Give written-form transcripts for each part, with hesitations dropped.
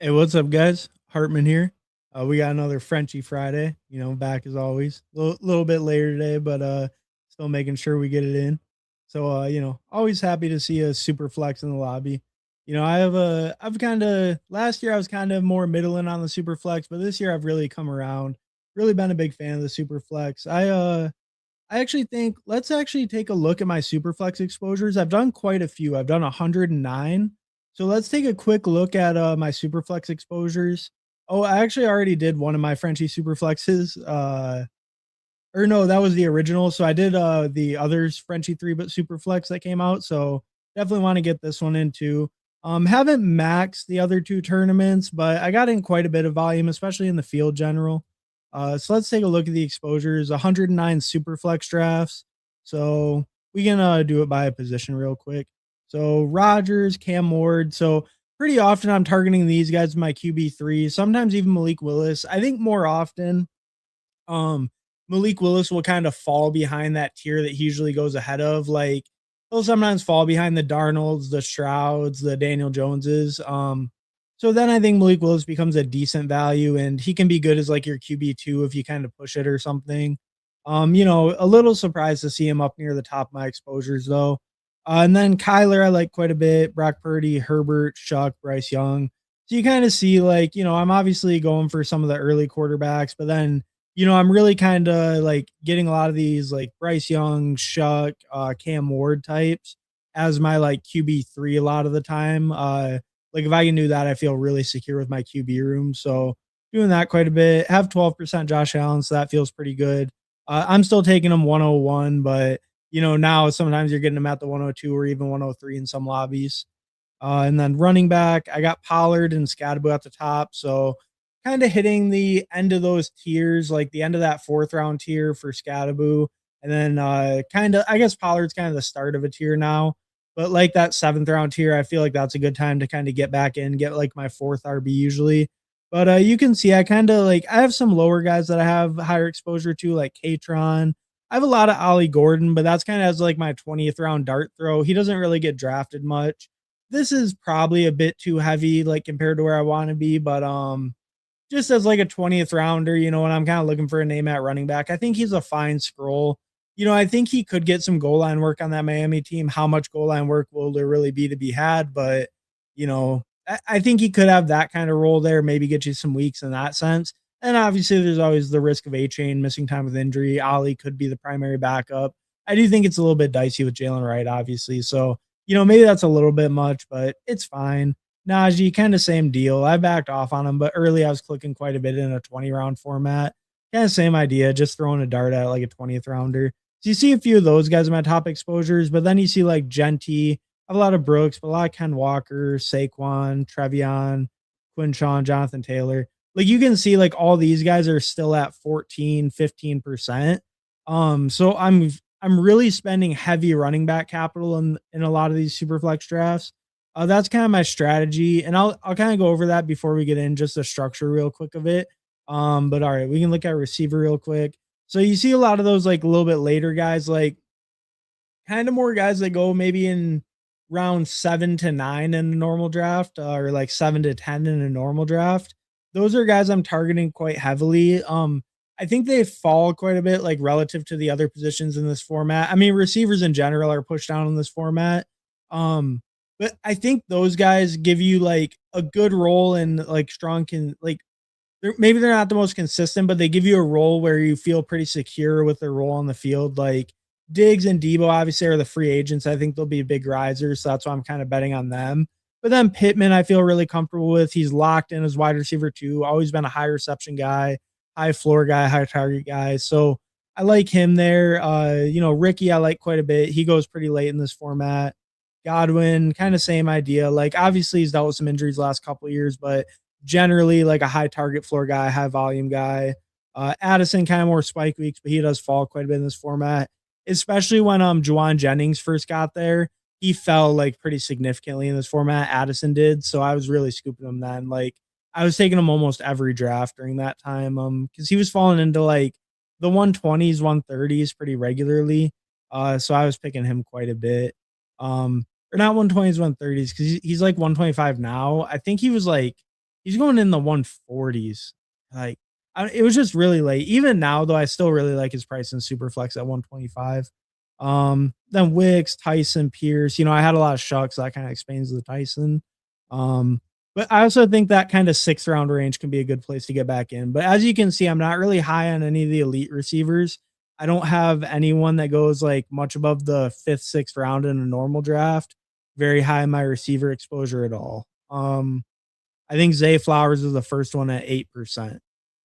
Hey, what's up, guys? Hartman here. We got another Frenchie Friday. Back as always. Little bit later today, but still making sure we get it in. So, always happy to see a Superflex in the lobby. I've kind of last year I was kind of more middling on the Superflex, but this year I've really come around. Really been a big fan of the Superflex. I actually think let's actually take a look at my Superflex exposures. I've done quite a few. I've done 109. So let's take a quick look at my Superflex exposures. Oh, I actually already did one of my Frenchie Superflexes. Or no, that was the original. So I did the others Frenchie 3-bit Superflex that came out. So definitely want to get this one in too. Haven't maxed the other two tournaments, but I got in quite a bit of volume, especially in the field general. So let's take a look at the exposures. 109 Superflex drafts. So we can do it by a position real quick. So Rogers, Cam Ward. So pretty often I'm targeting these guys with my QB3, sometimes even Malik Willis. I think more often um Malik Willis will kind of fall behind that tier that he usually goes ahead of. Like he'll sometimes fall behind the Darnolds, the Strouds, the Daniel Joneses. So then I think Malik Willis becomes a decent value and he can be good as like your QB2 if you kind of push it or something. A little surprised to see him up near the top of my exposures though. And then Kyler, I like quite a bit. Brock Purdy, Herbert, Shuck, Bryce Young. So you kind of see like, I'm obviously going for some of the early quarterbacks, but then I'm really kind of like getting a lot of these like Bryce Young, Shuck, Cam Ward types as my like QB3 a lot of the time. Like if I can do that, I feel really secure with my QB room. So doing that quite a bit. Have 12% Josh Allen, so that feels pretty good. I'm still taking him 101, but now sometimes you're getting him at the 102 or even 103 in some lobbies. And then running back, I got Pollard and Scadaboo at the top. So kind of hitting the end of those tiers, like the end of that fourth round tier for Scadaboo. And then kind of, I guess Pollard's kind of the start of a tier now. But like that seventh round tier, I feel like that's a good time to kind of get back in, get like my fourth RB usually. But you can see I kind of like, I have some lower guys that I have higher exposure to, like Katron. I have a lot of Ollie Gordon, but that's kind of as like my 20th round dart throw. He doesn't really get drafted much. This is probably a bit too heavy, like compared to where I want to be, but just as like a 20th rounder, when I'm kind of looking for a name at running back, I think he's a fine scroll. I think he could get some goal line work on that Miami team. How much goal line work will there really be to be had? But, I think he could have that kind of role there, maybe get you some weeks in that sense. And obviously, there's always the risk of A-Chain missing time with injury. Ollie could be the primary backup. I do think it's a little bit dicey with Jalen Wright, obviously. So, maybe that's a little bit much, but it's fine. Najee, kind of same deal. I backed off on him, but early I was clicking quite a bit in a 20 round format. Kind of same idea, just throwing a dart at like a 20th rounder. So you see a few of those guys in my top exposures, but then you see like Genty. I have a lot of Brooks, but a lot of Ken Walker, Saquon, Trevion, Quinshawn, Jonathan Taylor. Like you can see like all these guys are still at 14, 15%. So I'm really spending heavy running back capital in a lot of these super flex drafts. That's kind of my strategy, and I'll kind of go over that before we get in just the structure real quick of it. But all right, we can look at receiver real quick. So you see a lot of those like a little bit later guys, like kind of more guys that go maybe in round 7 to 9 in a normal draft, or like 7 to 10 in a normal draft. Those are guys I'm targeting quite heavily. I think they fall quite a bit, like relative to the other positions in this format. I mean, receivers in general are pushed down in this format. But I think those guys give you like a good role and like strong can like maybe they're not the most consistent, but they give you a role where you feel pretty secure with their role on the field. Like Diggs and Debo obviously are the free agents. I think they'll be big risers, so that's why I'm kind of betting on them. But then Pittman, I feel really comfortable with. He's locked in as wide receiver too. Always been a high reception guy, high floor guy, high target guy. So I like him there. Ricky, I like quite a bit. He goes pretty late in this format. Godwin, kind of same idea. Like obviously he's dealt with some injuries the last couple of years, but generally like a high target floor guy, high volume guy. Addison kind of more spike weeks, but he does fall quite a bit in this format, especially when Juwan Jennings first got there. He fell like pretty significantly in this format. Addison did, so I was really scooping him then. Like I was taking him almost every draft during that time, because he was falling into like the 120s, 130s pretty regularly. So I was picking him quite a bit. Or not 120s, 130s, because he's like 125 now. I think he was like he's going in the 140s. Like, it was just really late. Even now, though, I still really like his price in Superflex at 125. Then Wicks, Tyson, Pierce. I had a lot of shucks. So that kind of explains the Tyson. Um, but I also think that kind of 6th round range can be a good place to get back in. But as you can see, I'm not really high on any of the elite receivers. I don't have anyone that goes like much above the 5th, 6th round in a normal draft. Very high in my receiver exposure at all. I think Zay Flowers is the first one at 8%.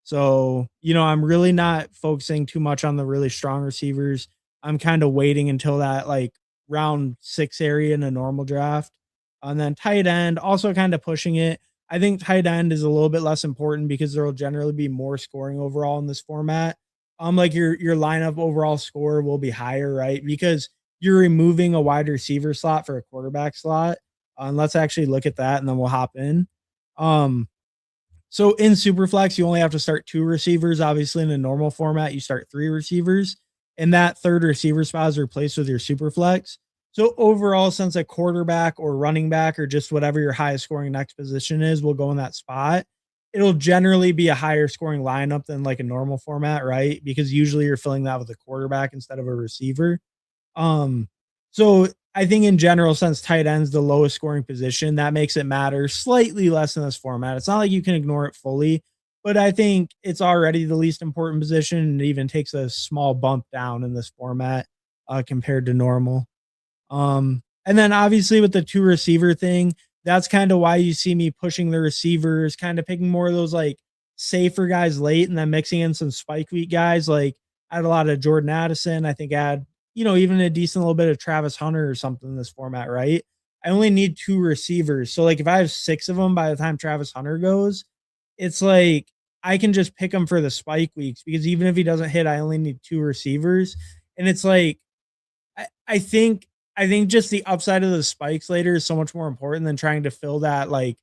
So, I'm really not focusing too much on the really strong receivers. I'm kind of waiting until that like round 6 area in a normal draft. And then tight end, also kind of pushing it. I think tight end is a little bit less important because there will generally be more scoring overall in this format. Like your lineup overall score will be higher, right? Because you're removing a wide receiver slot for a quarterback slot. And let's actually look at that and then we'll hop in. Um, so in Superflex, you only have to start 2 receivers. Obviously, in a normal format, you start 3 receivers, and that 3rd receiver spot is replaced with your Superflex. So overall, since a quarterback or running back or just whatever your highest scoring next position is will go in that spot, it'll generally be a higher scoring lineup than like a normal format, right? Because usually you're filling that with a quarterback instead of a receiver. Um, so I think in general, since tight end's the lowest scoring position, that makes it matter slightly less in this format. It's not like you can ignore it fully, but I think it's already the least important position and it even takes a small bump down in this format compared to normal. And then obviously with the 2 receiver thing, that's kind of why you see me pushing the receivers, kind of picking more of those like safer guys late and then mixing in some spike week guys. Like I had a lot of Jordan Addison. I think I had, even a decent little bit of Travis Hunter or something in this format, right? I only need 2 receivers. So like if I have 6 of them by the time Travis Hunter goes, it's like I can just pick him for the spike weeks because even if he doesn't hit, I only need 2 receivers. And it's like I think just the upside of the spikes later is so much more important than trying to fill that like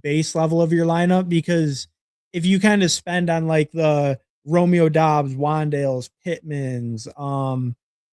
base level of your lineup because if you kind of spend on like the Romeo Dobbs, Wandales, Pittmans,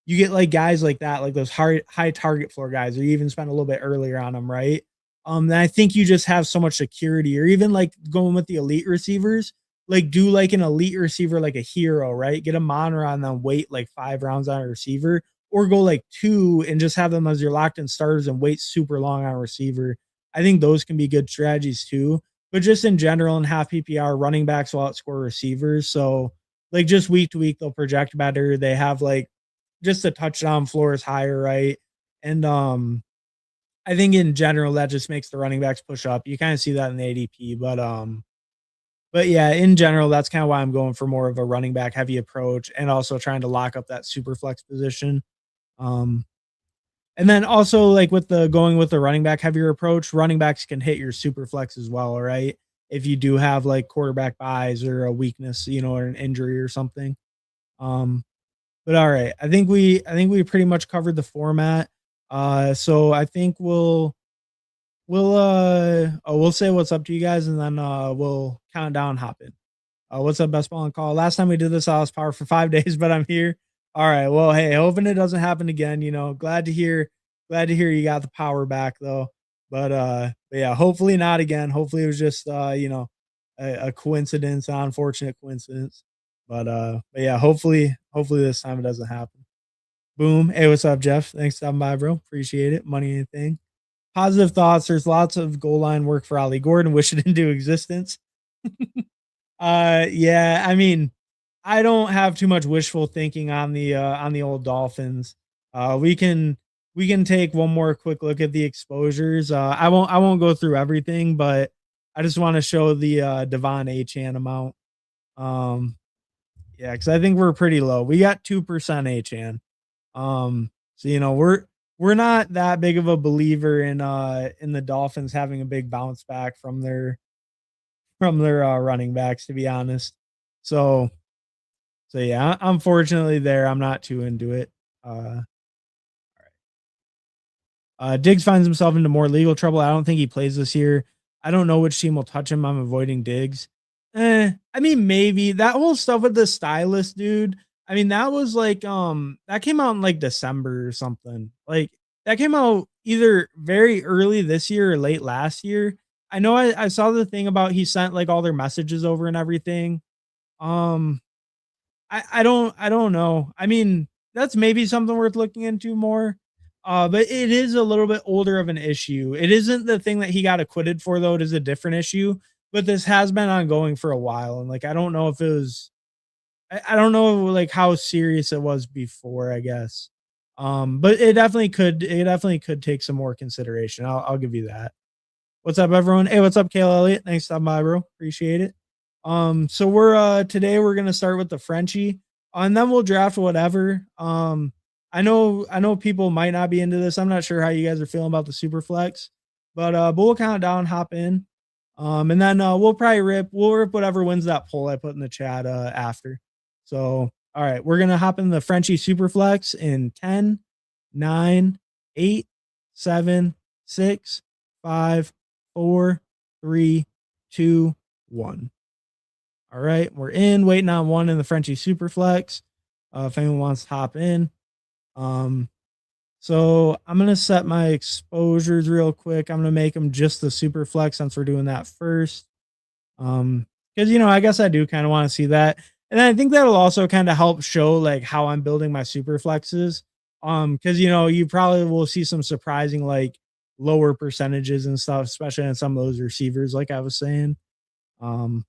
you get like guys like that, like those high target floor guys, or you even spend a little bit earlier on them, right? Then I think you just have so much security, or even like going with the elite receivers, like do like an elite receiver, like a hero, right? Get a monitor on them, wait like 5 rounds on a receiver, or go like 2 and just have them as your locked in starters and wait super long on a receiver. I think those can be good strategies too. But just in general, in half PPR, running backs will outscore receivers. So like just week to week, they'll project better. They have like just the touchdown floor is higher, right? And I think in general that just makes the running backs push up. You kind of see that in the ADP, but yeah, in general, that's kind of why I'm going for more of a running back heavy approach and also trying to lock up that super flex position. Um, and then also like with the going with the running back heavier approach, running backs can hit your super flex as well, right? If you do have like quarterback buys or a weakness, or an injury or something. Um, but all right, I think we pretty much covered the format. So I think we'll say what's up to you guys and then we'll count down hop in. What's up, best ball and call? Last time we did this, I was power for 5 days, but I'm here. All right. Well, hey, hoping it doesn't happen again. Glad to hear you got the power back though. But yeah, hopefully not again. Hopefully it was just a coincidence, an unfortunate coincidence. But yeah, hopefully this time it doesn't happen. Boom. Hey, what's up, Jeff? Thanks for stopping by, bro. Appreciate it. Money anything. Positive thoughts. There's lots of goal line work for Ollie Gordon. Wish it into existence. Yeah, I mean, I don't have too much wishful thinking on the old Dolphins. We can take one more quick look at the exposures. I won't go through everything, but I just want to show the Devon Achan amount. Yeah, because I think we're pretty low. We got 2% Achan. So we're not that big of a believer in the Dolphins having a big bounce back from their running backs, to be honest. So yeah, unfortunately there, I'm not too into it. Uh, Diggs finds himself into more legal trouble. I don't think he plays this year. I don't know which team will touch him. I'm avoiding Diggs. I mean, maybe that whole stuff with the stylist, dude. I mean, that was like, that came out in like December or something. Like that came out either very early this year or late last year. I know I saw the thing about he sent like all their messages over and everything. Um, I don't know. I mean, that's maybe something worth looking into more. But it is a little bit older of an issue. It isn't the thing that he got acquitted for though. It is a different issue. But this has been ongoing for a while, and like I don't know if it was. I don't know like how serious it was before. I guess. But it definitely could. It definitely could take some more consideration. I'll give you that. What's up, everyone? Hey, what's up, Kale Elliott? Thanks for stopping by, bro. Appreciate it. So we're today we're gonna start with the Frenchie, and then we'll draft whatever. I know people might not be into this. I'm not sure how you guys are feeling about the Superflex, but we'll count down, hop in, and then we'll rip whatever wins that poll I put in the chat after. So all right, we're gonna hop in the Frenchie Superflex in 10, 9, 8, 7, 6, 5, 4, 3, 2, 1. All right, we're in, waiting on one in the Frenchie Superflex. If anyone wants to hop in. So I'm gonna set my exposures real quick. I'm gonna make them just the Superflex since we're doing that first. Because I guess I do kind of want to see that. And I think that'll also kind of help show like how I'm building my super flexes. Because you probably will see some surprising like lower percentages and stuff, especially on some of those receivers, like I was saying. Um,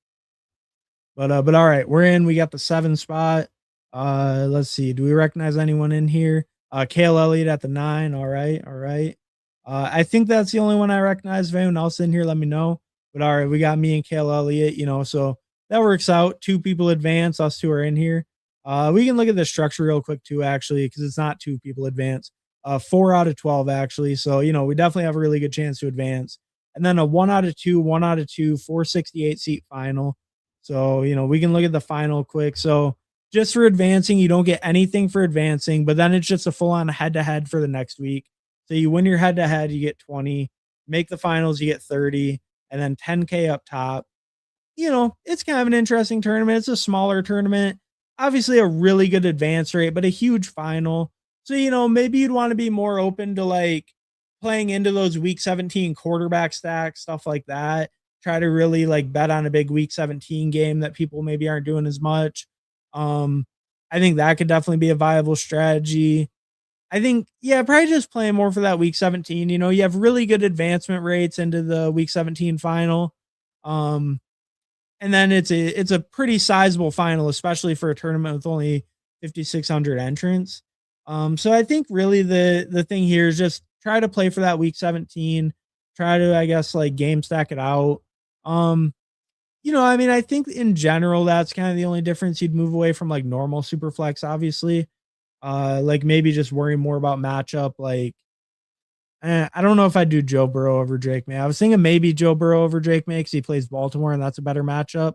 but all right, we're in. We got the 7 spot. Let's see. Do we recognize anyone in here? Kale Elliott at the 9. All right, all right. I think that's the only one I recognize. If anyone else in here, let me know. But all right, we got me and Kale Elliott, so that works out. 2 people advance, us 2 are in here. We can look at the structure real quick too, actually, because it's not 2 people advance. 4 out of 12, actually. So, we definitely have a really good chance to advance. And then a 1 out of 2, 1 out of 2, 468 seat final. So, we can look at the final quick. So, just for advancing, you don't get anything for advancing, but then it's just a full on head to head for the next week. So, you win your head to head, you get 20, make the finals, you get 30, and then 10K up top. It's kind of an interesting tournament. It's a smaller tournament, obviously a really good advance rate, but a huge final. So, maybe you'd want to be more open to like playing into those week 17 quarterback stacks, stuff like that. Try to really like bet on a big week 17 game that people maybe aren't doing as much. I think that could definitely be a viable strategy. I think, yeah, probably just playing more for that week 17. You have really good advancement rates into the week 17 final. And then it's a pretty sizable final, especially for a tournament with only 5,600 entrants. So I think really the thing here is just try to play for that week 17. Try to, I guess, like game stack it out. I mean, I think in general that's kind of the only difference. You'd move away from like normal super flex, obviously. Like maybe just worrying more about matchup. Like, I don't know if I'd do Joe Burrow over Drake May. I was thinking maybe Joe Burrow over Drake May because he plays Baltimore and that's a better matchup.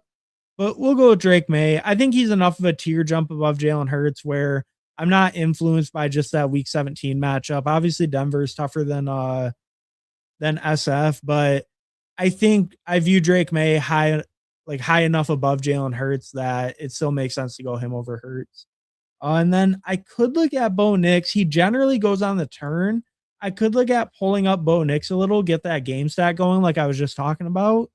But we'll go with Drake May. I think he's enough of a tier jump above Jalen Hurts where I'm not influenced by just that week 17 matchup. Obviously, Denver is tougher than SF, but I think I view Drake May high enough above Jalen Hurts that it still makes sense to go him over Hurts. And then I could look at Bo Nix. He generally goes on the turn. I could look at pulling up Bo Nix a little, get that game stat going like I was just talking about.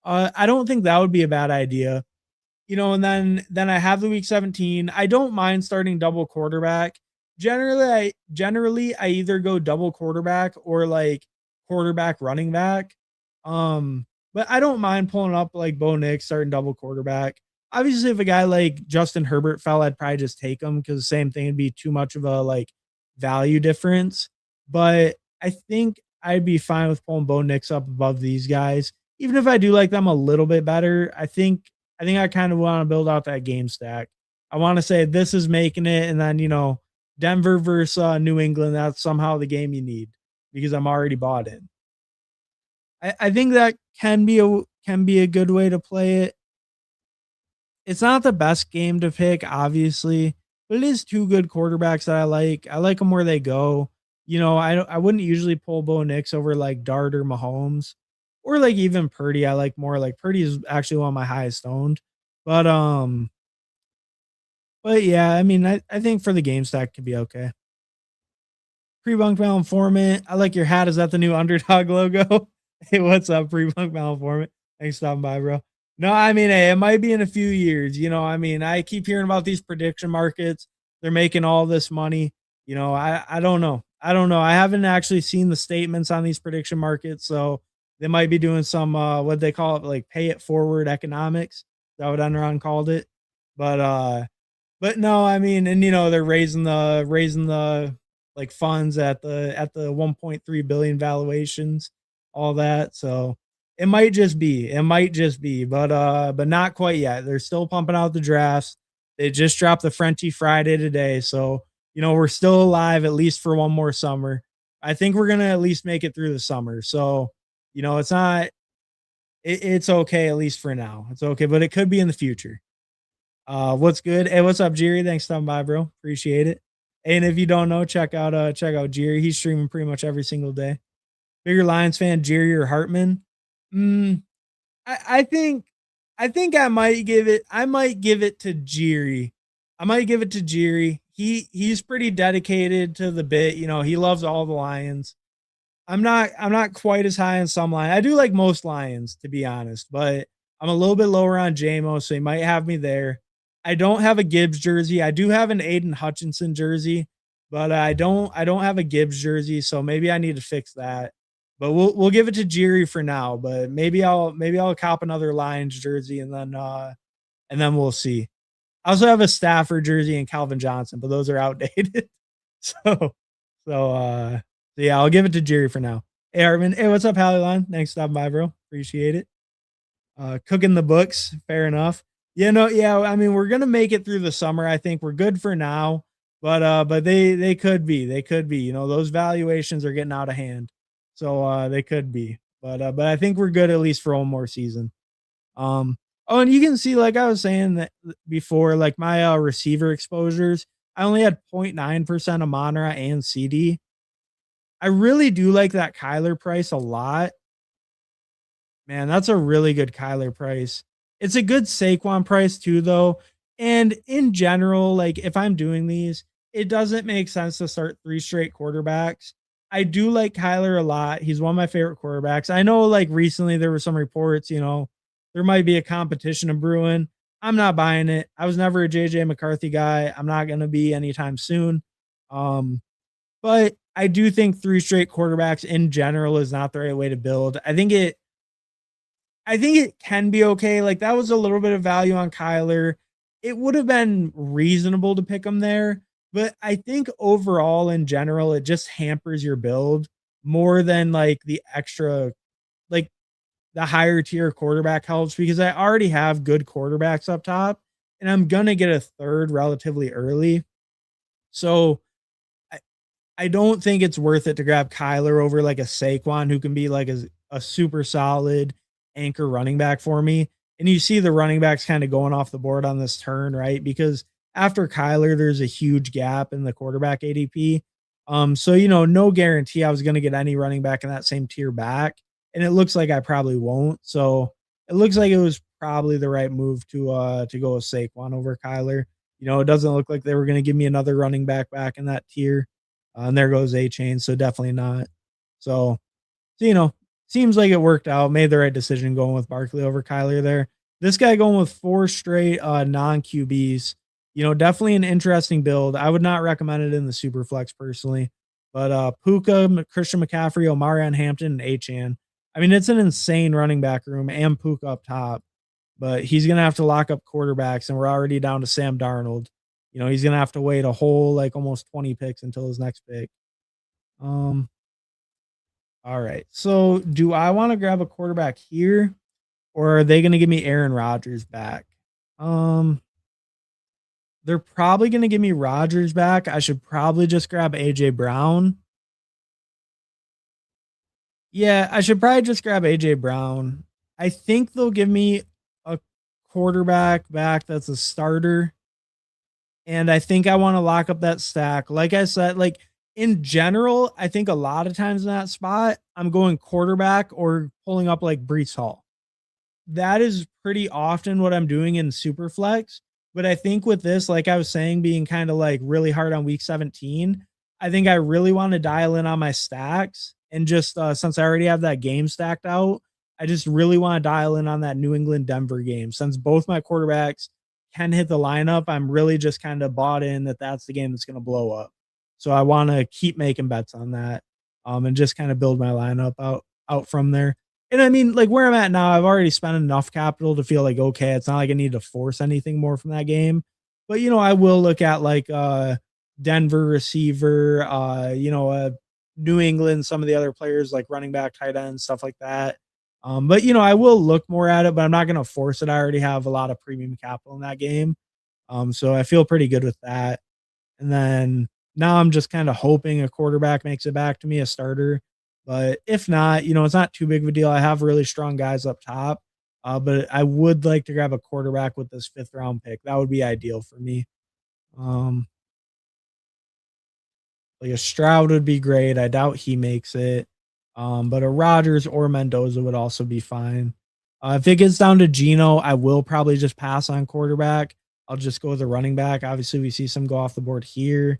I don't think that would be a bad idea. And then I have the week 17. I don't mind starting double quarterback. Generally I either go double quarterback or like quarterback running back. But I don't mind pulling up like Bo Nix starting double quarterback. Obviously, if a guy like Justin Herbert fell, I'd probably just take him because the same thing would be too much of a like value difference. But I think I'd be fine with pulling Bo Nix up above these guys, even if I do like them a little bit better. I kind of want to build out that game stack. I want to say this is making it, and then Denver versus New England. That's somehow the game you need because I'm already bought in. I think that can be a good way to play it. It's not the best game to pick, obviously, but it is 2 good quarterbacks that I like. I like them where they go. I wouldn't usually pull Bo Nix over like Dart or Mahomes or like even Purdy. I like more like Purdy is actually one of my highest owned. But yeah, I mean, I think for the game stack could be okay. Pre-bunk informant. I like your hat. Is that the new Underdog logo? Hey, what's up, pre-punk malformant? Thanks for stopping by, bro. No, I mean, hey, it might be in a few years. I mean, I keep hearing about these prediction markets. They're making all this money. I don't know. I don't know. I haven't actually seen the statements on these prediction markets, so they might be doing some what they call it, like pay it forward economics. Is that what Enron called it? But but no, I mean, and they're raising the like funds at the 1.3 billion valuations, all that. So it might just be, but not quite yet. They're still pumping out the drafts. They just dropped the Frenchie Friday today, so we're still alive at least for one more summer. I think we're gonna at least make it through the summer. So it's not. It's okay at least for now. It's okay, but it could be in the future. What's good? Hey, what's up, Jerry? Thanks for stopping by, bro. Appreciate it. And if you don't know, check out Jerry. He's streaming pretty much every single day. Bigger Lions fan, Jerry or Hartman? Mm, I think I might give it to Jerry. I might give it to Jerry. He's pretty dedicated to the bit. He loves all the Lions. I'm not quite as high on some Lions. I do like most Lions, to be honest, but I'm a little bit lower on JMO, so he might have me there. I don't have a Gibbs jersey. I do have an Aiden Hutchinson jersey, but I don't have a Gibbs jersey, so maybe I need to fix that. But we'll give it to Jerry for now, but maybe I'll cop another Lions jersey and then we'll see. I also have a Stafford jersey and Calvin Johnson, but those are outdated. so so yeah, I'll give it to Jerry for now. Hey Arvin, hey, what's up, Halilon? Thanks for stopping by, bro. Appreciate it. Cooking the books, fair enough. Yeah, I mean, we're gonna make it through the summer. I think we're good for now, but they could be. Those valuations are getting out of hand, so they could be. But I think we're good at least for one more season. Um, oh, and you can see, like I was saying that before, like my receiver exposures, I only had 0.9% of Monra and CD. I really do like that Kyler price a lot. Man, that's a really good Kyler price. It's a good Saquon price too, though. And in general, like if I'm doing these, it doesn't make sense to start three straight quarterbacks. I do like Kyler a lot. He's one of my favorite quarterbacks. I know, like recently there were some reports, there might be a competition of brewing. I'm not buying it. I was never a JJ McCarthy guy. I'm not going to be anytime soon. Um, but I do think three straight quarterbacks in general is not the right way to build. I think it can be okay. Like that was a little bit of value on Kyler. It would have been reasonable to pick him there, but I think overall in general it just hampers your build more than like the extra, like the higher tier quarterback helps, because I already have good quarterbacks up top and I'm going to get a third relatively early. So I don't think it's worth it to grab Kyler over like a Saquon, who can be like a super solid anchor running back for me. And you see the running backs kind of going off the board on this turn, right? Because after Kyler, there's a huge gap in the quarterback ADP. So no guarantee I was going to get any running back in that same tier back, and it looks like I probably won't. So it looks like it was probably the right move to go with Saquon over Kyler. It doesn't look like they were going to give me another running back in that tier. And there goes A Chain. So definitely not. So, seems like it worked out. Made the right decision going with Barkley over Kyler there. This guy going with four straight non QBs. Definitely an interesting build. I would not recommend it in the Superflex personally. But Puka, Christian McCaffrey, Omarion Hampton, and Achan. I mean, it's an insane running back room and Puka up top. But he's going to have to lock up quarterbacks, and we're already down to Sam Darnold. He's going to have to wait a whole like almost 20 picks until his next pick. All right. So do I want to grab a quarterback here, or are they going to give me Aaron Rodgers back? They're probably going to give me Rodgers back. I should probably just grab AJ Brown. Yeah, I should probably just grab AJ Brown. I think they'll give me a quarterback back that's a starter. And I think I want to lock up that stack. Like I said, like in general, I think a lot of times in that spot, I'm going quarterback or pulling up like Brees Hall. That is pretty often what I'm doing in Superflex. But I think with this, like I was saying, being kind of like really hard on week 17, I think I really want to dial in on my stacks. And just since I already have that game stacked out, I just really want to dial in on that New England Denver game. Since both my quarterbacks can hit the lineup, I'm really just kind of bought in that that's the game that's going to blow up. So I want to keep making bets on that, and just kind of build my lineup out from there. And I mean, like where I'm at now, I've already spent enough capital to feel like okay, it's not like I need to force anything more from that game. But I will look at like Denver receiver, New England, some of the other players like running back, tight end, stuff like that. But I will look more at it, but I'm not going to force it. I already have a lot of premium capital in that game. So I feel pretty good with that. And then now I'm just kind of hoping a quarterback makes it back to me, a starter. But if not, it's not too big of a deal. I have really strong guys up top. But I would like to grab a quarterback with this 5th round pick. That would be ideal for me. Um, like a Stroud would be great. I doubt he makes it. But a Rodgers or Mendoza would also be fine. If it gets down to Geno, I will probably just pass on quarterback. I'll just go with a running back. Obviously, we see some go off the board here,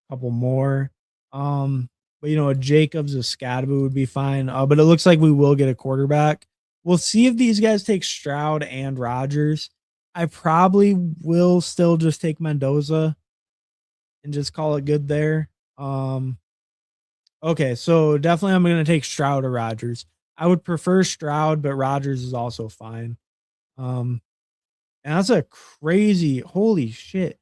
a couple more. But a Jacobs, a Scadaboo would be fine. But it looks like we will get a quarterback. We'll see if these guys take Stroud and Rodgers. I probably will still just take Mendoza and just call it good there. Okay, so definitely I'm gonna take Stroud or Rodgers. I would prefer Stroud, but Rodgers is also fine. Um, and that's a crazy holy shit.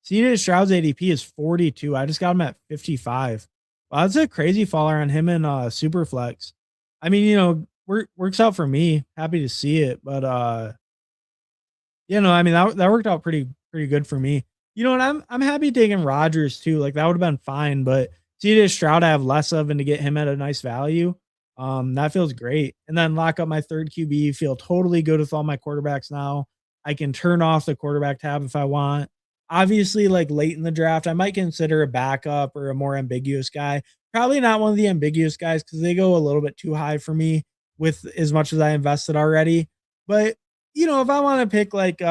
CJ Stroud's ADP is 42. I just got him at 55. Wow, that's a crazy faller on him and Superflex. I mean, works out for me. Happy to see it, but I mean that worked out pretty good for me. You know what? I'm happy taking Rodgers too. Like that would have been fine, but CJ Stroud I have less of, and to get him at a nice value, that feels great. And then lock up my third QB. Feel totally good with all my quarterbacks now. I can turn off the quarterback tab if I want. Obviously, like late in the draft, I might consider a backup or a more ambiguous guy. Probably not one of the ambiguous guys because they go a little bit too high for me with as much as I invested already. But if I want to pick like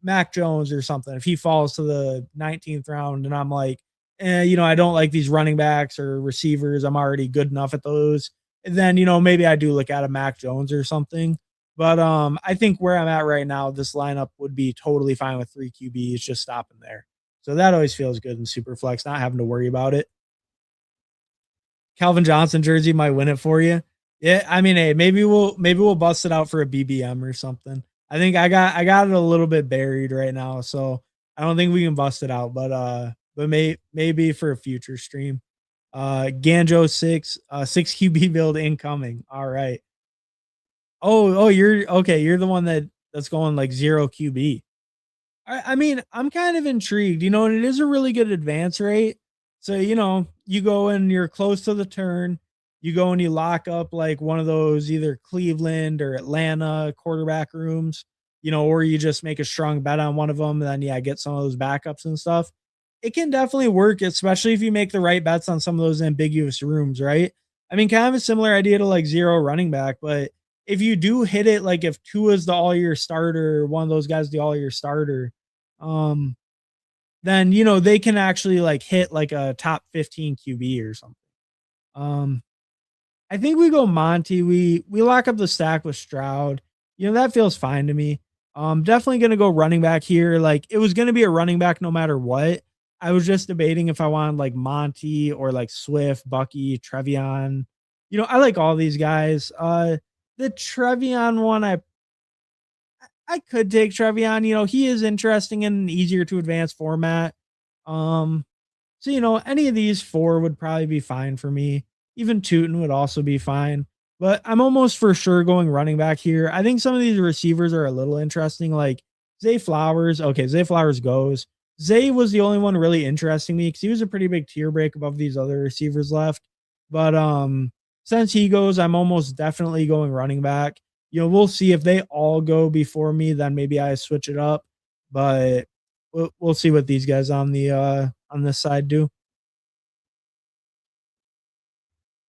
Mac Jones or something, if he falls to the 19th round and I'm like, I don't like these running backs or receivers, I'm already good enough at those. And then, maybe I do look at a Mac Jones or something. But I think where I'm at right now, this lineup would be totally fine with 3 QBs, just stopping there. So that always feels good in Superflex, not having to worry about it. Calvin Johnson jersey might win it for you. Yeah, I mean, hey, maybe we'll bust it out for a BBM or something. I think I got it a little bit buried right now, so I don't think we can bust it out. But maybe for a future stream. Ganjo 6 QB build incoming. All right. Oh, you're okay. You're the one that's going like 0 QB. I mean, I'm kind of intrigued, and it is a really good advance rate. So, you go and you're close to the turn. You go and you lock up like one of those either Cleveland or Atlanta quarterback rooms, or you just make a strong bet on one of them. And then, yeah, get some of those backups and stuff. It can definitely work, especially if you make the right bets on some of those ambiguous rooms, right? I mean, kind of a similar idea to like 0 running back, but if you do hit it, like if Tua's the all year starter, one of those guys the all year starter, um, then they can actually like hit like a top 15 QB or something. Um, I think we go Monty. We lock up the stack with Stroud. That feels fine to me. Definitely gonna go running back here. Like it was gonna be a running back no matter what. I was just debating if I wanted like Monty or like Swift, Bucky, Trevion. I like all these guys. The Trevion one, I could take Trevion. He is interesting in an easier to advance format. So any of these 4 would probably be fine for me. Even Tootin would also be fine. But I'm almost for sure going running back here. I think some of these receivers are a little interesting, like Zay Flowers. Okay, Zay Flowers goes. Zay was the only one really interesting me because he was a pretty big tier break above these other receivers left. But since he goes, I'm almost definitely going running back. We'll see if they all go before me, then maybe I switch it up. But we'll see what these guys on this side do.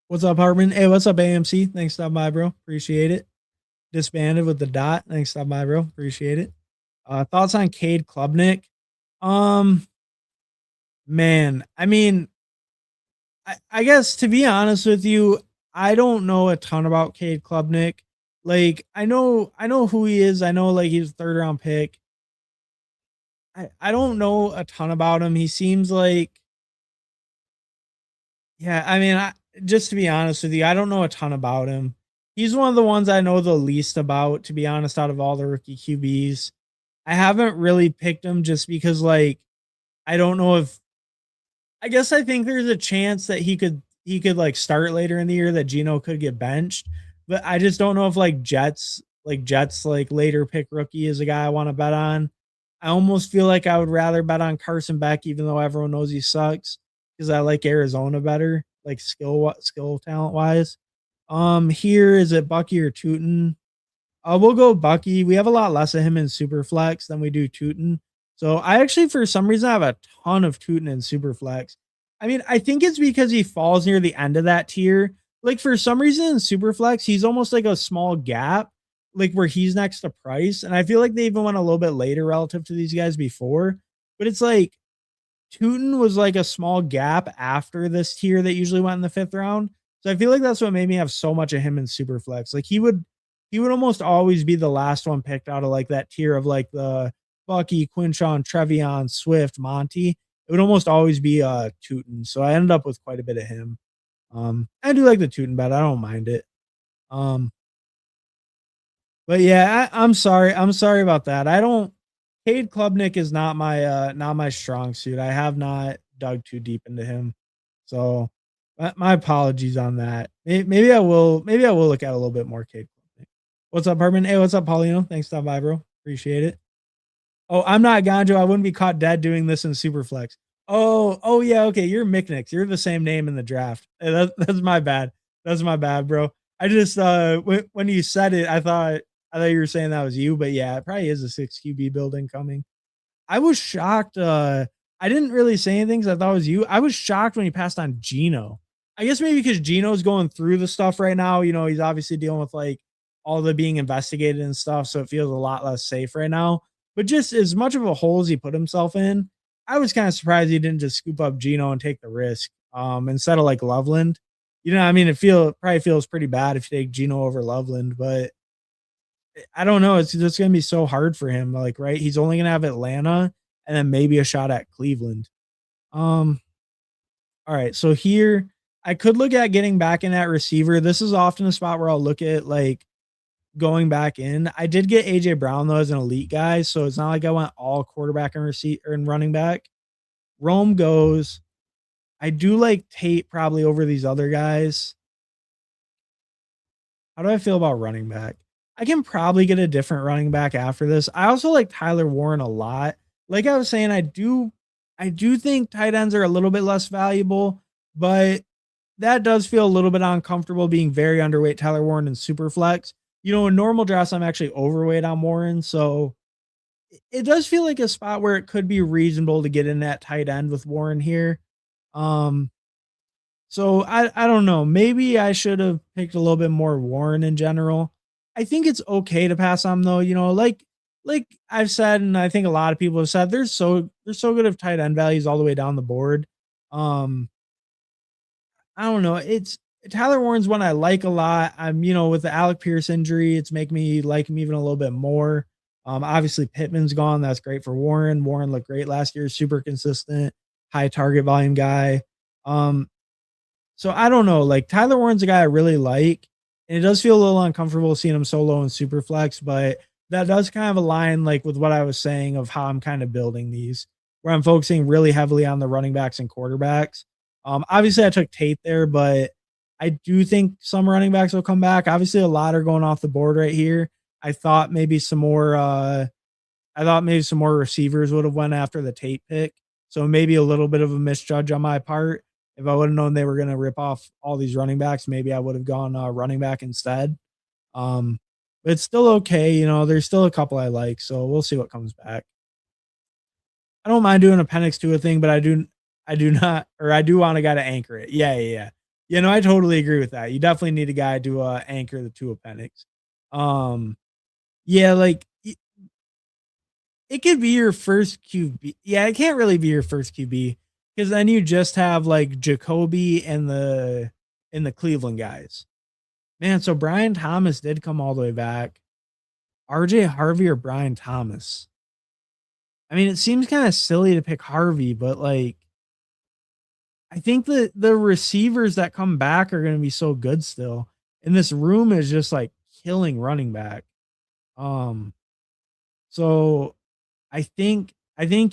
What's up, Hartman? Hey, what's up, AMC? Thanks for stopping by, bro. Appreciate it. Disbanded with the dot. Thanks for stopping by, bro. Appreciate it. Thoughts on Cade Klubnik? Um, man, I mean, I guess to be honest with you, I don't know a ton about Cade Klubnik. Like I know who he is. I know like he's a third round pick. I don't know a ton about him. He seems like yeah, I mean, just to be honest with you, I don't know a ton about him. He's one of the ones I know the least about, to be honest, out of all the rookie QBs. I haven't really picked him just because like I don't know if I guess I think there's a chance that he could like start later in the year that Geno could get benched, but I just don't know if Jets like later pick rookie is a guy I want to bet on. I almost feel like I would rather bet on Carson Beck, even though everyone knows he sucks, because I like Arizona better, like skill talent wise. Here is it Bucky or Tootin? We'll go Bucky. We have a lot less of him in Superflex than we do Tootin. So I actually, for some reason, have a ton of Tootin in Superflex. I mean, I think it's because he falls near the end of that tier. Like for some reason in Superflex, he's almost like a small gap, like where he's next to Price. And I feel like they even went a little bit later relative to these guys before. But it's like Tootin was like a small gap after this tier that usually went in the 5th round. So I feel like that's what made me have so much of him in Superflex. Like he would almost always be the last one picked out of like that tier of like the Bucky, Quinshawn, Trevion, Swift, Monty. It would almost always be Tootin. So I ended up with quite a bit of him. I do like the Tootin bet. I don't mind it. Um, but yeah, I'm sorry. I'm sorry about that. I don't Cade Klubnik is not my strong suit. I have not dug too deep into him. So my apologies on that. Maybe I will look at a little bit more Cade Klubnik. What's up, Herman? Hey, what's up, Paulino? Thanks for stopping by, bro. Appreciate it. Oh, I'm not Ganjo. I wouldn't be caught dead doing this in Superflex. Oh yeah, okay. You're Micknix. You're the same name in the draft. That's my bad. That's my bad, bro. I just when you said it, I thought you were saying that was you, but yeah, it probably is a 6 QB building coming. I was shocked. I didn't really say anything because I thought it was you. I was shocked when he passed on Geno. I guess maybe because Geno's going through the stuff right now. You know, he's obviously dealing with like all the being investigated and stuff, so it feels a lot less safe right now. But just as much of a hole as he put himself in, I was kind of surprised he didn't just scoop up Geno and take the risk instead of like Loveland. You know, I mean, probably feels pretty bad if you take Geno over Loveland, but I don't know. It's just gonna be so hard for him. Like, right? He's only gonna have Atlanta and then maybe a shot at Cleveland. Um, all right. So here I could look at getting back in at receiver. This is often a spot where I'll look at like going back in. I did get AJ Brown though as an elite guy, so it's not like I went all quarterback and receiver and running back. Rome goes. I do like Tate probably over these other guys. How do I feel about running back? I can probably get a different running back after this. I also like Tyler Warren a lot. Like I was saying, I do think tight ends are a little bit less valuable, but that does feel a little bit uncomfortable being very underweight Tyler Warren and super flex. You know, in normal drafts, I'm actually overweight on Warren. So it does feel like a spot where it could be reasonable to get in that tight end with Warren here. Um, so I don't know. Maybe I should have picked a little bit more Warren in general. I think it's okay to pass on though. You know, like I've said, and I think a lot of people have said, they're so good of tight end values all the way down the board. Um, I don't know. It's Tyler Warren's one I like a lot. With the Alec Pierce injury, it's making me like him even a little bit more. Obviously Pittman's gone. That's great for Warren. Warren looked great last year, super consistent, high target volume guy. Um, so I don't know. Like Tyler Warren's a guy I really like, and it does feel a little uncomfortable seeing him solo in Superflex, but that does kind of align like with what I was saying of how I'm kind of building these, where I'm focusing really heavily on the running backs and quarterbacks. Obviously I took Tate there, but I do think some running backs will come back. Obviously, a lot are going off the board right here. I thought maybe some more. I thought maybe some more receivers would have went after the Tate pick. So maybe a little bit of a misjudge on my part. If I would have known they were going to rip off all these running backs, maybe I would have gone running back instead. But it's still okay. You know, there's still a couple I like, so we'll see what comes back. I don't mind doing appendix to a thing, but I do not, or I do want a guy to anchor it. Yeah. You know, I totally agree with that. You definitely need a guy to anchor the two appendix. Um, yeah, like it could be your first QB. Yeah, it can't really be your first QB. because then you just have like Jacoby and the Cleveland guys. Man, so Brian Thomas did come all the way back. RJ Harvey or Brian Thomas? I mean, it seems kind of silly to pick Harvey, but like I think the receivers that come back are going to be so good still. And this room is just like killing running back. Um so I think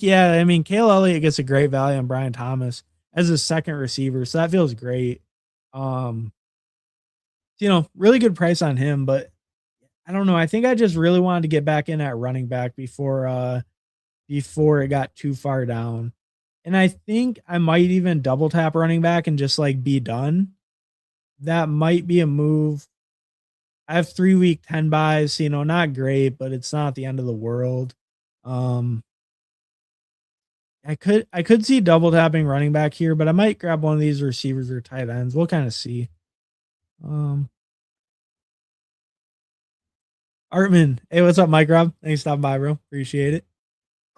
yeah, I mean Cale Elliott gets a great value on Brian Thomas as a second receiver, so that feels great. Um really good price on him, but I don't know. I think I just really wanted to get back in at running back before it got too far down. And I think I might even double tap running back and just like be done. That might be a move. I have 3 week 10 buys, not great, but it's not the end of the world. Um I could see double tapping running back here, but I might grab one of these receivers or tight ends. We'll kind of see. Um Artman, hey, what's up, Mike Rob? Thanks for stopping by, bro. Appreciate it.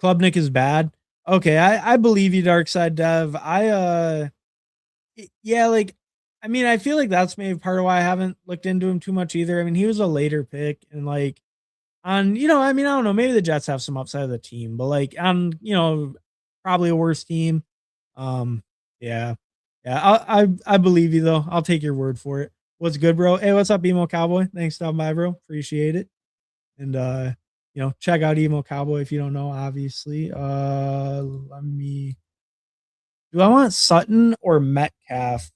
Klubnik is bad. Okay, I believe you, Dark Side Dev. Yeah, like, I mean, I feel like that's maybe part of why I haven't looked into him too much either. I mean, he was a later pick, and like I mean, I don't know, maybe the Jets have some upside of the team, but like probably a worse team. Um, yeah, yeah, I believe you though. I'll take your word for it. What's good, bro? Hey, what's up, Emo Cowboy? Thanks for stopping by, bro. Appreciate it. And check out Emo Cowboy if you don't know, obviously. Let me do I want Sutton or Metcalf?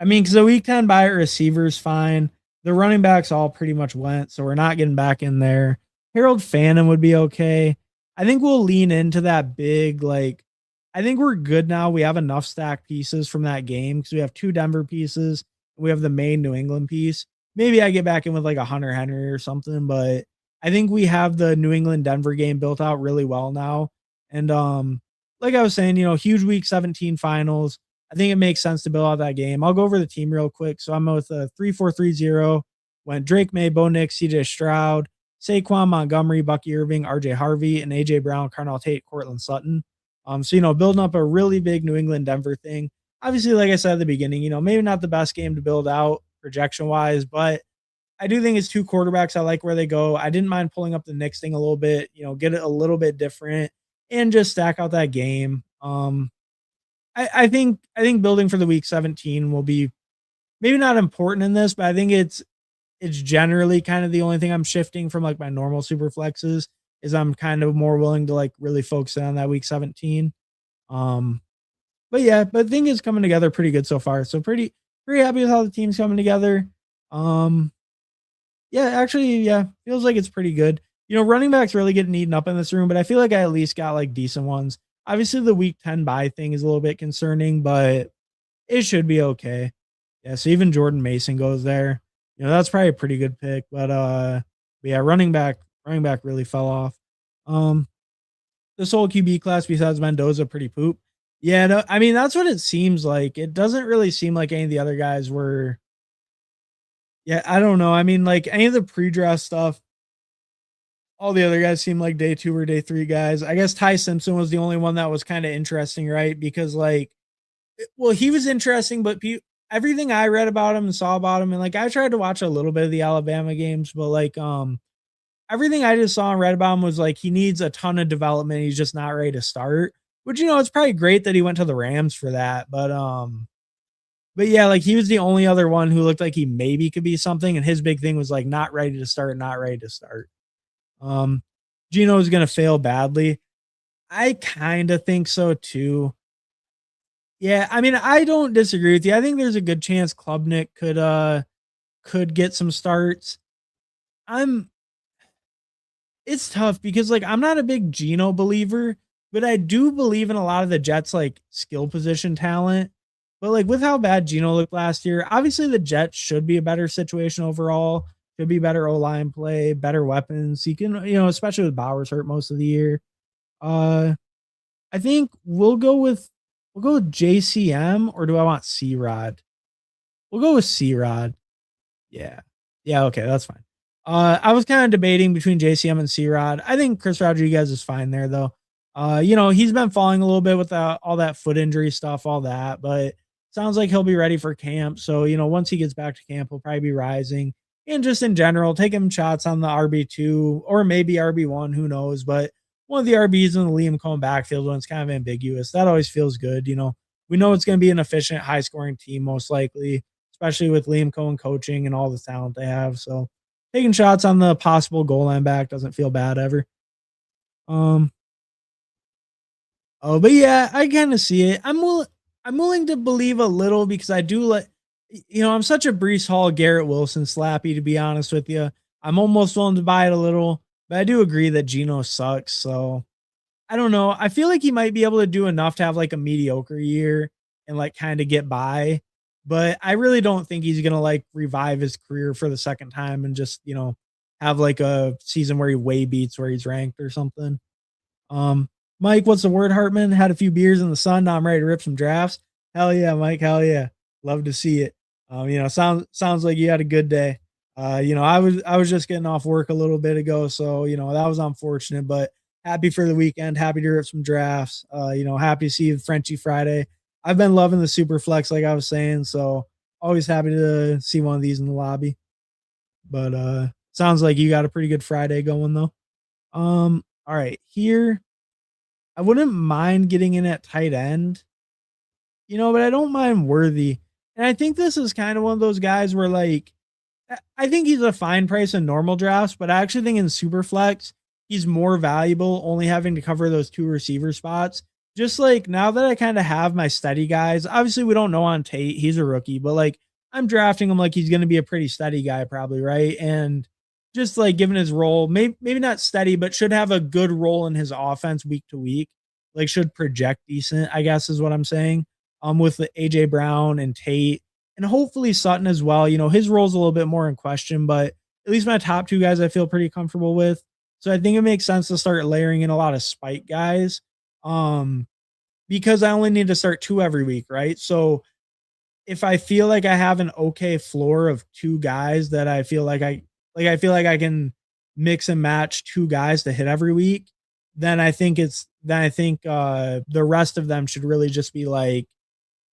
I mean, because the week 10 buy receiver's fine. The running backs all pretty much went, so we're not getting back in there. Harold Phantom would be okay. I think we'll lean into that big, like, I think we're good now. We have enough stack pieces from that game because we have 2 Denver pieces. We have the main New England piece. Maybe I get back in with like a Hunter Henry or something, but I think we have the New England Denver game built out really well now. And like I was saying, huge week 17 finals. I think it makes sense to build out that game. I'll go over the team real quick. So I'm with a 3-4-3-0. Went Drake May, Bo Nix, CJ Stroud, Saquon Montgomery, Bucky Irving, RJ Harvey, and AJ Brown, Carnell Tate, Cortland Sutton. So building up a really big New England Denver thing. Obviously, like I said at the beginning, maybe not the best game to build out projection wise, but I do think it's 2 quarterbacks. I like where they go. I didn't mind pulling up the Knicks thing a little bit, get it a little bit different and just stack out that game. I think building for the week 17 will be maybe not important in this, but I think it's generally kind of the only thing I'm shifting from like my normal super flexes is I'm kind of more willing to like really focus on that week 17. But yeah, but I think it's coming together pretty good so far. So pretty happy with how the team's coming together. Yeah, actually, yeah, feels like it's pretty good. Running backs really getting eaten up in this room, but I feel like I at least got like decent ones. Obviously, the week 10 buy thing is a little bit concerning, but it should be okay. Yeah, so even Jordan Mason goes there. That's probably a pretty good pick. But yeah, running back really fell off. This whole QB class besides Mendoza pretty poop. Yeah, no, I mean that's what it seems like. It doesn't really seem like any of the other guys were. Yeah, I don't know. I mean, like any of the pre-draft stuff, all the other guys seem like day 2 or day 3 guys. I guess Ty Simpson was the only one that was kind of interesting, right? Because like, well, he was interesting, but everything I read about him and saw about him, and like I tried to watch a little bit of the Alabama games, but like everything I just saw and read about him was like he needs a ton of development. He's just not ready to start. Which it's probably great that he went to the Rams for that, but yeah, like he was the only other one who looked like he maybe could be something, and his big thing was like not ready to start, not ready to start. Gino is going to fail badly. I kind of think so too. Yeah, I mean, I don't disagree with you. I think there's a good chance Klubnik could get some starts. It's tough because like I'm not a big Geno believer, but I do believe in a lot of the Jets like skill position talent. But like with how bad Geno looked last year, obviously the Jets should be a better situation overall. Should be better O-line play, better weapons. You can, especially with Bowers hurt most of the year. I think we'll go with JCM, or do I want C-Rod? We'll go with C-Rod. Yeah. Yeah, okay, that's fine. I was kind of debating between JCM and C-Rod. I think Chris Rodriguez is fine there though. He's been falling a little bit with all that foot injury stuff, all that, but sounds like he'll be ready for camp. So, once he gets back to camp, he'll probably be rising. And just in general, taking shots on the RB2 or maybe RB1, who knows? But one of the RBs in the Liam Cohen backfield when it's kind of ambiguous, that always feels good. We know it's going to be an efficient, high scoring team, most likely, especially with Liam Cohen coaching and all the talent they have. So taking shots on the possible goal line back doesn't feel bad ever. Um, Oh, but yeah, I kind of see it. I'm willing to believe a little because I do like, I'm such a Brees Hall, Garrett Wilson slappy, to be honest with you. I'm almost willing to buy it a little, but I do agree that Geno sucks. So I don't know. I feel like he might be able to do enough to have like a mediocre year and like kind of get by, but I really don't think he's gonna like revive his career for the second time and just have like a season where he way beats where he's ranked or something. Um, Mike, what's the word, Hartman? Had a few beers in the sun. Now I'm ready to rip some drafts. Hell yeah, Mike. Hell yeah. Love to see it. Sounds like you had a good day. I was just getting off work a little bit ago, so that was unfortunate, but happy for the weekend. Happy to rip some drafts. Happy to see the Frenchie Friday. I've been loving the Superflex, like I was saying, so always happy to see one of these in the lobby. But sounds like you got a pretty good Friday going though. All right, here I wouldn't mind getting in at tight end, but I don't mind Worthy. And I think this is kind of one of those guys where like I think he's a fine price in normal drafts, but I actually think in Superflex, he's more valuable only having to cover those two receiver spots. Just like now that I kind of have my steady guys, obviously we don't know on Tate, he's a rookie, but like I'm drafting him like he's going to be a pretty steady guy, probably, right? And just like given his role, maybe not steady, but should have a good role in his offense week to week. Like should project decent, I guess is what I'm saying. With the AJ Brown and Tate and hopefully Sutton as well. His role's a little bit more in question, but at least my top two guys I feel pretty comfortable with. So I think it makes sense to start layering in a lot of spike guys. Because I only need to start two every week, right? So if I feel like I have an okay floor of two guys that I feel like I feel like I can mix and match two guys to hit every week, then I think the rest of them should really just be like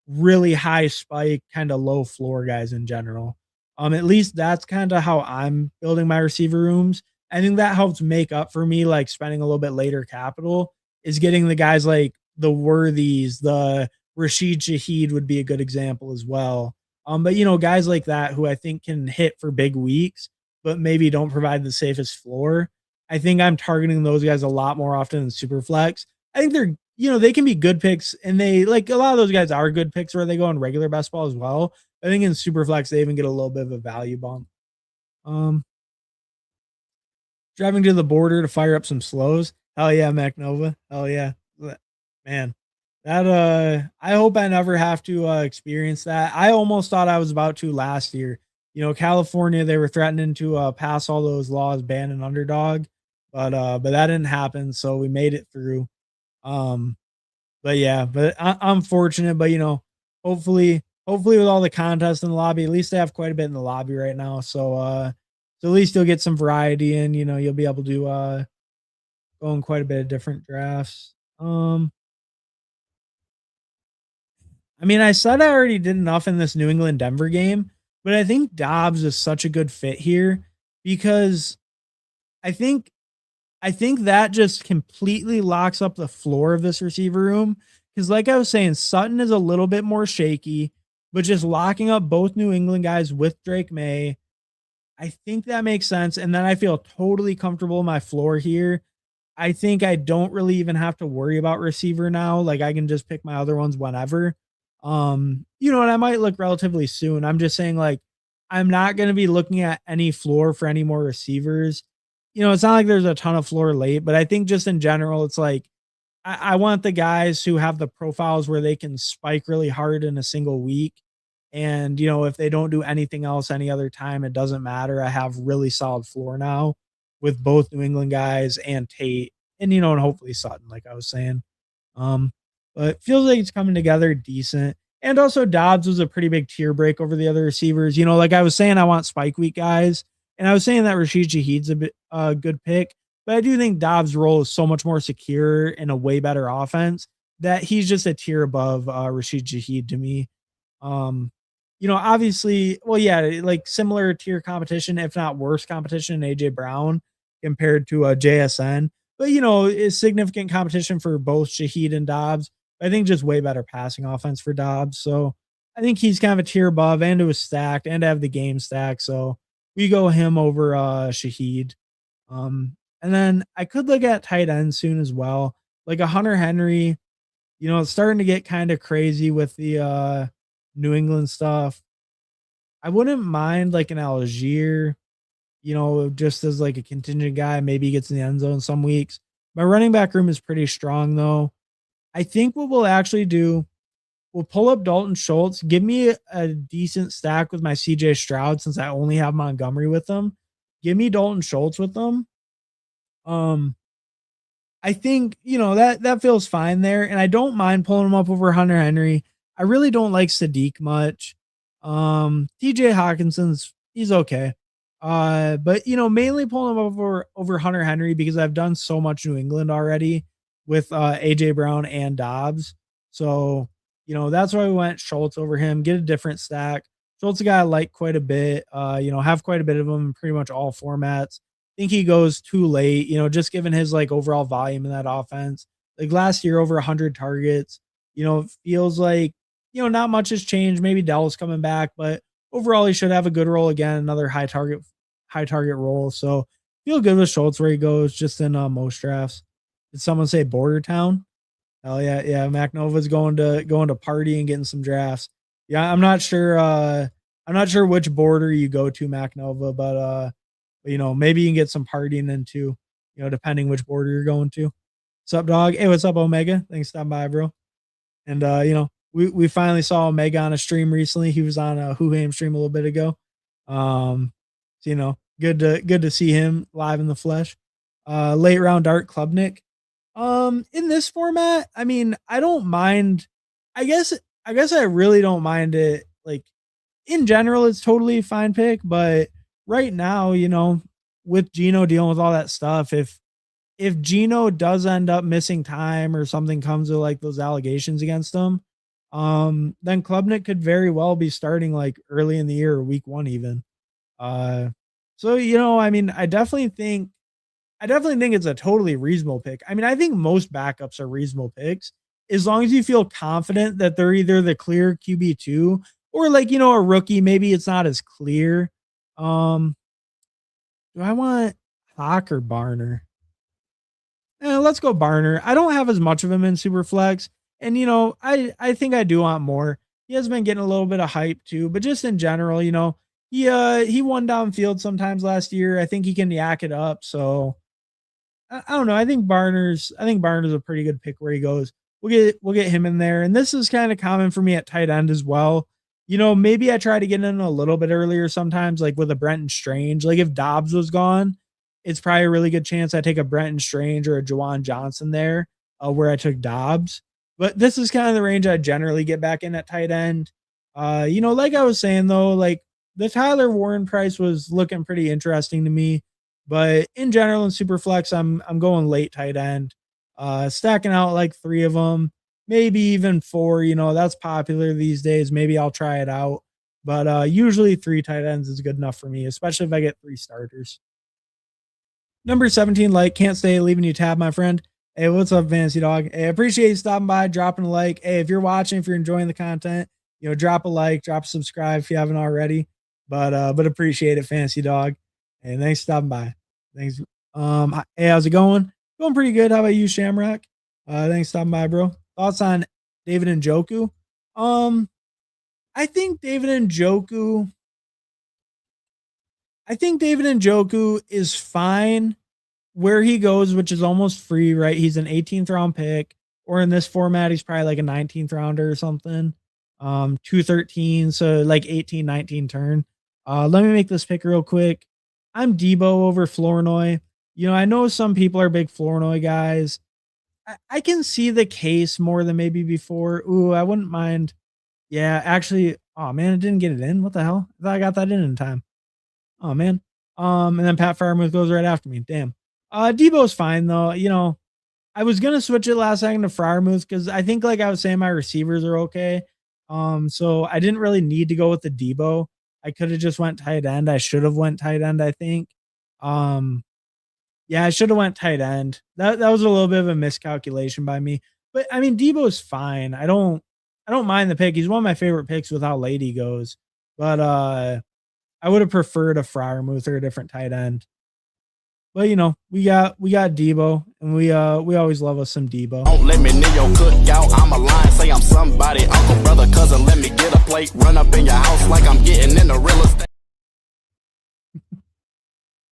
really high spike, kind of low floor guys in general. At least that's kind of how I'm building my receiver rooms. I think that helps make up for me like spending a little bit later capital is getting the guys like the Worthies, the Rashid Shaheed would be a good example as well. But guys like that who I think can hit for big weeks, but maybe don't provide the safest floor. I think I'm targeting those guys a lot more often than Superflex. I think they're, they can be good picks, and they like a lot of those guys are good picks where they go in regular best ball as well. I think in Superflex they even get a little bit of a value bump. Driving to the border to fire up some slows. Hell yeah, MacNova. Hell yeah, man. That I hope I never have to experience that. I almost thought I was about to last year. California, they were threatening to pass all those laws banning Underdog, but that didn't happen, so we made it through. But yeah, but I'm fortunate, but hopefully with all the contests in the lobby, at least they have quite a bit in the lobby right now. So at least you'll get some variety and you'll be able to go in quite a bit of different drafts. I mean, I said I already did enough in this New England Denver game, but I think Dobbs is such a good fit here because I think that just completely locks up the floor of this receiver room. Because, like I was saying, Sutton is a little bit more shaky, but just locking up both New England guys with Drake May, I think that makes sense. And then I feel totally comfortable in my floor here. I think I don't really even have to worry about receiver now. Like I can just pick my other ones whenever. And I might look relatively soon. I'm just saying, like, I'm not going to be looking at any floor for any more receivers. It's not like there's a ton of floor late, but I think just in general, it's like I want the guys who have the profiles where they can spike really hard in a single week. And, if they don't do anything else any other time, it doesn't matter. I have really solid floor now with both New England guys and Tate and, and hopefully Sutton, like I was saying. But it feels like it's coming together decent. And also Dobbs was a pretty big tier break over the other receivers. Like I was saying, I want spike week guys. And I was saying that Rashid Shaheed's a good pick. But I do think Dobbs' role is so much more secure and a way better offense that he's just a tier above Rashid Shaheed to me. Um, obviously, well, yeah, like similar tier competition, if not worse competition, AJ Brown compared to JSN. But it's significant competition for both Shaheed and Dobbs. I think just way better passing offense for Dobbs. So I think he's kind of a tier above, and it was stacked and to have the game stacked. So we go him over Shaheed. And then I could look at tight end soon as well. Like a Hunter Henry, it's starting to get kind of crazy with the New England stuff. I wouldn't mind like an Algier, just as like a contingent guy. Maybe he gets in the end zone some weeks. My running back room is pretty strong though. I think what we'll actually do, we'll pull up Dalton Schultz, give me a decent stack with my CJ Stroud since I only have Montgomery with them. Give me Dalton Schultz with them. Um, I think, that feels fine there, and I don't mind pulling him up over Hunter Henry. I really don't like Sadiq much. TJ Hawkinson's he's okay. But mainly pulling him over Hunter Henry because I've done so much New England already with AJ Brown and Dobbs. So, that's why we went Schultz over him, get a different stack. Schultz a guy I like quite a bit. Have quite a bit of him in pretty much all formats. Think he goes too late, just given his like overall volume in that offense. Like last year, over 100 targets. Feels like not much has changed. Maybe Dell's coming back, but overall he should have a good role again. Another high target role. So feel good with Schultz where he goes, just in most drafts. Did someone say Border Town? Hell yeah, yeah. Mac Nova's going to party and getting some drafts. Yeah, I'm not sure. I'm not sure which border you go to, Mac Nova, but maybe you can get some partying in too, depending which border you're going to. What's up, dog? Hey, what's up, Omega? Thanks for stopping by, bro. And we finally saw Omega on a stream recently. He was on a Who Ham stream a little bit ago. So, good to see him live in the flesh. Late round Art Klubnik. In this format, I mean, I don't mind. I guess I really don't mind it. Like in general, it's totally a fine pick, but right now, with Gino dealing with all that stuff, if Gino does end up missing time or something comes to like those allegations against him, then Klubnik could very well be starting like early in the year or week 1 even. So I mean, I definitely think it's a totally reasonable pick. I mean, I think most backups are reasonable picks as long as you feel confident that they're either the clear QB2 or like, a rookie. Maybe it's not as clear. Do I want Hawk or Barner? Let's go Barner. I don't have as much of him in Superflex. And, I think I do want more. He has been getting a little bit of hype too, but just in general, he won downfield sometimes last year. I think he can yak it up. So I don't know. I think Barner's a pretty good pick where he goes. We'll get him in there. And this is kind of common for me at tight end as well. Maybe I try to get in a little bit earlier sometimes, like with a Brenton Strange. Like if Dobbs was gone, it's probably a really good chance I take a Brenton Strange or a Juwan Johnson there, where I took Dobbs. But this is kind of the range I generally get back in at tight end. Like I was saying though, like the Tyler Warren price was looking pretty interesting to me. But in general, in Superflex, I'm going late tight end, stacking out like 3 of them, maybe even 4. That's popular these days. Maybe I'll try it out. But usually 3 tight ends is good enough for me, especially if I get 3 starters. Number 17, like, can't stay, leaving you tab, my friend. Hey, what's up, Fantasy Dog? Hey, appreciate you stopping by, dropping a like. Hey, if you're watching, if you're enjoying the content, drop a like, drop a subscribe if you haven't already. But appreciate it, Fantasy Dog. Hey, thanks for stopping by. Thanks. Hey, how's it going? Going pretty good. How about you, Shamrock? Thanks for stopping by, bro. Thoughts on David Njoku? I think David Njoku is fine where he goes, which is almost free, right? He's an 18th round pick, or in this format, he's probably like a 19th rounder or something. 213, so like 18, 19 turn. Let me make this pick real quick. I'm Debo over Flournoy. I know some people are big Flournoy guys. I can see the case more than maybe before. Ooh, I wouldn't mind. Yeah, actually, oh man, it didn't get it in. What the hell? I thought I got that in time. Oh man. And then Pat Freiermuth goes right after me. Damn. Debo's fine though. I was gonna switch it last second to Freiermuth because I think, like I was saying, my receivers are okay. So I didn't really need to go with the Debo. I could have just went tight end. I should have went tight end, I think. Um, yeah, I should have went tight end. That was a little bit of a miscalculation by me. But I mean, Debo's fine. I don't mind the pick. He's one of my favorite picks with how late he goes. But I would have preferred a Freiermuth or a different tight end. But we got Debo, and we always love us some Debo. Don't let me near your cookout. I'm a lion, say I'm somebody. Uncle, brother, cousin, let me get a plate. Run up in your house like I'm getting into real estate.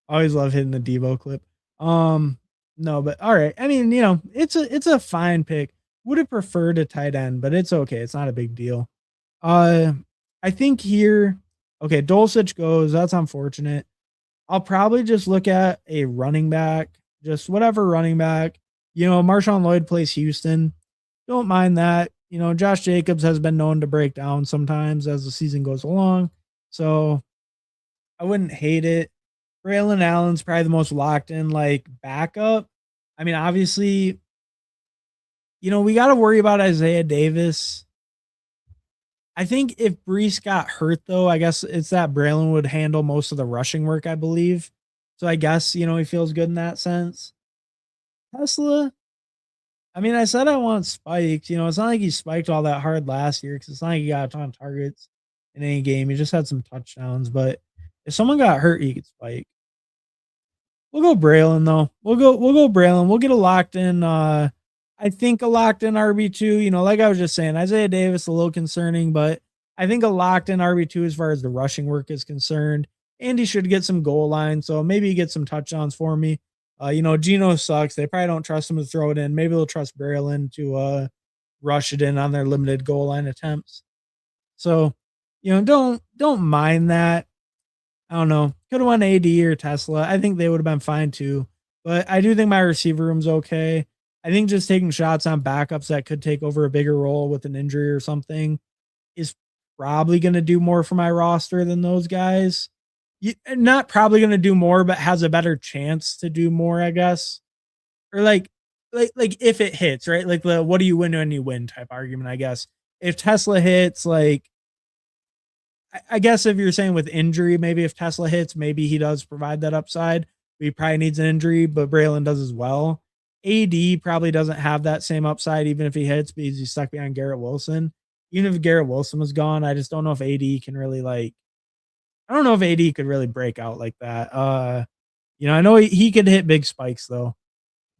Always love hitting the Debo clip. No, but all right. I mean, it's a fine pick. Would have preferred a tight end, but it's okay. It's not a big deal. Uh, I think here, okay, Dulcich goes. That's unfortunate. I'll probably just look at a running back, just whatever running back. Marshawn Lloyd plays Houston. Don't mind that. Josh Jacobs has been known to break down sometimes as the season goes along. So I wouldn't hate it. Braylon Allen's probably the most locked in, like, backup. I mean, obviously, we got to worry about Isaiah Davis. I think if Brees got hurt, though, I guess it's that Braylon would handle most of the rushing work, I believe. So I guess, he feels good in that sense. Tesla, I mean, I said I want spikes. It's not like he spiked all that hard last year because it's not like he got a ton of targets in any game. He just had some touchdowns. But if someone got hurt, he could spike. We'll go Braylon, though. We'll go Braylon. We'll get a locked in. I think a locked in RB2. Like I was just saying, Isaiah Davis a little concerning, but I think a locked in RB2 as far as the rushing work is concerned. And he should get some goal line, so maybe he gets some touchdowns for me. Geno sucks. They probably don't trust him to throw it in. Maybe they'll trust Braylon to rush it in on their limited goal line attempts. So, don't mind that. I don't know. Could have won AD or Tesla. I think they would have been fine too. But I do think my receiver room's okay. I think just taking shots on backups that could take over a bigger role with an injury or something is probably going to do more for my roster than those guys. Not probably going to do more, but has a better chance to do more, I guess. Or like if it hits, right? Like the what do you win when you win type argument, I guess. If Tesla hits, like, I guess if you're saying with injury, maybe if Tesla hits, maybe he does provide that upside. He probably needs an injury, but Braylon does as well. AD probably doesn't have that same upside, even if he hits, because he's stuck behind Garrett Wilson. Even if Garrett Wilson was gone, I just don't know if AD can really I don't know if AD could really break out like that. I know he could hit big spikes though,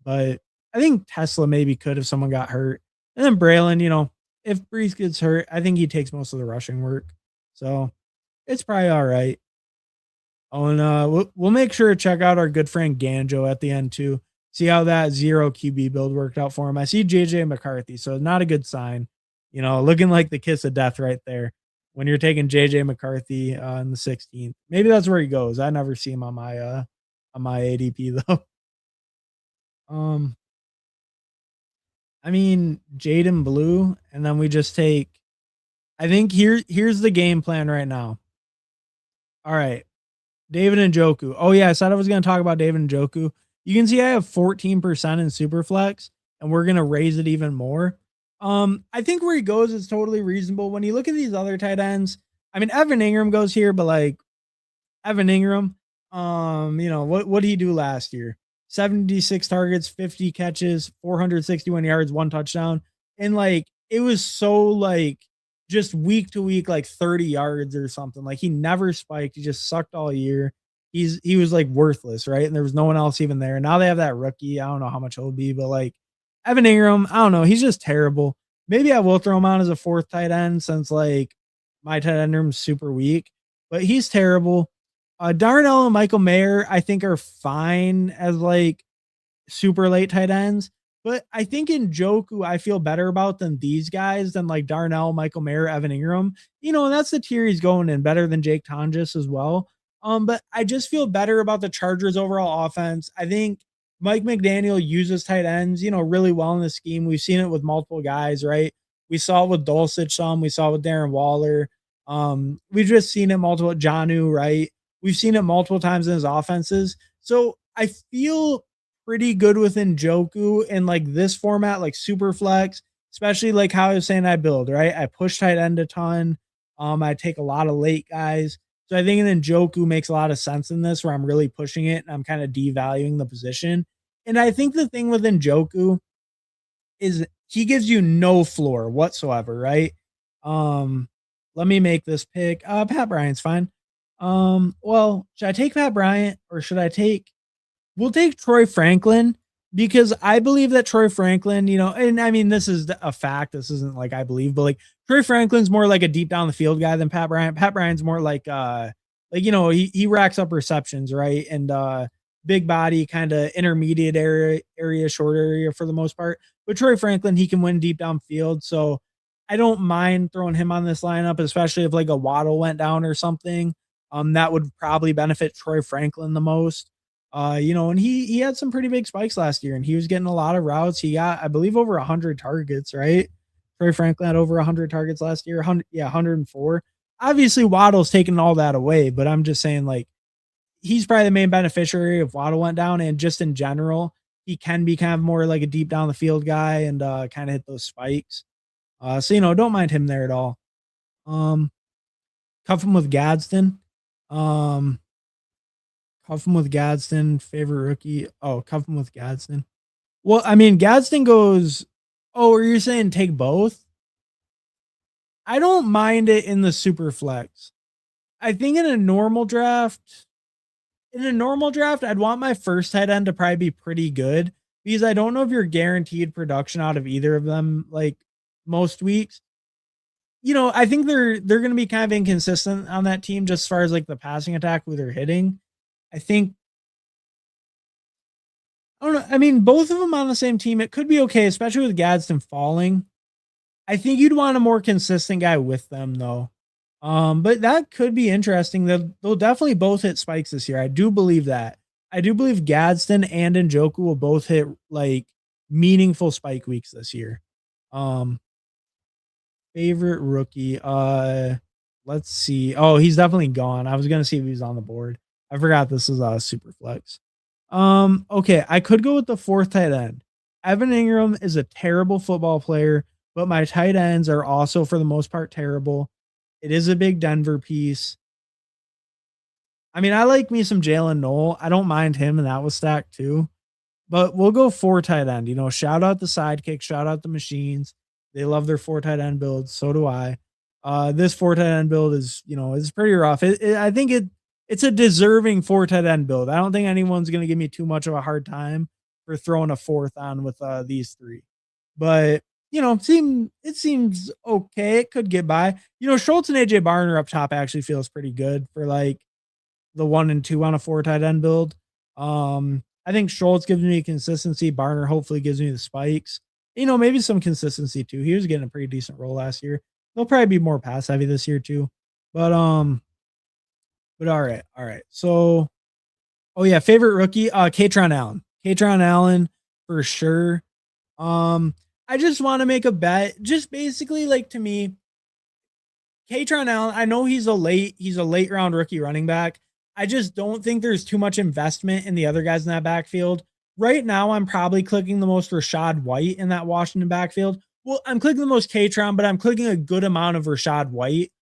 but I think Tesla maybe could if someone got hurt. And then Braylon, if Brees gets hurt, I think he takes most of the rushing work. So it's probably all right. Oh, and we'll make sure to check out our good friend Ganjo at the end too. See how that 0 QB build worked out for him. I see JJ McCarthy, so not a good sign. Looking like the kiss of death right there when you're taking JJ McCarthy in the 16th. Maybe that's where he goes. I never see him on my ADP though. I mean, Jaden Blue, and then we just take. I think here's the game plan right now. All right, David Njoku. Oh yeah, I said I was going to talk about David Njoku. You can see I have 14% in Superflex, and we're going to raise it even more. I think where he goes is totally reasonable. When you look at these other tight ends, I mean, Evan Ingram goes here, but like Evan Ingram, what did he do last year? 76 targets, 50 catches, 461 yards, 1 touchdown. And like, it was so like just week to week, like 30 yards or something. Like he never spiked. He just sucked all year. He was like worthless, right? And there was no one else even there. Now they have that rookie. I don't know how much he'll be, but like Evan Ingram, I don't know. He's just terrible. Maybe I will throw him on as a 4th tight end since like my tight end room's super weak, but he's terrible. Darnell and Michael Mayer, I think, are fine as like super late tight ends. But I think in Njoku, I feel better about than these guys than like Darnell, Michael Mayer, Evan Ingram. And that's the tier he's going in, better than Jake Tonjes as well. But I just feel better about the Chargers' overall offense. I think Mike McDaniel uses tight ends, really well in the scheme. We've seen it with multiple guys, right? We saw it with Dulcich some. We saw it with Darren Waller. We've just seen it multiple Jonnu, right? We've seen it multiple times in his offenses. So I feel pretty good with Njoku in like this format, like Superflex, especially like how I was saying I build, right? I push tight end a ton. I take a lot of late guys. So I think an Njoku makes a lot of sense in this where I'm really pushing it and I'm kind of devaluing the position. And I think the thing with Njoku is he gives you no floor whatsoever, right? Um, Let me make this pick. Pat Bryant's fine. Well, should I take Pat Bryant or should I take we'll take Troy Franklin because I believe that Troy Franklin, and I mean this is a fact. This isn't like I believe, but like Troy Franklin's more like a deep down the field guy than Pat Bryant. Pat Bryant's more like he racks up receptions, right? And big body, kind of intermediate area, short area for the most part. But Troy Franklin, he can win deep downfield. So I don't mind throwing him on this lineup, especially if like a Waddle went down or something. That would probably benefit Troy Franklin the most. And he had some pretty big spikes last year, and he was getting a lot of routes. He got, I believe, over 100 targets, right? Troy Franklin had over 100 targets last year. 104. Obviously, Waddle's taking all that away, but I'm just saying, like, he's probably the main beneficiary if Waddle went down, and just in general, he can be kind of more like a deep down the field guy and kind of hit those spikes. So don't mind him there at all. Cuff him with Gadsden. Cuff him with Gadsden. Favorite rookie. Oh, cuff him with Gadsden. Well, I mean, Gadsden goes. Oh, are you saying take both? I don't mind it in the super flex. I think in a normal draft, I'd want my first tight end to probably be pretty good because I don't know if you're guaranteed production out of either of them. Like most weeks, I think they're going to be kind of inconsistent on that team just as far as like the passing attack who they're hitting. I think I don't know. I mean, both of them on the same team, it could be okay, especially with Gadsden falling. I think you'd want a more consistent guy with them, though. But that could be interesting. They'll definitely both hit spikes this year. I do believe that. I do believe Gadsden and Njoku will both hit like meaningful spike weeks this year. Favorite rookie. Let's see. Oh, he's definitely gone. I was gonna see if he was on the board. I forgot this is Superflex. Okay, I could go with the fourth tight end. Evan Ingram is a terrible football player, but my tight ends are also for the most part terrible. It is a big Denver piece. I mean, I like me some Jalen Noel. I don't mind him, and that was stacked too. But we'll go four tight end. Shout out the sidekick, shout out the machines. They love their four tight end builds. So do I. This four tight end build is pretty rough. I think it's a deserving four tight end build. I don't think anyone's going to give me too much of a hard time for throwing a fourth on with these three. But, it seems okay. It could get by. Schultz and AJ Barner up top actually feels pretty good for like the 1 and 2 on a four tight end build. I think Schultz gives me consistency. Barner hopefully gives me the spikes. Maybe some consistency too. He was getting a pretty decent role last year. They'll probably be more pass heavy this year too. But all right. So, oh yeah, favorite rookie, Katron Allen. Katron Allen for sure. I just want to make a bet. Just basically, like, to me, Katron Allen, I know he's a late round rookie running back. I just don't think there's too much investment in the other guys in that backfield. Right now, I'm probably clicking the most Rashad White in that Washington backfield. Well, I'm clicking the most Katron, but I'm clicking a good amount of Rashad White.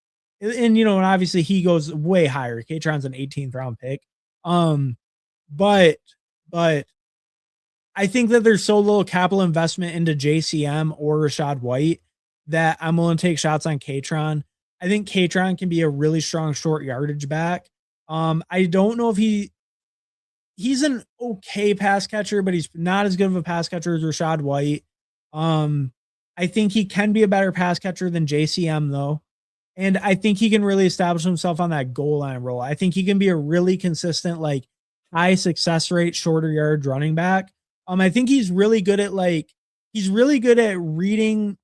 And obviously he goes way higher. Katron's an 18th round pick. But I think that there's so little capital investment into JCM or Rashad White that I'm willing to take shots on Katron. I think Katron can be a really strong short yardage back. I don't know if he's an okay pass catcher, but he's not as good of a pass catcher as Rashad White. I think he can be a better pass catcher than JCM though. And I think he can really establish himself on that goal line role. I think he can be a really consistent, like high success rate, shorter yard running back. I think he's really good at reading,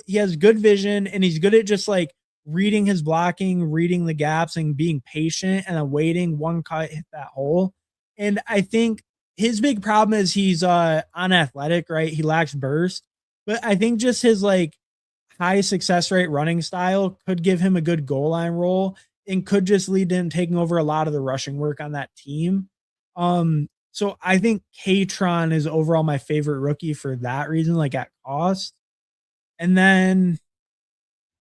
he has good vision and he's good at just like reading his blocking, reading the gaps and being patient and then waiting one cut, hit that hole. And I think his big problem is he's unathletic, right? He lacks burst, but I think just his like high success rate running style could give him a good goal line role and could just lead to him taking over a lot of the rushing work on that team. So I think Katron is overall my favorite rookie for that reason, like at cost. And then,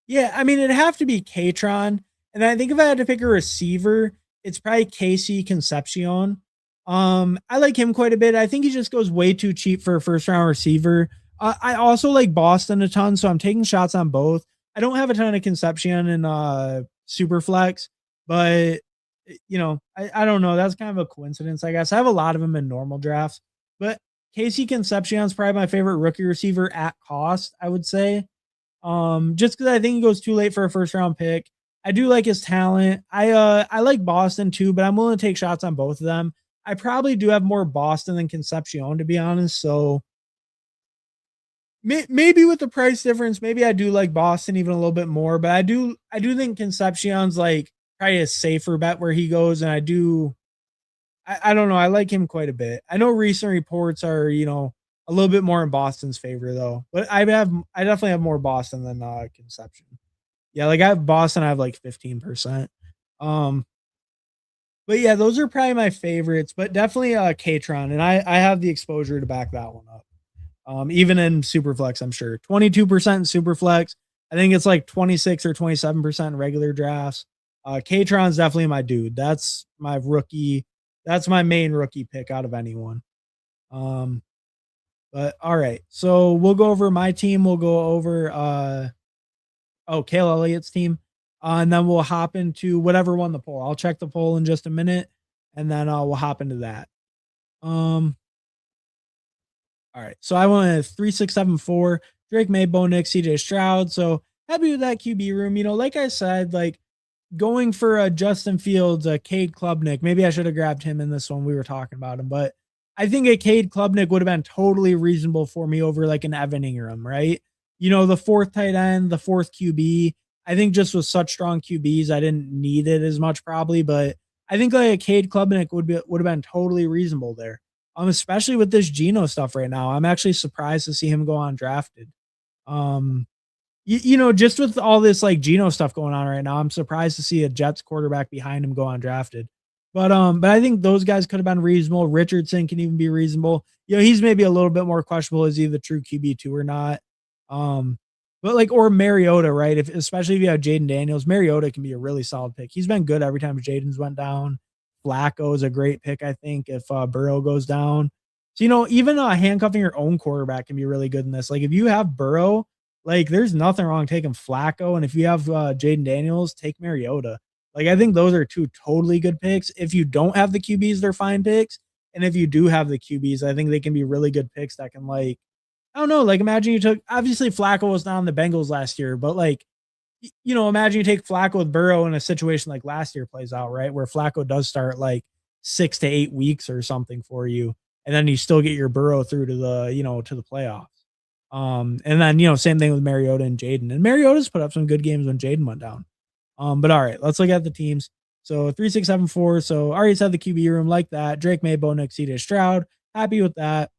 yeah, I mean, it'd have to be Katron. And I think if I had to pick a receiver, it's probably Casey Concepcion. I like him quite a bit. I think he just goes way too cheap for a first round receiver. I also like Boston a ton, so I'm taking shots on both. I don't have a ton of Concepcion in Superflex, but I don't know. That's kind of a coincidence, I guess. I have a lot of them in normal drafts, but Casey Concepcion's probably my favorite rookie receiver at cost, I would say. Just because I think he goes too late for a first round pick. I do like his talent. I like Boston too, but I'm willing to take shots on both of them. I probably do have more Boston than Concepcion, to be honest. So maybe with the price difference, maybe I do like Boston even a little bit more. But I do think Concepcion's like probably a safer bet where he goes, and I don't know. I like him quite a bit. I know recent reports are, a little bit more in Boston's favor though. But I definitely have more Boston than Concepcion. Yeah, like I have Boston, I have like 15%. Um, but yeah, those are probably my favorites, but definitely Katron, and I have the exposure to back that one up. Even in Superflex, I'm sure 22% in Superflex. I think it's like 26 or 27% in regular drafts. Katron's definitely my dude. That's my rookie. That's my main rookie pick out of anyone. Um, but all right, so we'll go over my team. We'll go over Cale Elliott's team, and then we'll hop into whatever won the poll. I'll check the poll in just a minute, and then we'll hop into that. All right. So I went with 3-6-7-4, Drake May, Bo Nix, CJ Stroud. So happy with that QB room. Like I said, like going for a Justin Fields, a Cade Klubnik. Maybe I should have grabbed him in this one. We were talking about him, but I think a Cade Klubnik would have been totally reasonable for me over like an Evan Ingram, right? The fourth tight end, the fourth QB. I think just with such strong QBs, I didn't need it as much probably, but I think like a Cade Klubnik would have been totally reasonable there. Especially with this Geno stuff right now. I'm actually surprised to see him go undrafted. Just with all this like Geno stuff going on right now, I'm surprised to see a Jets quarterback behind him go undrafted. But I think those guys could have been reasonable. Richardson can even be reasonable. He's maybe a little bit more questionable. Is he the true QB2 or not? But like, or Mariota, right? Especially if you have Jaden Daniels, Mariota can be a really solid pick. He's been good every time Jaden's went down. Flacco is a great pick, I think, if Burrow goes down. So, even handcuffing your own quarterback can be really good in this. Like, if you have Burrow, like, there's nothing wrong taking Flacco. And if you have Jaden Daniels, take Mariota. Like, I think those are two totally good picks. If you don't have the QBs, they're fine picks. And if you do have the QBs, I think they can be really good picks that can, like, I don't know, like, imagine you took, obviously, Flacco was not on the Bengals last year, but, like, imagine you take Flacco with Burrow in a situation like last year plays out, right? Where Flacco does start like 6 to 8 weeks or something for you. And then you still get your Burrow through to the playoffs. And then, same thing with Mariota and Jaden. And Mariota's put up some good games when Jaden went down. But all right, let's look at the teams. So 3-6-7-4. So I already said the QB room like that. Drake May, Bo Nix, CJ Stroud. Happy with that.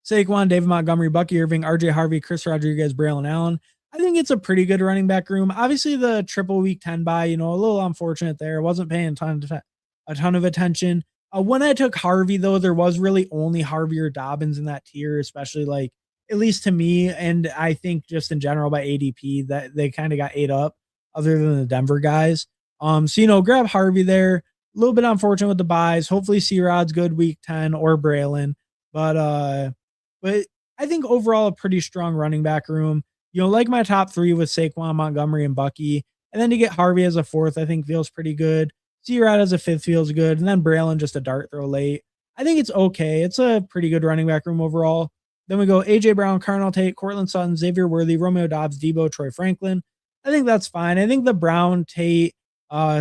Saquon, David Montgomery, Bucky Irving, RJ Harvey, Chris Rodriguez, Braylon Allen. I think it's a pretty good running back room. Obviously, the triple week 10 bye, a little unfortunate there. Wasn't paying a ton of attention. When I took Harvey, though, there was really only Harvey or Dobbins in that tier, especially like, at least to me. And I think just in general by ADP that they kind of got ate up other than the Denver guys. So, grab Harvey there. A little bit unfortunate with the buys. Hopefully C-Rod's good week 10 or Braylon. But I think overall a pretty strong running back room. Like my top three with Saquon, Montgomery, and Bucky. And then to get Harvey as a fourth, I think feels pretty good. C-Rod as a fifth feels good. And then Braylon just a dart throw late. I think it's okay. It's a pretty good running back room overall. Then we go A.J. Brown, Carnell Tate, Cortland Sutton, Xavier Worthy, Romeo Dobbs, Debo, Troy Franklin. I think that's fine. I think the Brown, Tate,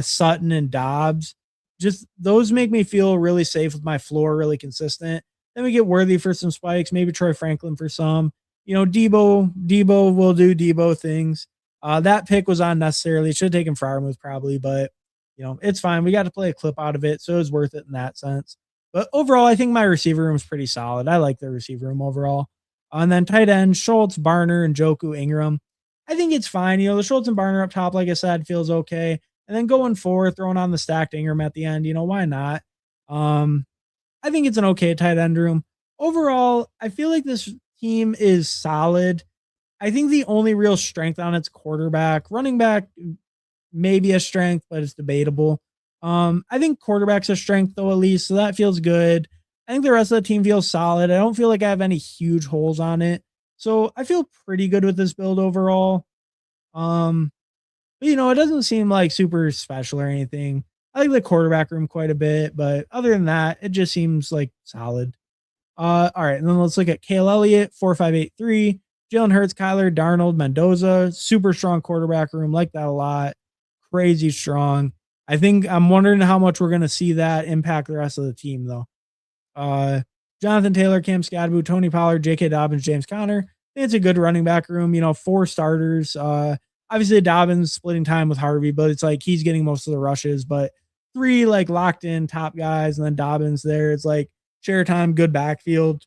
Sutton, and Dobbs, just those make me feel really safe with my floor, really consistent. Then we get Worthy for some spikes, maybe Troy Franklin for some. Debo will do Debo things. That pick was unnecessarily. Should have taken Freiermuth probably, but it's fine. We got to play a clip out of it, so it was worth it in that sense. But overall, I think my receiver room is pretty solid. I like the receiver room overall. And then tight end, Schultz, Barner, and Njoku, Ingram. I think it's fine. The Schultz and Barner up top, like I said, feels okay. And then going forward, throwing on the stacked Ingram at the end, why not? I think it's an okay tight end room. Overall, I feel like this team is solid. I think the only real strength on its quarterback, running back, maybe a strength, but it's debatable. I think quarterback's a strength though, at least, so that feels good. I think the rest of the team feels solid. I don't feel like I have any huge holes on it. So I feel pretty good with this build overall. Um, but it doesn't seem like super special or anything. I like the quarterback room quite a bit, but other than that, it just seems like solid. All right, and then let's look at Cale Elliott, 4583, Jalen Hurts, Kyler, Darnold, Mendoza, super strong quarterback room, like that a lot. Crazy strong. I think I'm wondering how much we're gonna see that impact the rest of the team though. Uh Jonathan Taylor, Cam Scadaboo, Tony Pollard, J.K. Dobbins, James Conner. I think it's a good running back room, 4 starters. Obviously Dobbins splitting time with Harvey, but it's like he's getting most of the rushes, but 3 like locked in top guys, and then Dobbins there. It's like share time, good backfield,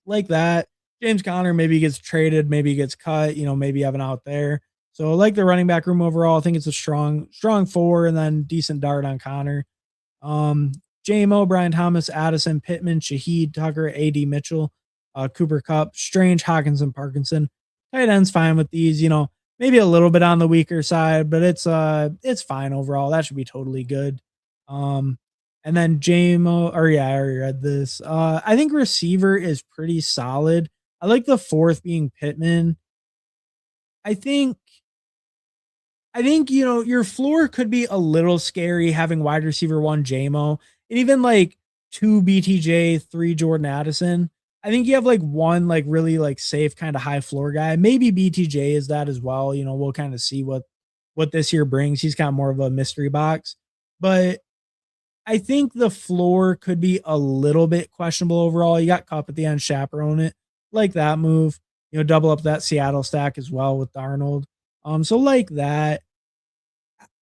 like that. James Conner maybe gets traded, maybe gets cut, maybe have an out there. So I like the running back room overall. I think it's a strong 4, and then decent dart on Connor. JMO, Brian Thomas, Addison, Pittman, Shaheed, Tucker, AD Mitchell, Cooper Cup, Strange, Hawkinson, Parkinson. Tight end's fine with these, maybe a little bit on the weaker side, but it's fine overall. That should be totally good. And then JMO, or yeah, I already read this. I think receiver is pretty solid. I like the 4th being Pittman. I think your floor could be a little scary having wide receiver 1 JMO and even like 2 BTJ, 3 Jordan Addison. I think you have like 1 like really like safe kind of high floor guy. Maybe BTJ is that as well. We'll kind of see what this year brings. He's kind of more of a mystery box. But I think the floor could be a little bit questionable overall. You got Cup at the end, chaperone it. Like that move. Double up that Seattle stack as well with Darnold. So like that.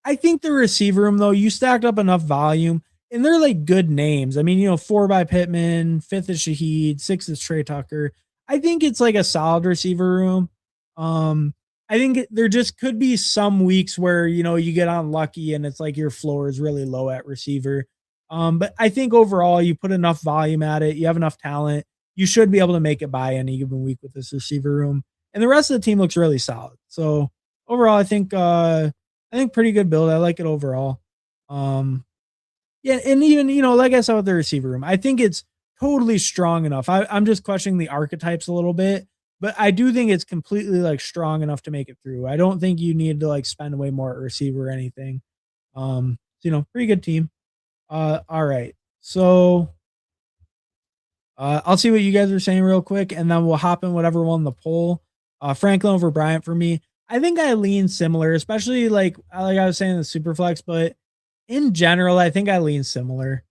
I think the receiver room, though, you stacked up enough volume, and they're like good names. I mean, 4 by Pittman, 5th is Shaheed, 6th is Trey Tucker. I think it's like a solid receiver room. I think there just could be some weeks where, you get unlucky and it's like your floor is really low at receiver. But I think overall, you put enough volume at it, you have enough talent, you should be able to make it by any given week with this receiver room. And the rest of the team looks really solid. So overall, I think pretty good build. I like it overall. Yeah, and even like I said with the receiver room, I think it's totally strong enough. I'm just questioning the archetypes a little bit, but I do think it's completely like strong enough to make it through. I don't think you need to like spend way more at receiver or anything. Pretty good team. All right. So I'll see what you guys are saying real quick, and then we'll hop in whatever won the poll. Franklin over Bryant for me. I think I lean similar, especially like I was saying the Superflex, but in general, I think I lean similar.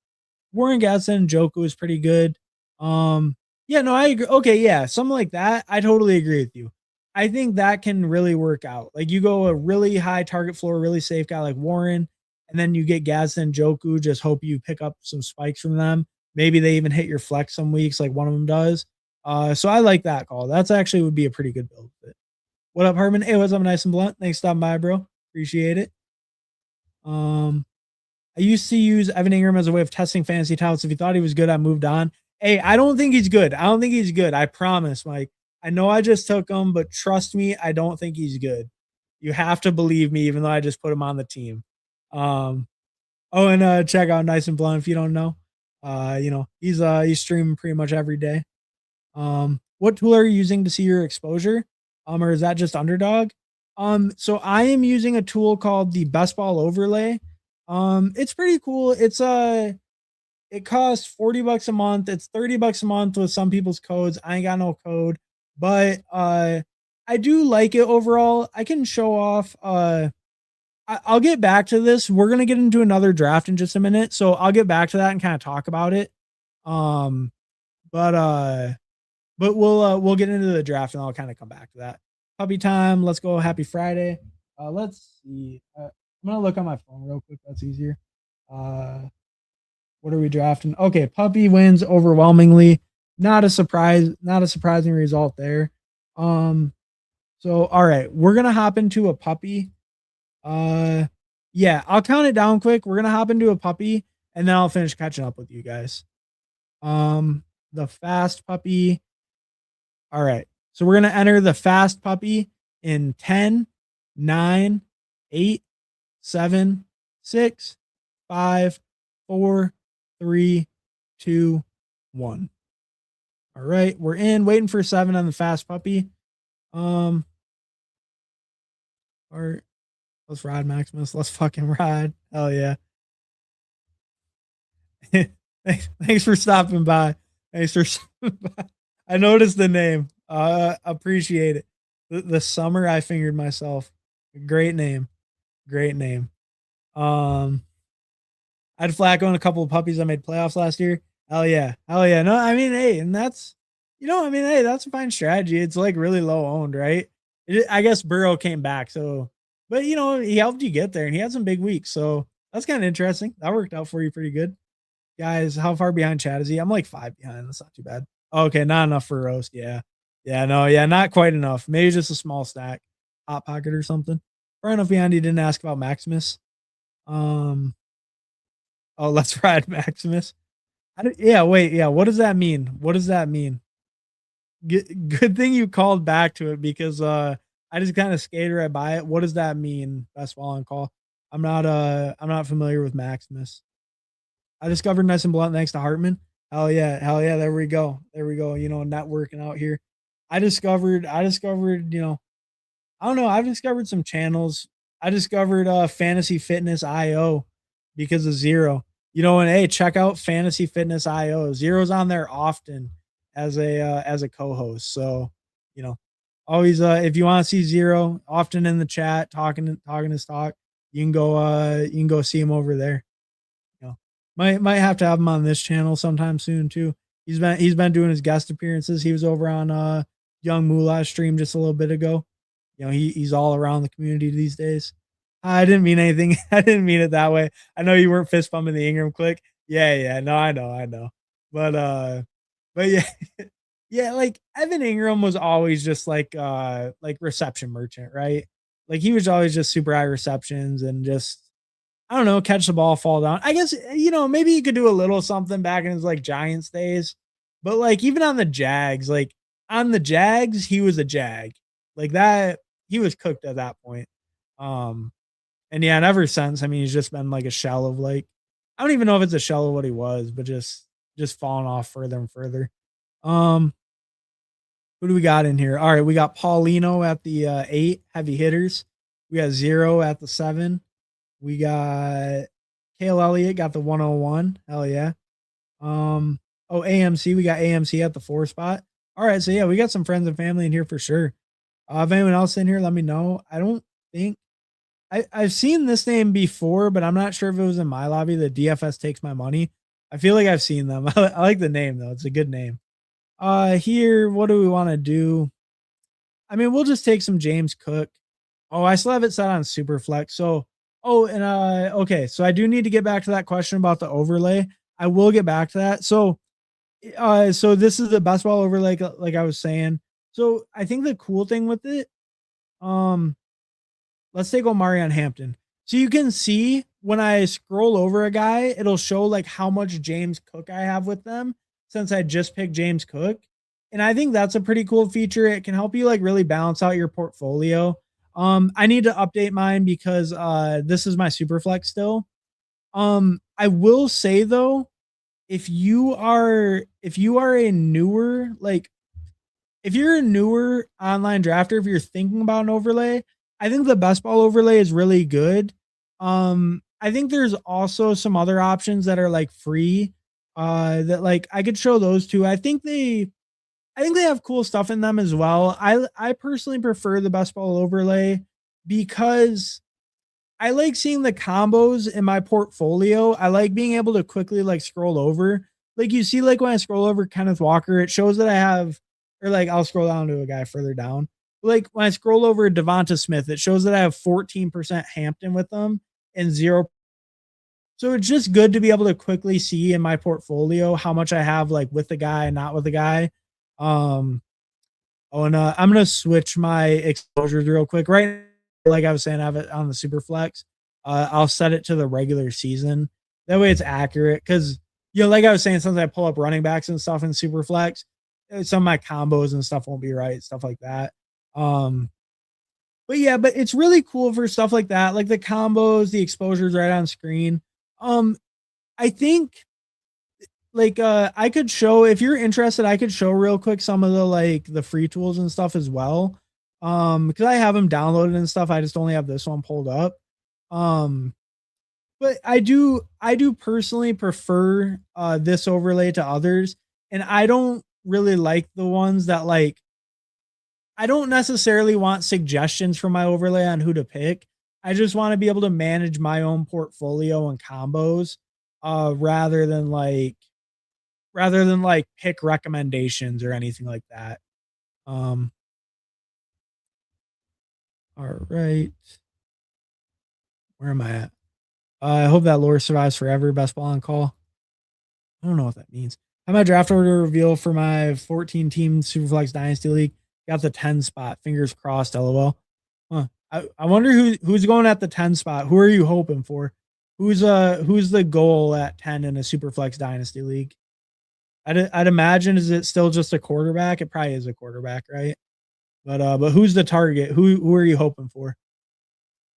Warren Gatson, Joku is pretty good. Yeah, no, I agree. Okay, yeah, something like that. I totally agree with you. I think that can really work out. Like you go a really high target floor, really safe guy like Warren, and then you get Gatson, Joku. Just hope you pick up some spikes from them. Maybe they even hit your flex some weeks, like one of them does. So I like that call. That's actually would be a pretty good build. What up, Herman? Hey, what's up, Nice and Blunt? Thanks for stopping by, bro. Appreciate it. I used to use Evan Ingram as a way of testing fantasy touts. If he thought he was good, I moved on. Hey, I don't think he's good. I promise, Mike. I know I just took him, but trust me, I don't think he's good. You have to believe me, even though I just put him on the team. And check out Nice and Blunt if you don't know. He's streaming pretty much every day. What tool are you using to see your exposure? Or is that just Underdog? So I am using a tool called the Best Ball Overlay. It's pretty cool. It costs $40 a month. It's $30 a month with some people's codes. I ain't got no code, but I do like it overall. I can show off. I'll get back to this. We're gonna get into another draft in just a minute, so I'll get back to that and kind of talk about it. But we'll get into the draft and I'll kind of come back to that. Puppy time. Let's go. Happy Friday. Let's see. I'm gonna look on my phone real quick. That's easier. What are we drafting? Okay, Puppy wins overwhelmingly. Not a surprise. Not a surprising result there. So all right, we're gonna hop into a Puppy. Yeah, I'll count it down quick. We're gonna hop into a Puppy, and then I'll finish catching up with you guys. The fast puppy. All right. So we're going to enter the fast puppy in 10, 9, 8, 7, 6, 5, 4, 3, 2, 1. All right. We're in, waiting for 7 on the fast puppy. All right. Let's ride, Maximus. Let's fucking ride. Hell yeah. Thanks for stopping by. Thanks for stopping by. I noticed the name. Appreciate it. The summer I fingered myself. Great name. Great name. I had Flacco and a couple of puppies. I made playoffs last year. Hell yeah. Hell yeah. No, I mean, hey, and that's, hey, that's a fine strategy. It's like really low owned, right? I guess Burrow came back. So, but he helped you get there and he had some big weeks. So that's kind of interesting. That worked out for you pretty good. Guys, how far behind Chad is he? I'm like 5 behind. That's not too bad. Okay, not enough for roast. Yeah. Yeah, no, yeah, not quite enough. Maybe just a small stack. Hot pocket or something. Far enough behind he didn't ask about Maximus. Oh, let's ride Maximus. Yeah, wait, yeah. What does that mean? What does that mean? Good thing you called back to it because I just kind of skated right by it. What does that mean? Best ball on call. I'm not familiar with Maximus. I discovered Nice and Blunt thanks to Hartman. Hell yeah, hell yeah. There we go. There we go. Networking out here. I discovered, I don't know. I've discovered some channels. I discovered Fantasy Fitness IO because of Zero. And hey, check out Fantasy Fitness IO. Zero's on there often as a co-host. So, always if you want to see Zero often in the chat talking his talk, you can go see him over there. Might have to have him on this channel sometime soon too. He's been doing his guest appearances. He was over on Young Moolah stream just a little bit ago. He's all around the community these days. I didn't mean anything. I didn't mean it that way. I know you weren't fist bumping the Ingram click. Yeah. No, I know. But yeah, yeah. Like Evan Ingram was always just like reception merchant, right? Like he was always just super high receptions and just I don't know, catch the ball, fall down. I guess, maybe he could do a little something back in his like Giants days. But like even on the Jags, he was a Jag. Like that, he was cooked at that point. And yeah, and ever since, I mean, he's just been like a shell of like, I don't even know if it's a shell of what he was, but just falling off further and further. Who do we got in here? All right, we got Paulino at the 8 heavy hitters. We got 0 at the 7. We got Cale Elliott got the 101. Hell yeah. AMC. We got AMC at the 4 spot. All right. So yeah, we got some friends and family in here for sure. If anyone else in here, let me know. I don't think I've seen this name before, but I'm not sure if it was in my lobby. The DFS takes my money. I feel like I've seen them. I like the name though. It's a good name. Here, what do we want to do? I mean, we'll just take some James Cook. Oh, I still have it set on Superflex. So, okay. So I do need to get back to that question about the overlay. I will get back to that. So this is the best ball overlay, like I was saying. So I think the cool thing with it, let's take Omarion Hampton. So you can see when I scroll over a guy, it'll show like how much James Cook I have with them since I just picked James Cook. And I think that's a pretty cool feature. It can help you like really balance out your portfolio. I need to update mine because this is my Superflex still. I will say though, if you are a newer, like if you're a newer online drafter, if you're thinking about an overlay, I think the best ball overlay is really good. I think there's also some other options that are like free. That like I could show those too. I think they have cool stuff in them as well. I personally prefer the best ball overlay because I like seeing the combos in my portfolio. I like being able to quickly like scroll over. Like you see, like when I scroll over Kenneth Walker, it shows that I have, or like I'll scroll down to a guy further down. Like when I scroll over Devonta Smith, it shows that I have 14% Hampton with them and 0. So it's just good to be able to quickly see in my portfolio how much I have like with the guy and not with the guy. I'm gonna switch my exposures real quick. Right, like I was saying, I have it on the Superflex. I'll set it to the regular season. That way it's accurate because like I was saying, since I pull up running backs and stuff in Superflex, some of my combos and stuff won't be right, stuff like that. But yeah, but it's really cool for stuff like that, like the combos, the exposures right on screen. I think I could show, if you're interested, I could show real quick some of the the free tools and stuff as well. Because I have them downloaded and stuff. I just only have this one pulled up. Um, but I do personally prefer this overlay to others, and I don't really like the ones that I don't necessarily want suggestions for my overlay on who to pick. I just want to be able to manage my own portfolio and combos rather than pick recommendations or anything like that. Um all right. Where am I at? I hope that lore survives forever. Best ball on call. I don't know what that means. How my draft order reveal for my 14 team Superflex Dynasty League. Got the 10 spot. Fingers crossed, LOL. Huh. I wonder who's going at the 10 spot. Who are you hoping for? Who's the goal at 10 in a Superflex Dynasty League? I'd imagine, is it still just a quarterback? It probably is a quarterback, right? But who's the target? Who are you hoping for?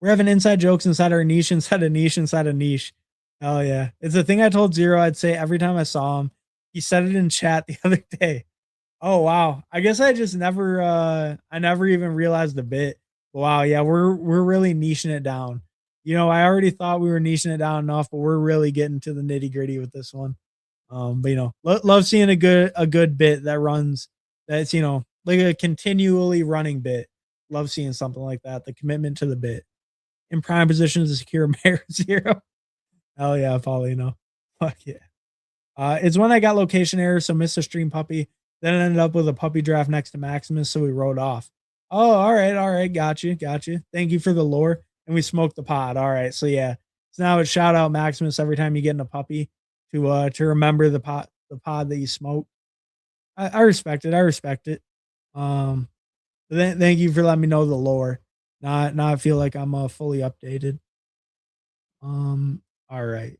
We're having inside jokes inside our niche, inside a niche, inside a niche. Oh yeah. It's the thing I told Zero I'd say every time I saw him. He said it in chat the other day. Oh wow. I guess I just never I never even realized the bit. Wow, yeah, we're really niching it down. I already thought we were niching it down enough, but we're really getting to the nitty-gritty with this one. But love seeing a good bit that runs, that's like a continually running bit. Love seeing something like that. The commitment to the bit. In prime position to secure Mayor Zero. Hell yeah, Paulino. Fuck yeah. It's when I got location error, so missed a stream puppy. Then I ended up with a puppy draft next to Maximus, so we rode off. Oh, all right. Got you. Thank you for the lore. And we smoked the pod. All right. So yeah. So now it's shout out Maximus every time you get in a puppy to remember the pod that you smoked. I respect it. Thank you for letting me know the lore. Now I feel like I'm fully updated. All right.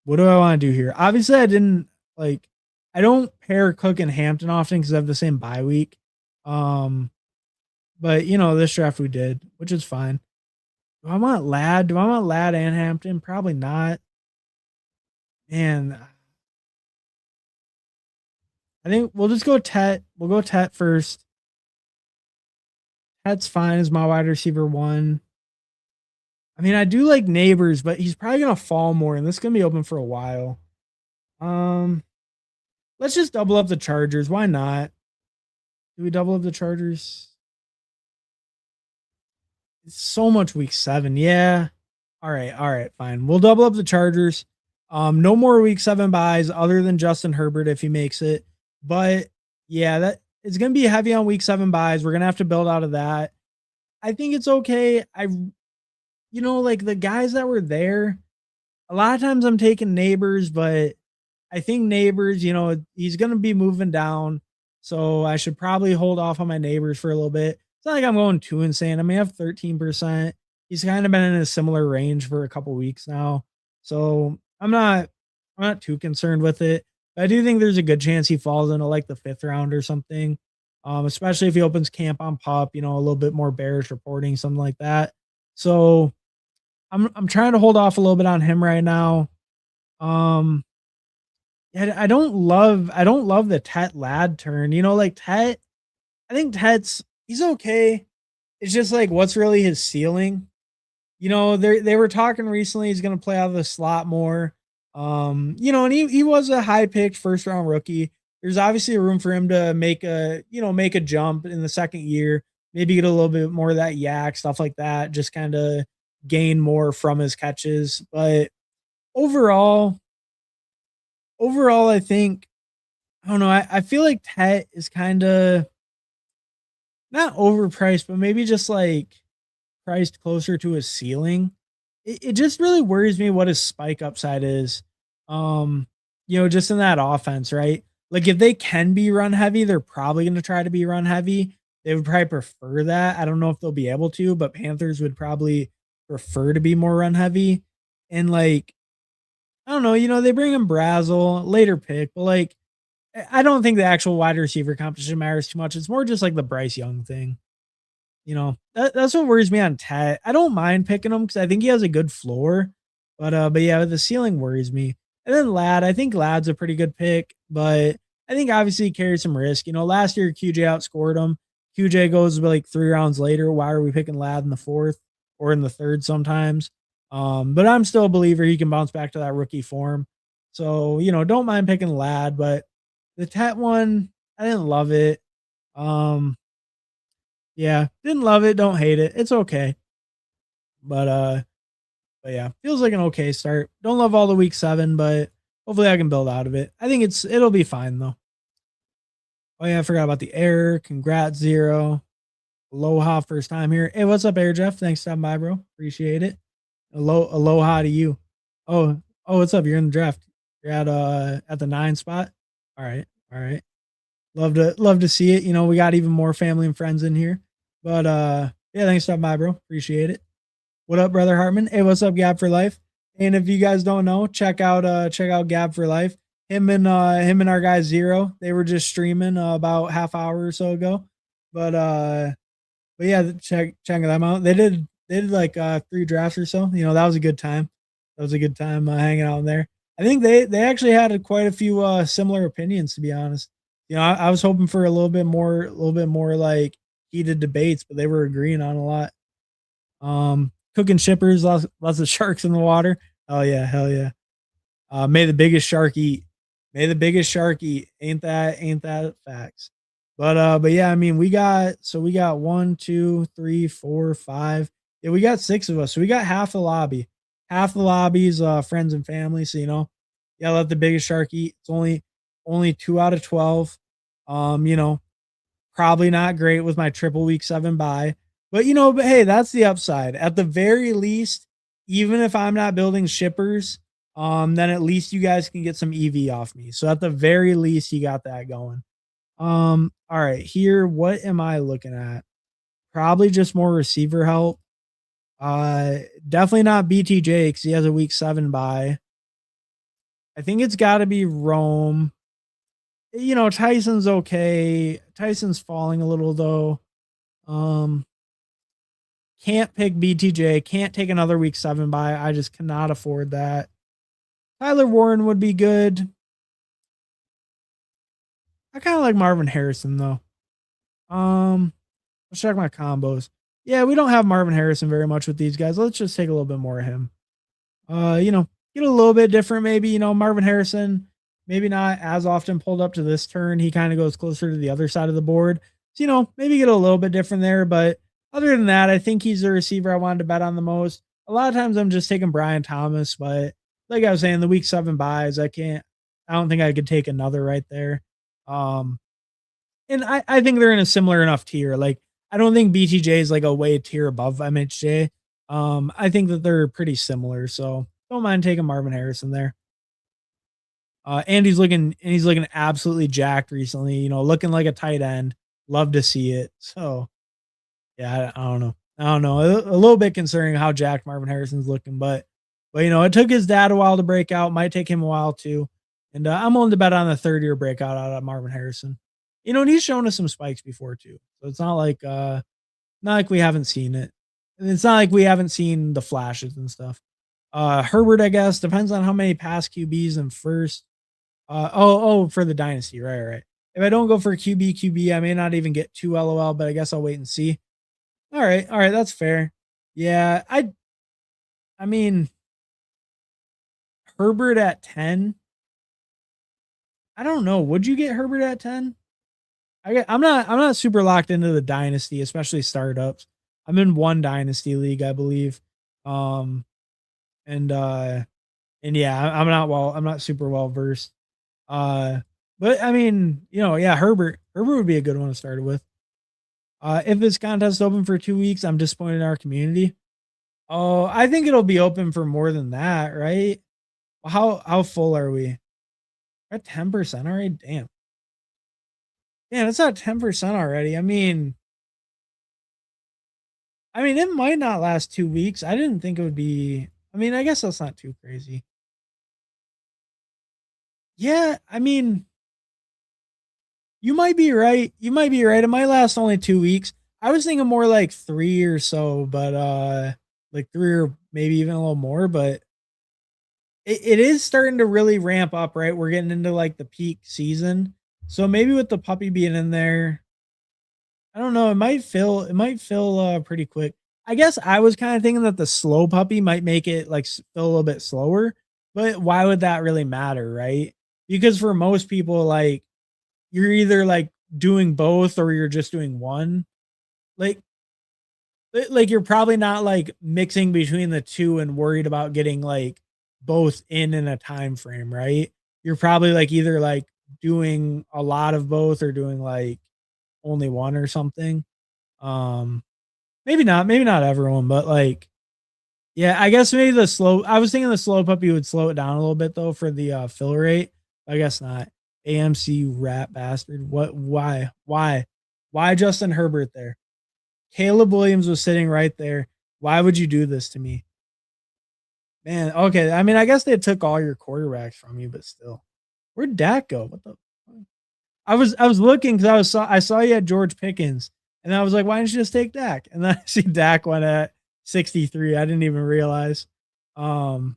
What do I want to do here? Obviously, I don't pair Cook and Hampton often because I have the same bye week. But this draft we did, which is fine. Do I want Ladd? Do I want Ladd and Hampton? Probably not. Man, I think we'll just go Tet. We'll go Tet first. Tet's fine as my wide receiver 1. I mean, I do like Neighbors, but he's probably gonna fall more, and this is gonna be open for a while. Let's just double up the Chargers. Why not? Do we double up the Chargers? It's so much week 7. Yeah. All right, fine. We'll double up the Chargers. No more week 7 buys other than Justin Herbert if he makes it. But yeah, that it's gonna be heavy on week 7 buys. We're gonna have to build out of that. I think it's okay. The guys that were there, a lot of times I'm taking Neighbors, but I think Neighbors, he's going to be moving down. So I should probably hold off on my Neighbors for a little bit. It's not like I'm going too insane. I may have 13%. He's kind of been in a similar range for a couple weeks now. So I'm not too concerned with it. But I do think there's a good chance he falls into like the 5th round or something. Especially if he opens camp on PUP, a little bit more bearish reporting, something like that. So I'm trying to hold off a little bit on him right now. I don't love the Tet Ladd turn. Tet, I think he's okay. It's just like, what's really his ceiling? They were talking recently he's gonna play out of the slot more. And he was a high picked 1st round rookie. There's obviously a room for him to make a jump in the 2nd year, maybe get a little bit more of that yak, stuff like that, just kind of gain more from his catches. But overall, I think, I don't know. I feel like Tet is kind of not overpriced, but maybe just like priced closer to his ceiling. It just really worries me what his spike upside is. Just in that offense, right? Like if they can be run heavy, they're probably going to try to be run heavy. They would probably prefer that. I don't know if they'll be able to, but Panthers would probably prefer to be more run heavy. And like, I don't know, they bring in Brazel, later pick, but like, I don't think the actual wide receiver competition matters too much. It's more just like the Bryce Young thing. That's what worries me on Tet. I don't mind picking him because I think he has a good floor, but yeah, the ceiling worries me. And then Lad, I think Lad's a pretty good pick, but I think obviously he carries some risk. Last year QJ outscored him. QJ goes like 3 rounds later. Why are we picking Lad in the fourth or in the third sometimes? But I'm still a believer he can bounce back to that rookie form. So don't mind picking Lad, but the Tet one, I didn't love it. Yeah, didn't love it, don't hate it. It's okay. But yeah, feels like an okay start. Don't love all the week 7, but hopefully I can build out of it. I think it'll be fine though. Oh yeah, I forgot about the error. Congrats, Zero. Aloha, first time here. Hey, what's up, Air Jeff? Thanks for stopping by, bro. Appreciate it. Aloha to you. Oh, what's up? You're in the draft. You're at the 9 spot. All right, all right. Love to see it. We got even more family and friends in here. But yeah, thanks for stopping by, bro. Appreciate it. What up, brother Hartman? Hey, what's up, Gab for Life? And if you guys don't know, check out Gab for Life. Him and our guy Zero. They were just streaming about half hour or so ago. But yeah, check them out. They did like 3 drafts or so. That was a good time. That was a good time hanging out in there. I think they actually had quite a few similar opinions, to be honest. I was hoping for a little bit more like heated debates, but they were agreeing on a lot. Cooking shippers, lots of sharks in the water. Oh yeah, hell yeah. May the biggest shark eat. May the biggest shark eat. Ain't that facts? But yeah, I mean, we got 1, 2, 3, 4, 5. Yeah, we got 6 of us. So we got half the lobby. Half the lobby's friends and family. So yeah, let the biggest shark eat. It's only 2 out of 12. Probably not great with my triple week 7 bye. But hey, that's the upside. At the very least, even if I'm not building shippers, then at least you guys can get some EV off me. So at the very least, you got that going. All right, here, what am I looking at? Probably just more receiver help. Definitely not BTJ because he has a week 7 bye. I think it's got to be Rome. Tyson's okay. Tyson's falling a little though. Can't pick BTJ. Can't take another week 7 bye. I just cannot afford that. Tyler Warren would be good. I kind of like Marvin Harrison though. Let's check my combos. Yeah, we don't have Marvin Harrison very much with these guys. Let's just take a little bit more of him. Get a little bit different maybe. Marvin Harrison, maybe not as often pulled up to this turn. He kind of goes closer to the other side of the board. So, maybe get a little bit different there. But other than that, I think he's the receiver I wanted to bet on the most. A lot of times I'm just taking Brian Thomas, but like I was saying, the week 7 buys, I don't think I could take another right there. And I think they're in a similar enough tier. Like, I don't think BTJ is like a way tier above MHJ. I think that they're pretty similar. So don't mind taking Marvin Harrison there. And he's looking absolutely jacked recently, looking like a tight end. Love to see it. So yeah, I don't know. A little bit concerning how jacked Marvin Harrison's looking, but it took his dad a while to break out. Might take him a while too. And I'm willing to bet on the 3rd-year breakout out of Marvin Harrison. And he's shown us some spikes before too. So it's not like we haven't seen it. And it's not like we haven't seen the flashes and stuff. Herbert, I guess, depends on how many pass QBs in first. For the dynasty, right. If I don't go for QB, I may not even get 2 LOL, but I guess I'll wait and see. All right, that's fair. Yeah, I mean, Herbert at 10. I don't know. Would you get Herbert at 10? I'm not super locked into the dynasty, especially startups. I'm in 1 dynasty league, I believe. And yeah, I'm not super well versed. But I mean, yeah, Herbert would be a good one to start with. If this contest is open for 2 weeks, I'm disappointed in our community. Oh, I think it'll be open for more than that, right? How full are we? We're at 10% already? Damn. Yeah, it's at 10% already. I mean, it might not last 2 weeks. I didn't think it would be. I mean, I guess that's not too crazy. Yeah, I mean, you might be right. You might be right. It might last only 2 weeks. I was thinking more like 3 or so, but, like 3 or maybe even a little more, but it is starting to really ramp up, right? We're getting into, like, the peak season. So maybe with the puppy being in there, I don't know, it might fill pretty quick. I guess I was kinda thinking that the slow puppy might make it, like, fill a little bit slower, but why would that really matter, right? Because for most people, like, you're either, like, doing both or you're just doing one. Like you're probably not, like, mixing between the 2 and worried about getting, like, both in a time frame, right? You're probably, like, either, like, doing a lot of both or doing, like, only one or something. Um, maybe not everyone, but, like, yeah, I guess maybe I was thinking the slow puppy would slow it down a little bit though for the, fill rate. I guess not. AMC rat bastard. What why? Why? Why Justin Herbert there? Caleb Williams was sitting right there. Why would you do this to me? Man, okay. I mean, I guess they took all your quarterbacks from you, but still. Where'd Dak go? What the I was looking because I saw you had George Pickens, and I was like, why didn't you just take Dak? And then I see Dak went at 63. I didn't even realize. Um,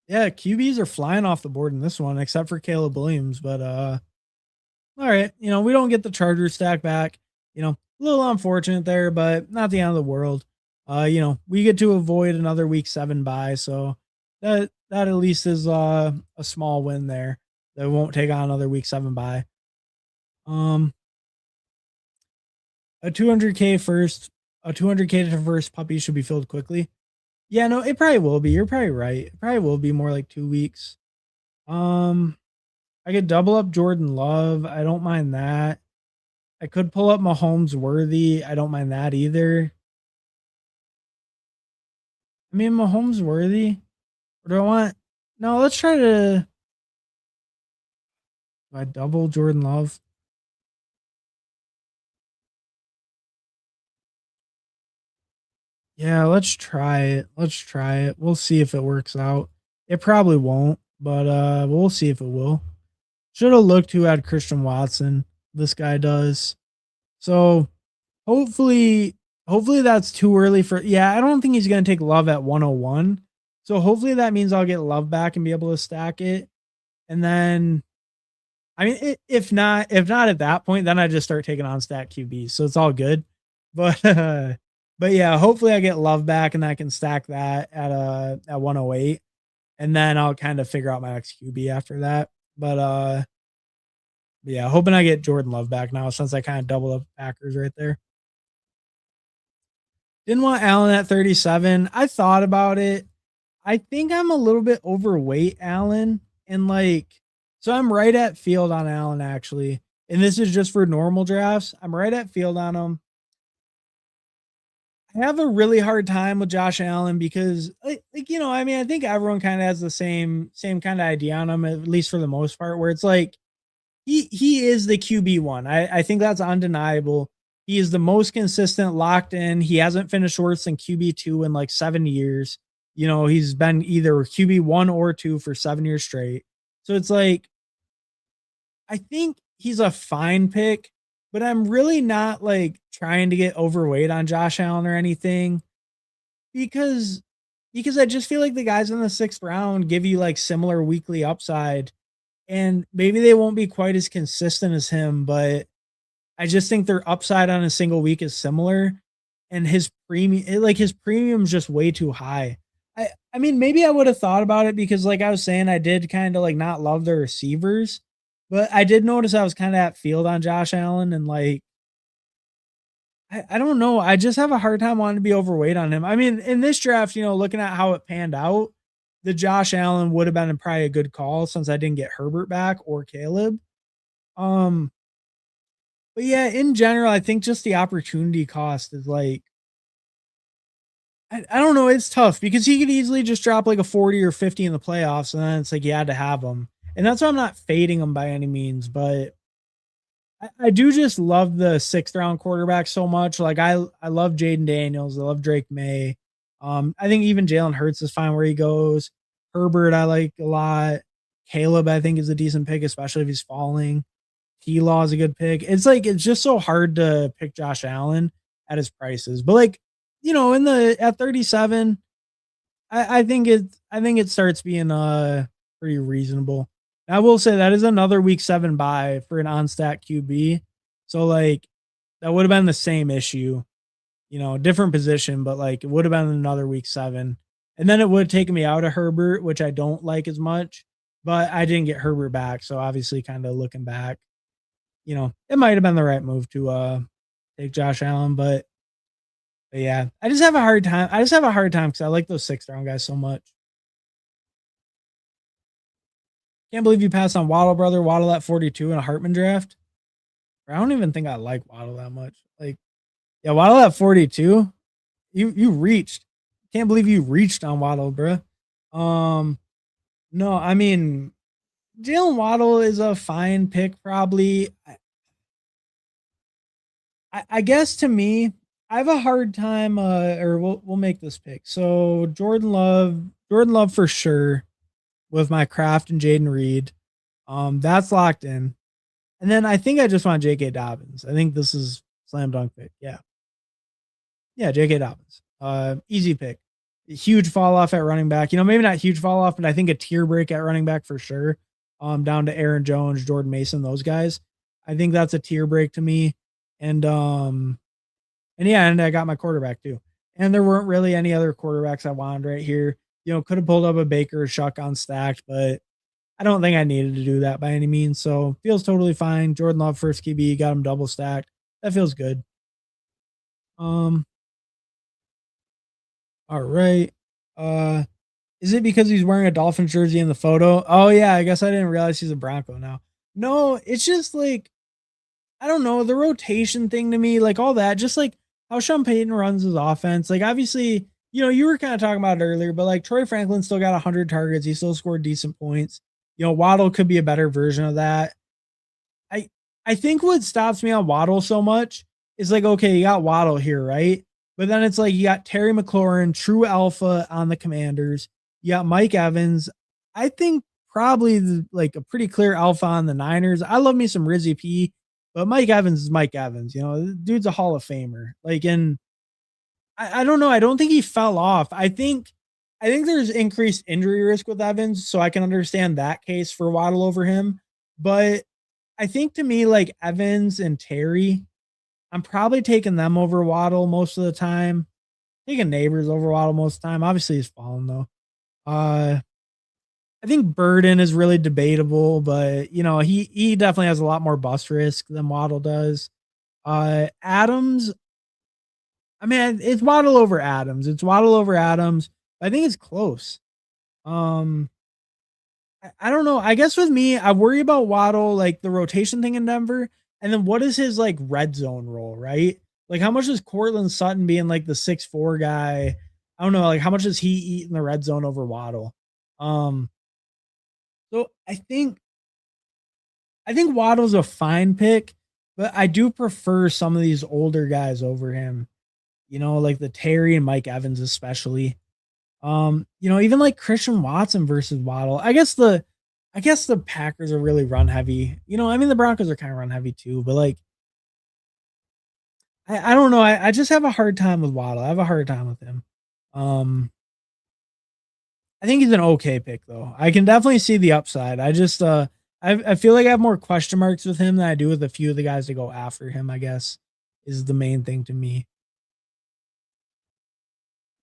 yeah, QBs are flying off the board in this one, except for Caleb Williams. But all right, we don't get the Chargers stack back. A little unfortunate there, but not the end of the world. We get to avoid another week 7 bye, so that at least is a small win there. That won't take on another week 7 bye. Um, a 200K first, a 200K to first puppy should be filled quickly. Yeah, no, it probably will be. You're probably right. It probably will be more like 2 weeks. Um, I could double up Jordan Love. I don't mind that. I could pull up Mahomes Worthy. I don't mind that either. I mean, Mahomes Worthy. Or do I want? No, let's try to. Do I double Jordan Love? Yeah, let's try it. Let's try it. We'll see if it works out. It probably won't, but we'll see if it will. Should have looked who had Christian Watson. This guy does. So hopefully, hopefully that's too early for. Yeah, I don't think he's gonna take Love at 101. So hopefully that means I'll get Love back and be able to stack it. And then, I mean, if not at that point, then I just start taking on stack QBs. So it's all good. But but yeah, hopefully I get Love back and I can stack that at 108, and then I'll kind of figure out my next QB after that. But yeah, hoping I get Jordan Love back now since I kind of double up Packers right there. Didn't want Allen at 37. I thought about it. I think I'm a little bit overweight Allen, and so I'm right at field on Allen actually. And this is just for normal drafts. I'm right at field on him. I have a really hard time with Josh Allen because I mean, I think everyone kind of has the same kind of idea on him, at least for the most part, where it's like he is the QB1. I think that's undeniable. He is the most consistent, locked in. He hasn't finished worse than QB2 in like 7 years. He's been either QB1 or 2 for 7 years straight. So it's like I think he's a fine pick, but I'm really not like trying to get overweight on Josh Allen or anything because I just feel like the guys in the 6th round give you like similar weekly upside, and maybe they won't be quite as consistent as him, but I just think their upside on a single week is similar, and his premium's just way too high. I mean, maybe I would have thought about it because like I was saying, I did kind of like not love the receivers, but I did notice I was kind of at field on Josh Allen, and like I don't know. I just have a hard time wanting to be overweight on him. I mean, in this draft, looking at how it panned out, the Josh Allen would have been probably a good call since I didn't get Herbert back or Caleb. Um, but yeah, in general, I think just the opportunity cost is like I don't know. It's tough because he could easily just drop like a 40 or 50 in the playoffs, and then it's like you had to have him. And that's why I'm not fading him by any means, but I do just love the 6th round quarterback so much. Like I love Jaden Daniels. I love Drake May. I think even Jalen Hurts is fine where he goes. Herbert, I like a lot. Caleb, I think, is a decent pick, especially if he's falling. T-Law is a good pick. It's like it's just so hard to pick Josh Allen at his prices. But like, in the at 37, I think it starts being pretty reasonable. I will say that is another week 7 buy for an on-stat QB. So like that would have been the same issue, different position, but like it would have been another week 7. And then it would have taken me out of Herbert, which I don't like as much, but I didn't get Herbert back. So obviously kind of looking back, it might have been the right move to take Josh Allen, but yeah, I just have a hard time. I just have a hard time because I like those 6th-round guys so much. Can't believe you passed on Waddle, brother. Waddle at 42 in a Hartman draft. I don't even think I like Waddle that much. Like, yeah, Waddle at 42. You reached. Can't believe you reached on Waddle, bro. No, I mean, Jalen Waddle is a fine pick, probably. I guess to me, I have a hard time. Or we'll make this pick. So Jordan Love for sure, with my Kraft and Jaden Reed. That's locked in. And then I think I just want J.K. Dobbins. I think this is slam dunk pick. Yeah. Yeah, J.K. Dobbins. Easy pick. Huge fall off at running back. Maybe not huge fall off, but I think a tier break at running back for sure. Down to Aaron Jones, Jordan Mason, those guys. I think that's a tier break to me. And yeah, and I got my quarterback too. And there weren't really any other quarterbacks I wanted right here. Could have pulled up a Baker or Shuck on stacked, but I don't think I needed to do that by any means. So feels totally fine. Jordan Love first QB, got him double stacked. That feels good. All right. Is it because he's wearing a Dolphins jersey in the photo? Oh yeah, I guess I didn't realize he's a Bronco now. No, it's just like I don't know, the rotation thing to me, like all that, just like how Sean Payton runs his offense. Like obviously, you were kind of talking about it earlier, but like Troy Franklin still got 100 targets. He still scored decent points. Waddle could be a better version of that. I think what stops me on Waddle so much is like, okay, you got Waddle here, right? But then it's like you got Terry McLaurin, true alpha on the Commanders. You got Mike Evans. I think probably like a pretty clear alpha on the Niners. I love me some Rizzy P, but Mike Evans is Mike Evans. The dude's a Hall of Famer. Like, and I don't know. I don't think he fell off. I think there's increased injury risk with Evans, so I can understand that case for Waddle over him. But I think to me, like Evans and Terry, I'm probably taking them over Waddle most of the time. Taking Neighbors over Waddle most of the time. Obviously, he's fallen though. I think Burden is really debatable, but he definitely has a lot more bust risk than Waddle does. Adams, I mean, it's Waddle over Adams. It's Waddle over Adams. I think it's close. I don't know. I guess with me, I worry about Waddle, like the rotation thing in Denver. And then what is his like red zone role, right? Like how much is Cortland Sutton being like the 6'4" guy? I don't know. Like how much does he eat in the red zone over Waddle? So I think Waddle's a fine pick, but I do prefer some of these older guys over him. Like the Terry and Mike Evans, especially. Even like Christian Watson versus Waddle. I guess the Packers are really run heavy. I mean the Broncos are kind of run heavy too, but like I don't know. I just have a hard time with Waddle. I have a hard time with him. I think he's an okay pick though. I can definitely see the upside. I just I feel like I have more question marks with him than I do with a few of the guys that go after him, I guess, is the main thing to me.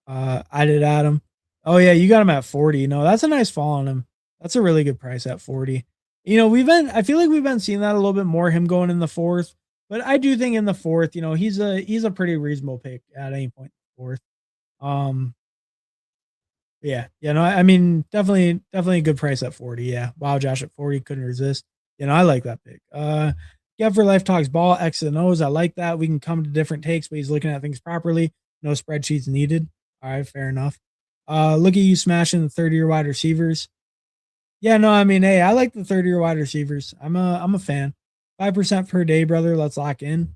I did Adam. Oh yeah, you got him at 40. No, that's a nice fall on him. That's a really good price at 40. I feel like we've been seeing that a little bit more, him going in the 4th, but I do think in the 4th, he's a pretty reasonable pick at any point in the 4th. Yeah. No, I mean, definitely a good price at 40. Yeah. Wow, Josh at 40 couldn't resist. I like that pick. Yeah, for Life Talks Ball, X and O's. I like that. We can come to different takes, but he's looking at things properly. No spreadsheets needed. All right, fair enough. Look at you smashing the 30-year wide receivers. Yeah, no, I mean, hey, I like the 30-year wide receivers. I'm a fan. 5% per day, brother. Let's lock in.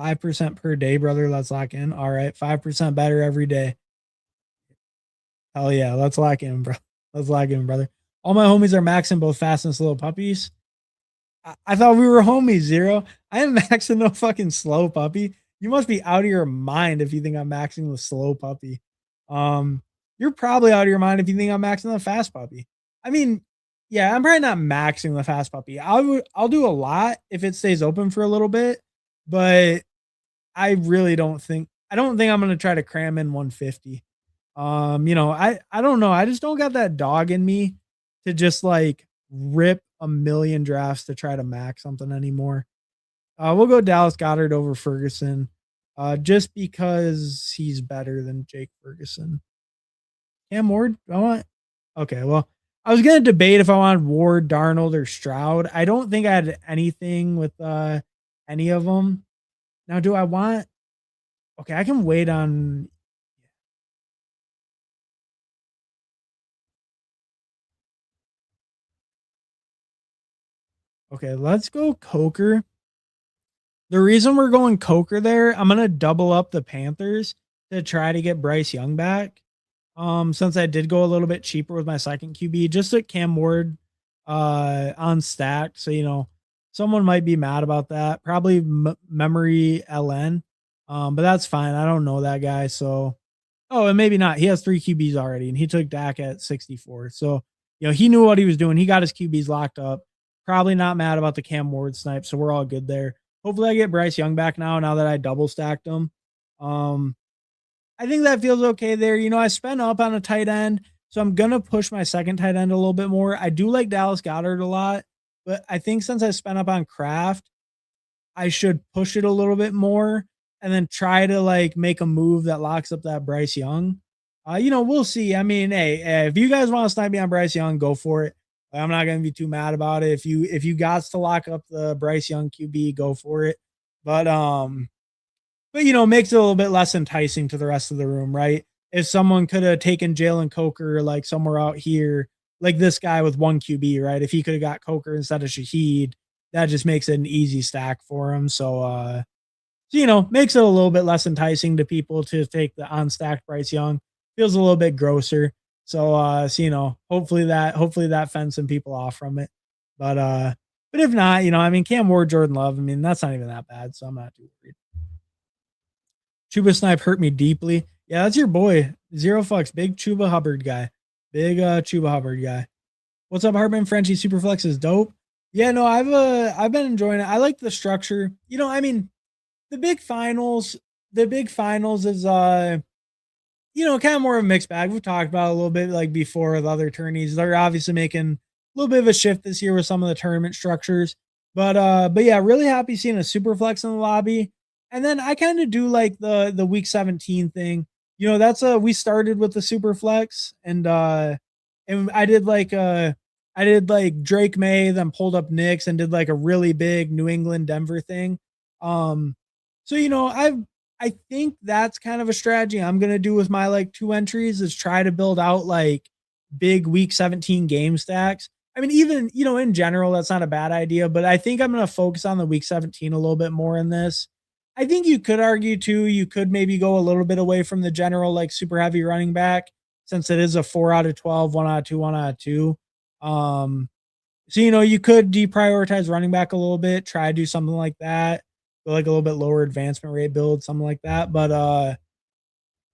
5% per day, brother. Let's lock in. All right, 5% better every day. Hell yeah, let's lock in, bro. Let's lock in, brother. All my homies are maxing both fast and slow puppies. I thought we were homies, Zero. I am maxing no fucking slow puppy. You must be out of your mind if you think I'm maxing the slow puppy. Um, you're probably out of your mind if you think I'm maxing the fast puppy. I mean, yeah, I'm probably not maxing the fast puppy. I'll do a lot if it stays open for a little bit, but I really don't think I'm gonna try to cram in 150. I don't know. I just don't got that dog in me to just like rip a million drafts to try to max something anymore. We'll go Dallas Goddard over Ferguson, just because he's better than Jake Ferguson. Cam Ward, I want. Okay, well, I was gonna debate if I wanted Ward, Darnold, or Stroud. I don't think I had anything with any of them. Now, do I want? Okay, I can wait on. Okay, let's go Coker. The reason we're going Coker there, I'm gonna double up the Panthers to try to get Bryce Young back. Since I did go a little bit cheaper with my second QB, just at Cam Ward on stacked. So someone might be mad about that. Probably memory LN. But that's fine. I don't know that guy. So and maybe not. He has 3 QBs already, and he took Dak at 64. So he knew what he was doing. He got his QBs locked up. Probably not mad about the Cam Ward snipe. So we're all good there. Hopefully I get Bryce Young back now that I double stacked him. I think that feels okay there. I spent up on a tight end, so I'm going to push my second tight end a little bit more. I do like Dallas Goddard a lot, but I think since I spent up on Kraft, I should push it a little bit more and then try to like make a move that locks up that Bryce Young. We'll see. I mean, hey, if you guys want to snipe me on Bryce Young, go for it. I'm not going to be too mad about it. If you got to lock up the Bryce Young QB, go for it. But makes it a little bit less enticing to the rest of the room, right? If someone could have taken Jalen Coker like somewhere out here, like this guy with 1 QB, right? If he could have got Coker instead of Shaheed, that just makes it an easy stack for him. So makes it a little bit less enticing to people to take the unstacked Bryce Young. Feels a little bit grosser. So hopefully that fends some people off from it. But if not, Cam Ward, Jordan Love, that's not even that bad. So I'm not too worried. Chuba Snipe hurt me deeply. Yeah, that's your boy. Zero fucks. Big Chuba Hubbard guy. Big Chuba Hubbard guy. What's up, Hartman? Frenchie Superflex is dope. Yeah, no, I've been enjoying it. I like the structure. The big finals is kind of more of a mixed bag. We've talked about it a little bit like before with other tourneys. They're obviously making a little bit of a shift this year with some of the tournament structures. But yeah, really happy seeing a Superflex in the lobby. And then I kind of do like the week 17 thing. That's we started with the Superflex and I did like Drake May, then pulled up Knicks and did like a really big New England Denver thing. So I think that's kind of a strategy I'm going to do with my like 2 entries is try to build out like big week 17 game stacks. Even, in general, that's not a bad idea, but I think I'm going to focus on the week 17 a little bit more in this. I think you could argue too, you could maybe go a little bit away from the general, like super heavy running back since it is a 4 out of 12, 1 out of 2, 1 out of 2. So, you could deprioritize running back a little bit, try to do something like that. Go like a little bit lower advancement rate build, something like that. But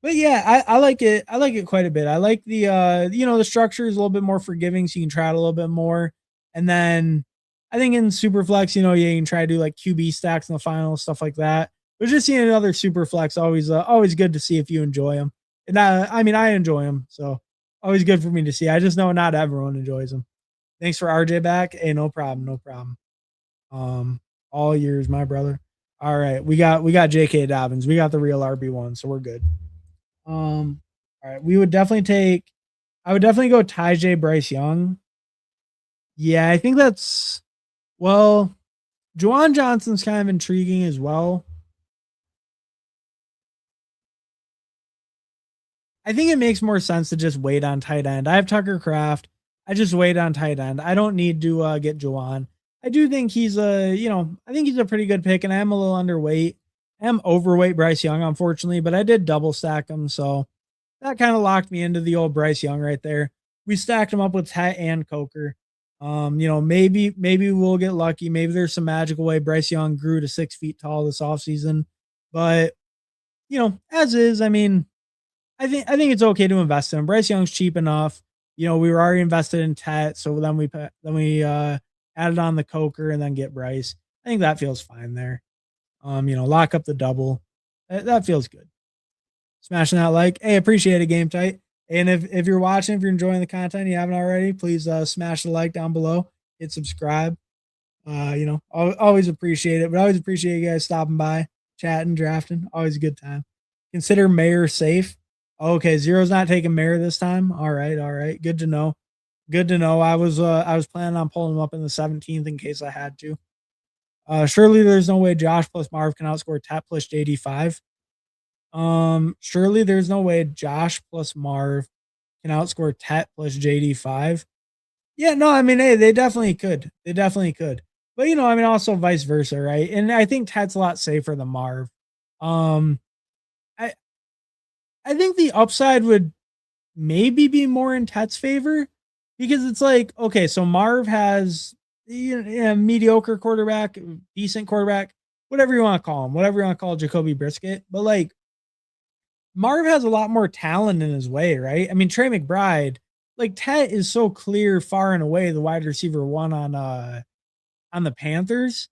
yeah, I like it. I like it quite a bit. I like the the structure is a little bit more forgiving, so you can try it a little bit more. And then I think in Superflex, you can try to do like QB stacks in the final, stuff like that. But just seeing another Superflex always good to see if you enjoy them. And I enjoy them, so always good for me to see. I just know not everyone enjoys them. Thanks for RJ back. Hey, no problem, no problem. All years, my brother. All right, we got J.K. Dobbins. We got the real RB1, so we're good. All right, I would definitely go Tyjae Bryce Young. Yeah, I think that's Juwan Johnson's kind of intriguing as well. I think it makes more sense to just wait on tight end. I have Tucker Kraft. I just wait on tight end. I don't need to get Juwan. I do think he's I think he's a pretty good pick, and I am a little underweight. am overweight Bryce Young, unfortunately, but I did double stack him, so that kind of locked me into the old Bryce Young right there. We stacked him up with Tet and Coker. Maybe we'll get lucky. Maybe there's some magical way Bryce Young grew to 6 feet tall this offseason. But as is, I mean, I think it's okay to invest in him. Bryce Young's cheap enough. We were already invested in Tet, so then we added on the Coker and then get Bryce. I think that feels fine there. Lock up the double. That feels good. Smashing that like. Hey, appreciate it, Game Tight. And if you're watching, if you're enjoying the content, you haven't already, please smash the like down below. Hit subscribe. Always appreciate it. But I always appreciate you guys stopping by, chatting, drafting. Always a good time. Consider Mayor safe. Okay, Zero's not taking Mayor this time. All right. Good to know. I was planning on pulling him up in the 17th in case I had to. Surely there's no way Josh plus Marv can outscore Tet plus JD5. Surely there's no way Josh plus Marv can outscore Tet plus JD5. Yeah, no, I mean, hey, they definitely could. But also vice versa, right? And I think Tet's a lot safer than Marv. I think the upside would maybe be more in Tet's favor because it's like, okay, so Marv has mediocre quarterback, decent quarterback, whatever you want to call him, whatever you want to call Jacoby Brisket. But like Marv has a lot more talent in his way, right? I mean, Trey McBride, like Tet is so clear far and away the wide receiver one on the Panthers.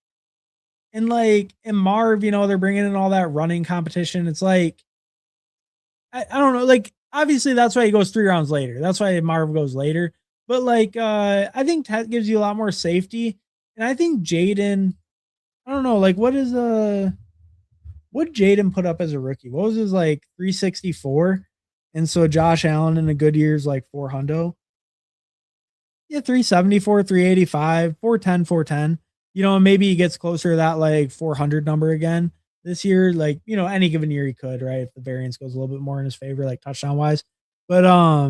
And Marv, they're bringing in all that running competition. It's like, I don't know, like obviously that's why he goes 3 rounds later. That's why Marv goes later. But I think Tet gives you a lot more safety. And I think Jaden, I don't know, like what Jaden put up as a rookie? What was his 364? And so Josh Allen in a good year's 400. Yeah, 374, 385, 410, 410. Maybe he gets closer to that 400 number again this year. Any given year he could, right? If the variance goes a little bit more in his favor, touchdown wise. But I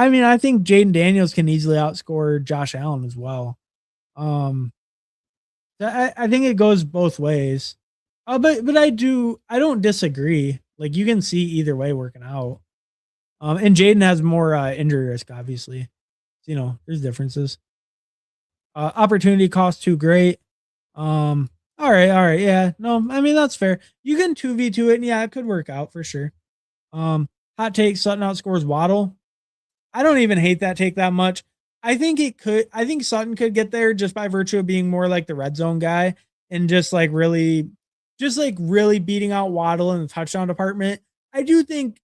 mean, I think Jaden Daniels can easily outscore Josh Allen as well. I think it goes both ways. But I don't disagree. You can see either way working out. And Jaden has more injury risk, obviously. There's differences. Opportunity cost too great. All right. Yeah. No, I mean that's fair. You can 2v2 it, and yeah, it could work out for sure. Hot take, Sutton outscores Waddle. I don't even hate that take that much. I think Sutton could get there just by virtue of being more like the red zone guy and just really beating out Waddle in the touchdown department. I do think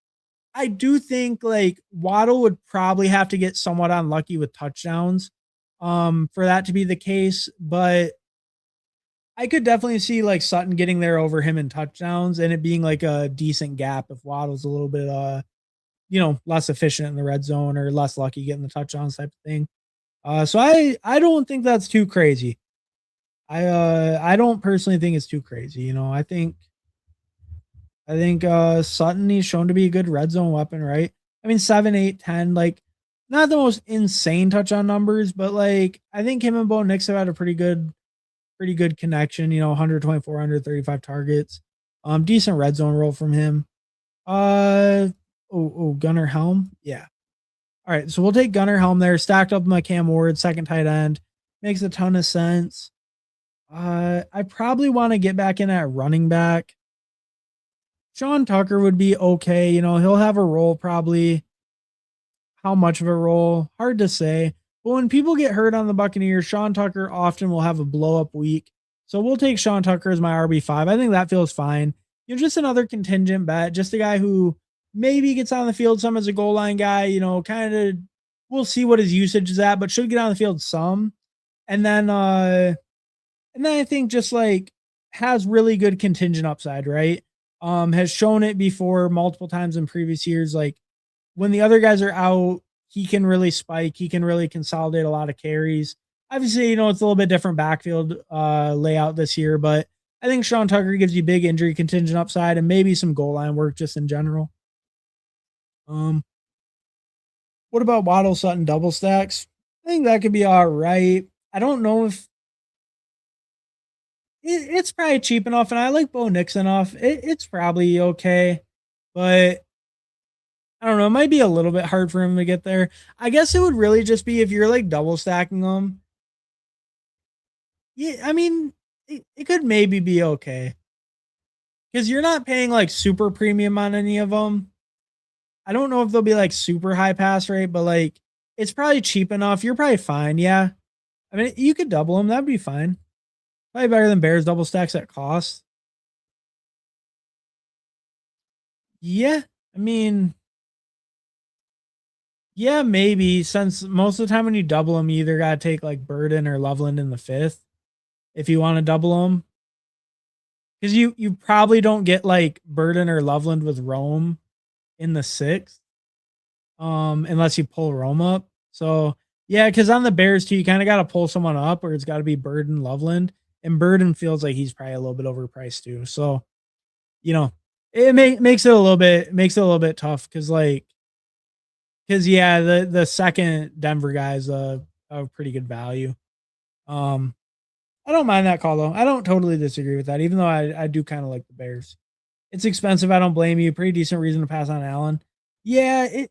Waddle would probably have to get somewhat unlucky with touchdowns for that to be the case, but I could definitely see Sutton getting there over him in touchdowns and it being a decent gap if Waddle's a little bit less efficient in the red zone or less lucky getting the touchdowns type of thing. So I don't think that's too crazy. I don't personally think it's too crazy. I think Sutton, he's shown to be a good red zone weapon, right? I mean, 7, 8, 10, not the most insane touchdown numbers, but I think him and Bo Nix have had a pretty good connection, 124, 135 targets. Decent red zone role from him. Gunnar Helm. Yeah. All right. So we'll take Gunnar Helm there, stacked up with my Cam Ward, second tight end. Makes a ton of sense. I probably want to get back in at running back. Sean Tucker would be okay. He'll have a role probably. How much of a role? Hard to say. But when people get hurt on the Buccaneers, Sean Tucker often will have a blow up week. So we'll take Sean Tucker as my RB5. I think that feels fine. Just another contingent bet, just a guy who maybe gets on the field some as a goal line guy, kind of we'll see what his usage is at, but should get on the field some. And then I think just has really good contingent upside, right? Has shown it before multiple times in previous years. When the other guys are out, he can really spike. He can really consolidate a lot of carries. Obviously, it's a little bit different backfield layout this year, but I think Sean Tucker gives you big injury contingent upside and maybe some goal line work just in general. What about Waddle Sutton double stacks? I think that could be all right. I don't know if it's probably cheap enough, and I like Bo Nix enough. It's probably okay, but I don't know. It might be a little bit hard for him to get there. I guess it would really just be if you're like double stacking them. Yeah, I mean, it could maybe be okay because you're not paying like super premium on any of them. I don't know if they'll be like super high pass rate, but like it's probably cheap enough. You're probably fine. Yeah. I mean, you could double them. That'd be fine. Probably better than Bears double stacks at cost. Yeah. I mean, yeah, maybe since most of the time when you double them, you either got to take like Burden or Loveland in the fifth if you want to double them. Because you probably don't get like Burden or Loveland with Rome in the sixth, unless you pull Rome up. So yeah, because on the Bears too, you kind of got to pull someone up, or it's got to be Burden Loveland, and Burden feels like he's probably a little bit overpriced too. So you know, it makes it a little bit tough because yeah, the second Denver guy is a pretty good value. Um, I don't mind that call though. I don't totally disagree with that, even though I do kind of like the Bears. It's expensive. I don't blame you. Pretty decent reason to pass on Allen. Yeah,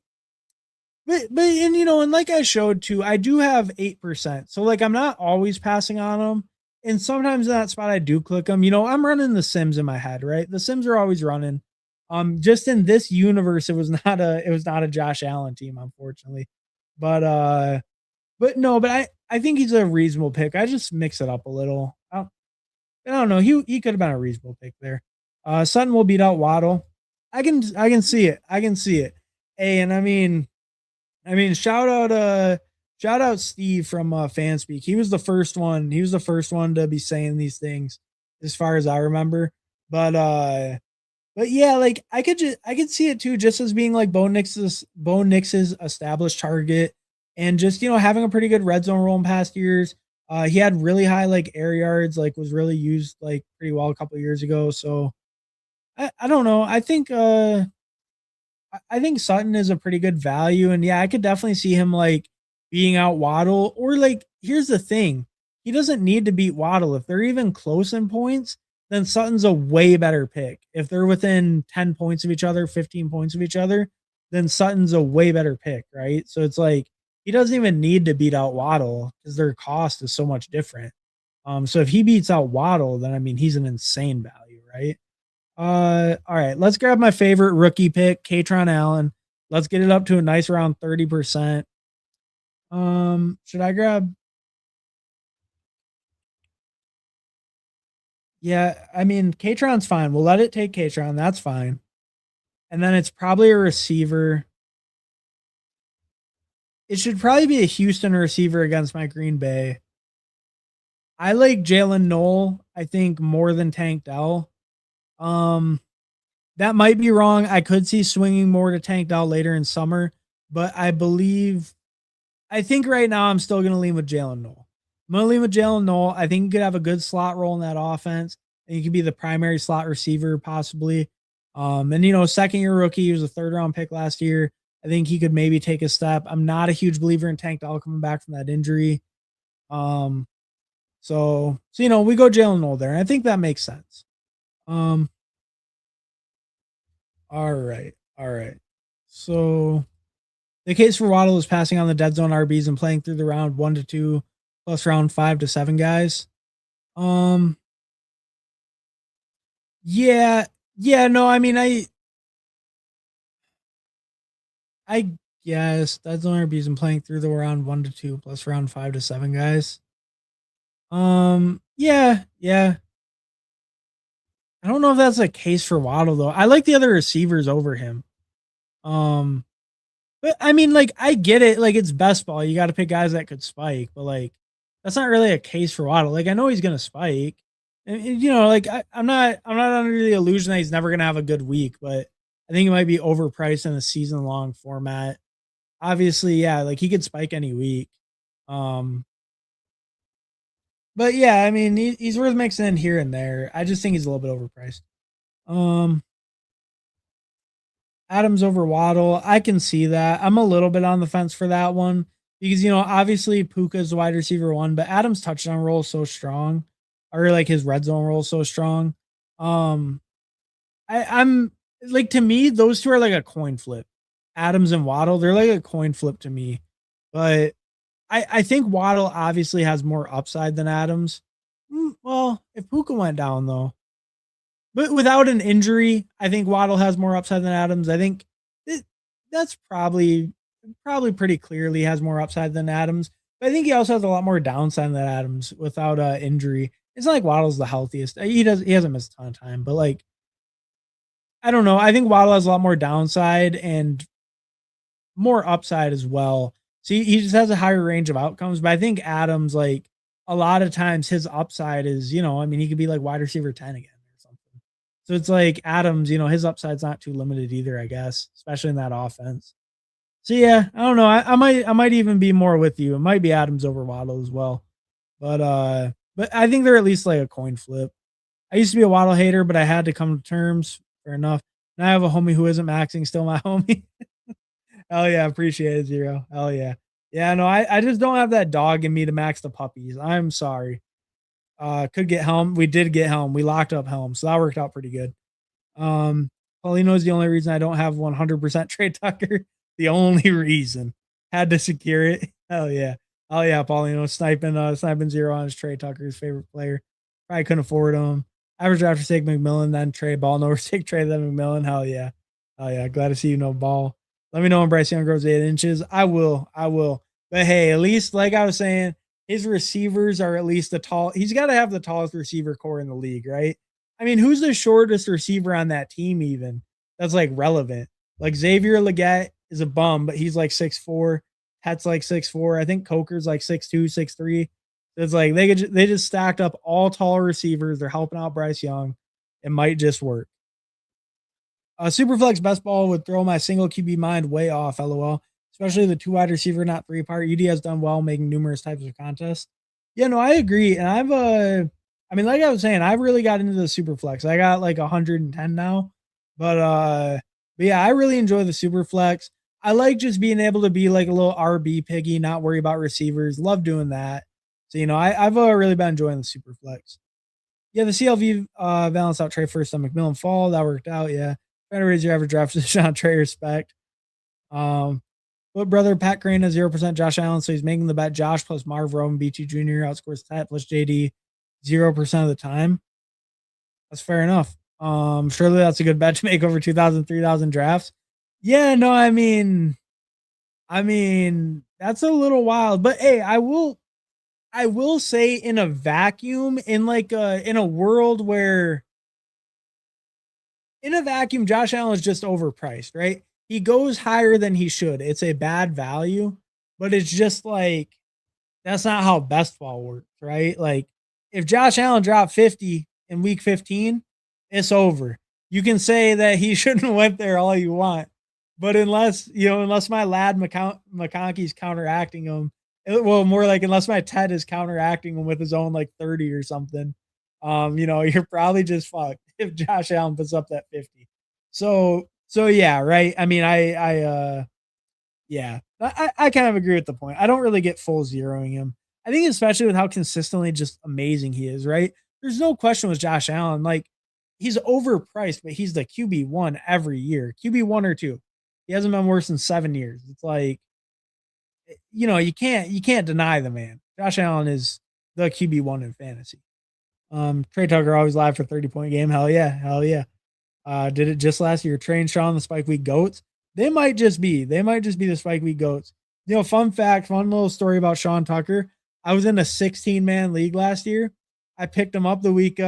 but and and like I showed too, I do have 8%. So like I'm not always passing on them. And sometimes in that spot I do click them. I'm running the Sims in my head, right? The Sims are always running. Just in this universe, it was not a Josh Allen team, unfortunately. But no, but I think he's a reasonable pick. I just mix it up a little. I don't know. He could have been a reasonable pick there. Sutton will beat out Waddle. I can see it. I can see it. Hey, and I mean, shout out Steve from Fanspeak. He was the first one. He was the first one to be saying these things, as far as I remember. But yeah, like I could see it too, just as being like Bo Nix's established target, and just having a pretty good red zone role in past years. He had really high like air yards, like was really used like pretty well a couple of years ago. So I don't know. I think Sutton is a pretty good value, and yeah, I could definitely see him like being out Waddle. Or like, here's the thing: he doesn't need to beat Waddle. If they're even close in points, then Sutton's a way better pick. If they're within 10 points of each other, 15 points of each other, then Sutton's a way better pick, right? So it's like he doesn't even need to beat out Waddle because their cost is so much different. So if he beats out Waddle, then I mean he's an insane value, right? All right, let's grab my favorite rookie pick, Katron Allen. Let's get it up to a nice around 30%. Should I grab? Yeah, I mean, Katron's fine. We'll let it take Katron. That's fine. And then it's probably a receiver. It should probably be a Houston receiver against my Green Bay. I like Jalen Knoll, I think, more than Tank Dell. Um, that might be wrong. I could see swinging more to Tank Dell later in summer, but I think right now I'm still going to lean with Jalen Knoll. I'm going to lean with Jalen Knoll. I think he could have a good slot role in that offense, and he could be the primary slot receiver possibly. And second year rookie, he was a third round pick last year. I think he could maybe take a step. I'm not a huge believer in Tank Dell coming back from that injury. So we go Jalen Knoll there, and I think that makes sense. Um, all right, all right. So the case for Waddle is passing on the dead zone RBs and playing through the round 1 to 2 plus round 5 to 7 guys. Yeah, yeah. No, I mean, I guess dead zone RBs and playing through the round 1 to 2 plus round 5 to 7 guys. Yeah, yeah. I don't know if that's a case for Waddle though. I like the other receivers over him. Um, but I mean, like, I get it. Like, it's best ball. You got to pick guys that could spike, but like, that's not really a case for Waddle. Like, I know he's gonna spike, and like, I'm not under the illusion that he's never gonna have a good week, but I think he might be overpriced in a season long format. Obviously, yeah, like he could spike any week. Um, but yeah, I mean, he's worth mixing in here and there. I just think he's a little bit overpriced. Um, Adams over Waddle. I can see that. I'm a little bit on the fence for that one because obviously Puka's wide receiver 1, but Adams' touchdown role is so strong. I really like his red zone role so strong. Um, I'm like, to me, those two are like a coin flip. Adams and Waddle, they're like a coin flip to me. But I think Waddle obviously has more upside than Adams. Well, if Puka went down though, but without an injury, I think Waddle has more upside than Adams. I think it, that's probably pretty clearly has more upside than Adams. But I think he also has a lot more downside than Adams without injury. It's not like Waddle's the healthiest. He hasn't missed a ton of time, but like, I don't know. I think Waddle has a lot more downside and more upside as well. So he just has a higher range of outcomes. But I think Adams, like, a lot of times his upside is, I mean, he could be like wide receiver 10 again or something. So it's like Adams, his upside's not too limited either, I guess, especially in that offense. So yeah, I don't know. I might even be more with you. It might be Adams over Waddle as well. But I think they're at least like a coin flip. I used to be a Waddle hater, but I had to come to terms. Fair enough. Now I have a homie who isn't maxing, still my homie. Hell yeah, appreciate it, Zero. Hell yeah. Yeah, no, I just don't have that dog in me to max the puppies. I'm sorry. Could get Helm. We did get Helm. We locked up Helm, so that worked out pretty good. Paulino is the only reason I don't have 100% Trey Tucker. The only reason. Had to secure it. Hell yeah. Oh yeah, Paulino sniping zero on his Trey Tucker's favorite player. Probably couldn't afford him. Average after take McMillan, then Trey Ball. No take Trey, then McMillan. Hell yeah. Oh yeah. Glad to see you no Ball. Let me know when Bryce Young grows 8 inches. I will. But hey, at least like I was saying, his receivers are at least he's got to have the tallest receiver core in the league, right? I mean, who's the shortest receiver on that team even that's like relevant? Like Xavier Legette is a bum, but he's like 6'4". Het's like 6'4". I think Coker's like 6'2", 6'3". It's like they just stacked up all tall receivers. They're helping out Bryce Young. It might just work. Superflex best ball would throw my single QB mind way off, lol. Especially the 2 wide receiver, not 3 part. UD has done well making numerous types of contests. Yeah, no, I agree. And I mean, like I was saying, I've really got into the Superflex. I got like 110 now. But yeah, I really enjoy the Superflex. I like just being able to be like a little RB piggy, not worry about receivers. Love doing that. So, I've really been enjoying the Superflex. Yeah, the CLV balance out Trey first on McMillan fall. That worked out. Yeah. Trying to raise your average draft position on Trey respect. But brother, Pat Crane has 0% Josh Allen, so he's making the bet Josh plus Marv Roman BT Jr. outscores Tat plus JD 0% of the time. That's fair enough. Surely that's a good bet to make over 2,000, 3,000 drafts. Yeah, no, I mean, that's a little wild. But hey, I will say in a vacuum, in a world where in a vacuum, Josh Allen is just overpriced, right? He goes higher than he should. It's a bad value, but it's just like, that's not how best ball works, right? Like, if Josh Allen dropped 50 in week 15, it's over. You can say that he shouldn't have went there all you want, but unless my lad McConkey's counteracting him, more like unless my Ted is counteracting him with his own like 30 or something, you're probably just fucked if Josh Allen puts up that 50. So yeah, right. I mean, yeah, I kind of agree with the point. I don't really get full zeroing him. I think especially with how consistently just amazing he is, right? There's no question with Josh Allen. Like, he's overpriced, but he's the QB1 every year. QB1 or 2. He hasn't been worse than 7 years. It's like, you can't deny the man. Josh Allen is the QB1 in fantasy. Trey Tucker always live for 30-point game. Hell yeah. Did it just last year. Trey and Sean, the Spike Week GOATs. They might just be the Spike Week GOATs. Fun little story about Sean Tucker. I was in a 16-man league last year. I picked him up the week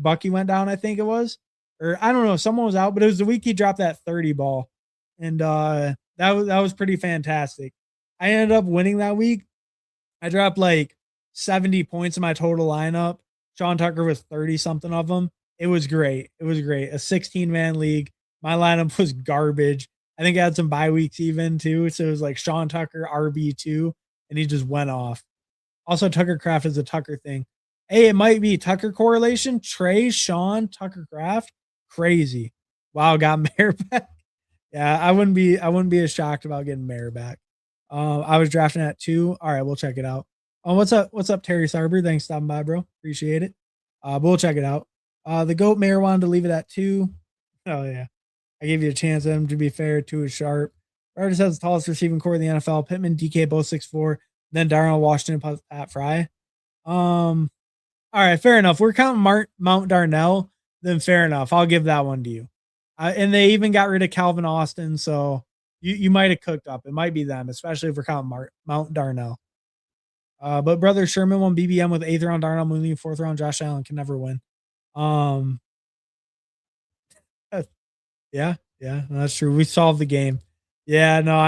Bucky went down, I think it was. Or I don't know, someone was out, but it was the week he dropped that 30 ball. And that was pretty fantastic. I ended up winning that week. I dropped like 70 points in my total lineup. Sean Tucker was 30 something of them. It was great. A 16-man league. My lineup was garbage. I think I had some bye weeks even too. So it was like Sean Tucker, RB2, and he just went off. Also, Tucker Craft is a Tucker thing. Hey, it might be Tucker correlation. Trey, Sean, Tucker Craft. Crazy. Wow, got Mayor back. Yeah, I wouldn't be as shocked about getting Mayor back. I was drafting at 2. All right, we'll check it out. Oh, what's up? What's up, Terry Sarber? Thanks for stopping by, bro. Appreciate it. But we'll check it out. The GOAT Mayor wanted to leave it at 2. Oh yeah. I gave you a chance at him, to be fair. 2 is sharp. Artis has the tallest receiving core in the NFL. Pittman, DK, both 6'4". Then Darnell Washington, Pat Fry. All right, fair enough. We're counting Mount Darnell, then fair enough. I'll give that one to you. And they even got rid of Calvin Austin, so you might have cooked up. It might be them, especially if we're counting Mount Darnell. But brother Sherman won BBM with 8th round Darnell Mooney, 4th round Josh Allen, can never win. Yeah, that's true. We solved the game. Yeah, no,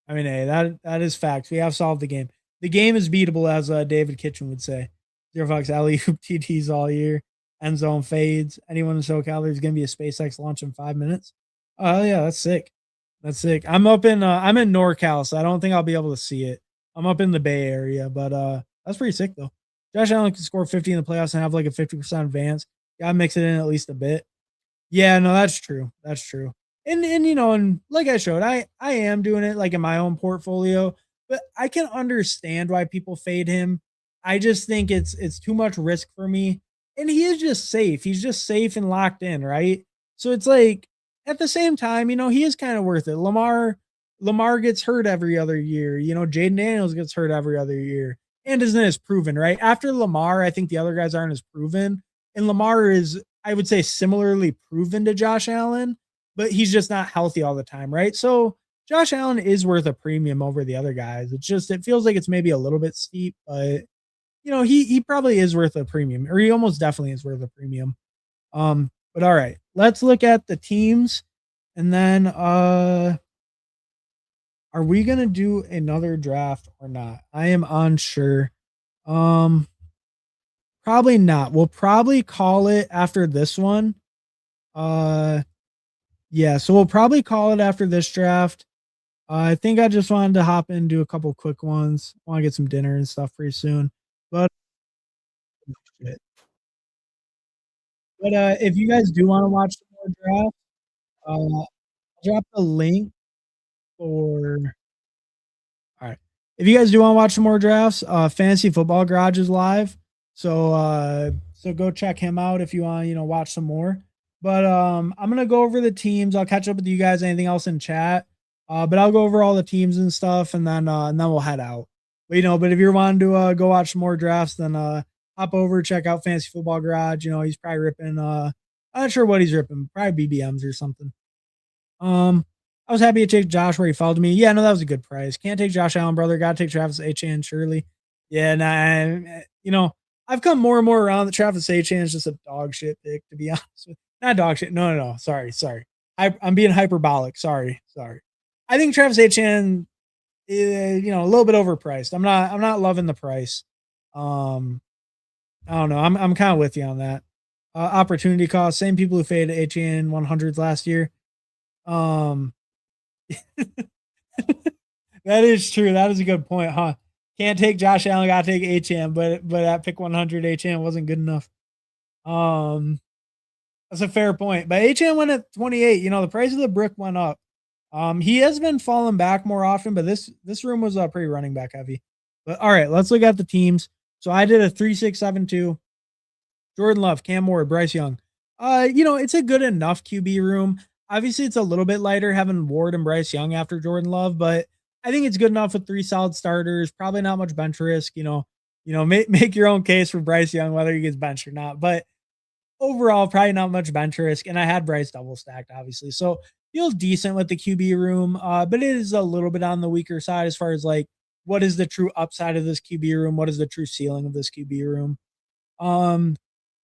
hey, that is facts. We have solved the game. The game is beatable, as David Kitchen would say. Zero Fox alley hoop TTs all year. End zone fades. Anyone in SoCal, there's gonna be a SpaceX launch in 5 minutes. Oh yeah, that's sick. That's sick. I'm in NorCal, so I don't think I'll be able to see it. I'm up in the Bay Area, but that's pretty sick though. Josh Allen can score 50 in the playoffs and have like a 50% advance. Gotta mix it in at least a bit. Yeah, no, that's true. That's true. And and like I showed, I am doing it like in my own portfolio, but I can understand why people fade him. I just think it's too much risk for me. And he is just safe. He's just safe and locked in, right? So it's like at the same time, he is kind of worth it. Lamar gets hurt every other year. Jaden Daniels gets hurt every other year and isn't as proven, right? After Lamar, I think the other guys aren't as proven. And Lamar is, I would say, similarly proven to Josh Allen, but he's just not healthy all the time, right? So Josh Allen is worth a premium over the other guys. It feels like it's maybe a little bit steep, but he probably is worth a premium, or he almost definitely is worth a premium. But all right, let's look at the teams, and then are we gonna do another draft or not? I am unsure. Probably not. We'll probably call it after this one. Yeah, so we'll probably call it after this draft. I think I just wanted to hop in and do a couple quick ones. Want to get some dinner and stuff pretty soon. But if you guys do want to watch some more drafts, I'll drop the link for. All right. If you guys do want to watch some more drafts, Fantasy Football Garage is live. So go check him out if you want to, watch some more. But I'm gonna go over the teams. I'll catch up with you guys. Anything else in chat? But I'll go over all the teams and stuff, and then we'll head out. But if you're wanting to go watch some more drafts, then hop over, check out Fantasy Football Garage. He's probably ripping. I'm not sure what he's ripping. Probably BBMs or something. I was happy to take Josh where he followed me. Yeah, no, that was a good price. Can't take Josh Allen, brother. Got to take Travis Etienne, surely. Yeah, nah, I've come more and more around that Travis Etienne is just a dog shit pick, to be honest with you. Not dog shit. No. Sorry. I'm being hyperbolic. Sorry. I think Travis Etienne, a little bit overpriced. I'm not loving the price. I don't know. I'm kind of with you on that. Opportunity cost. Same people who faded Etienne 100s last year. That is true. That is a good point, huh? Can't take Josh Allen, gotta take Etienne, but at pick 100, Etienne wasn't good enough. That's a fair point. But Etienne went at 28. The price of the brick went up. He has been falling back more often, but this room was pretty running back heavy. But all right, let's look at the teams. So I did a 3-6-7-2. Jordan Love, Cam Ward, Bryce Young. It's a good enough QB room. Obviously, it's a little bit lighter having Ward and Bryce Young after Jordan Love, but I think it's good enough with 3 solid starters. Probably not much bench risk. Make your own case for Bryce Young, whether he gets benched or not. But overall, probably not much bench risk. And I had Bryce double stacked, obviously. So feels decent with the QB room, but it is a little bit on the weaker side as far as like what is the true upside of this QB room? What is the true ceiling of this QB room?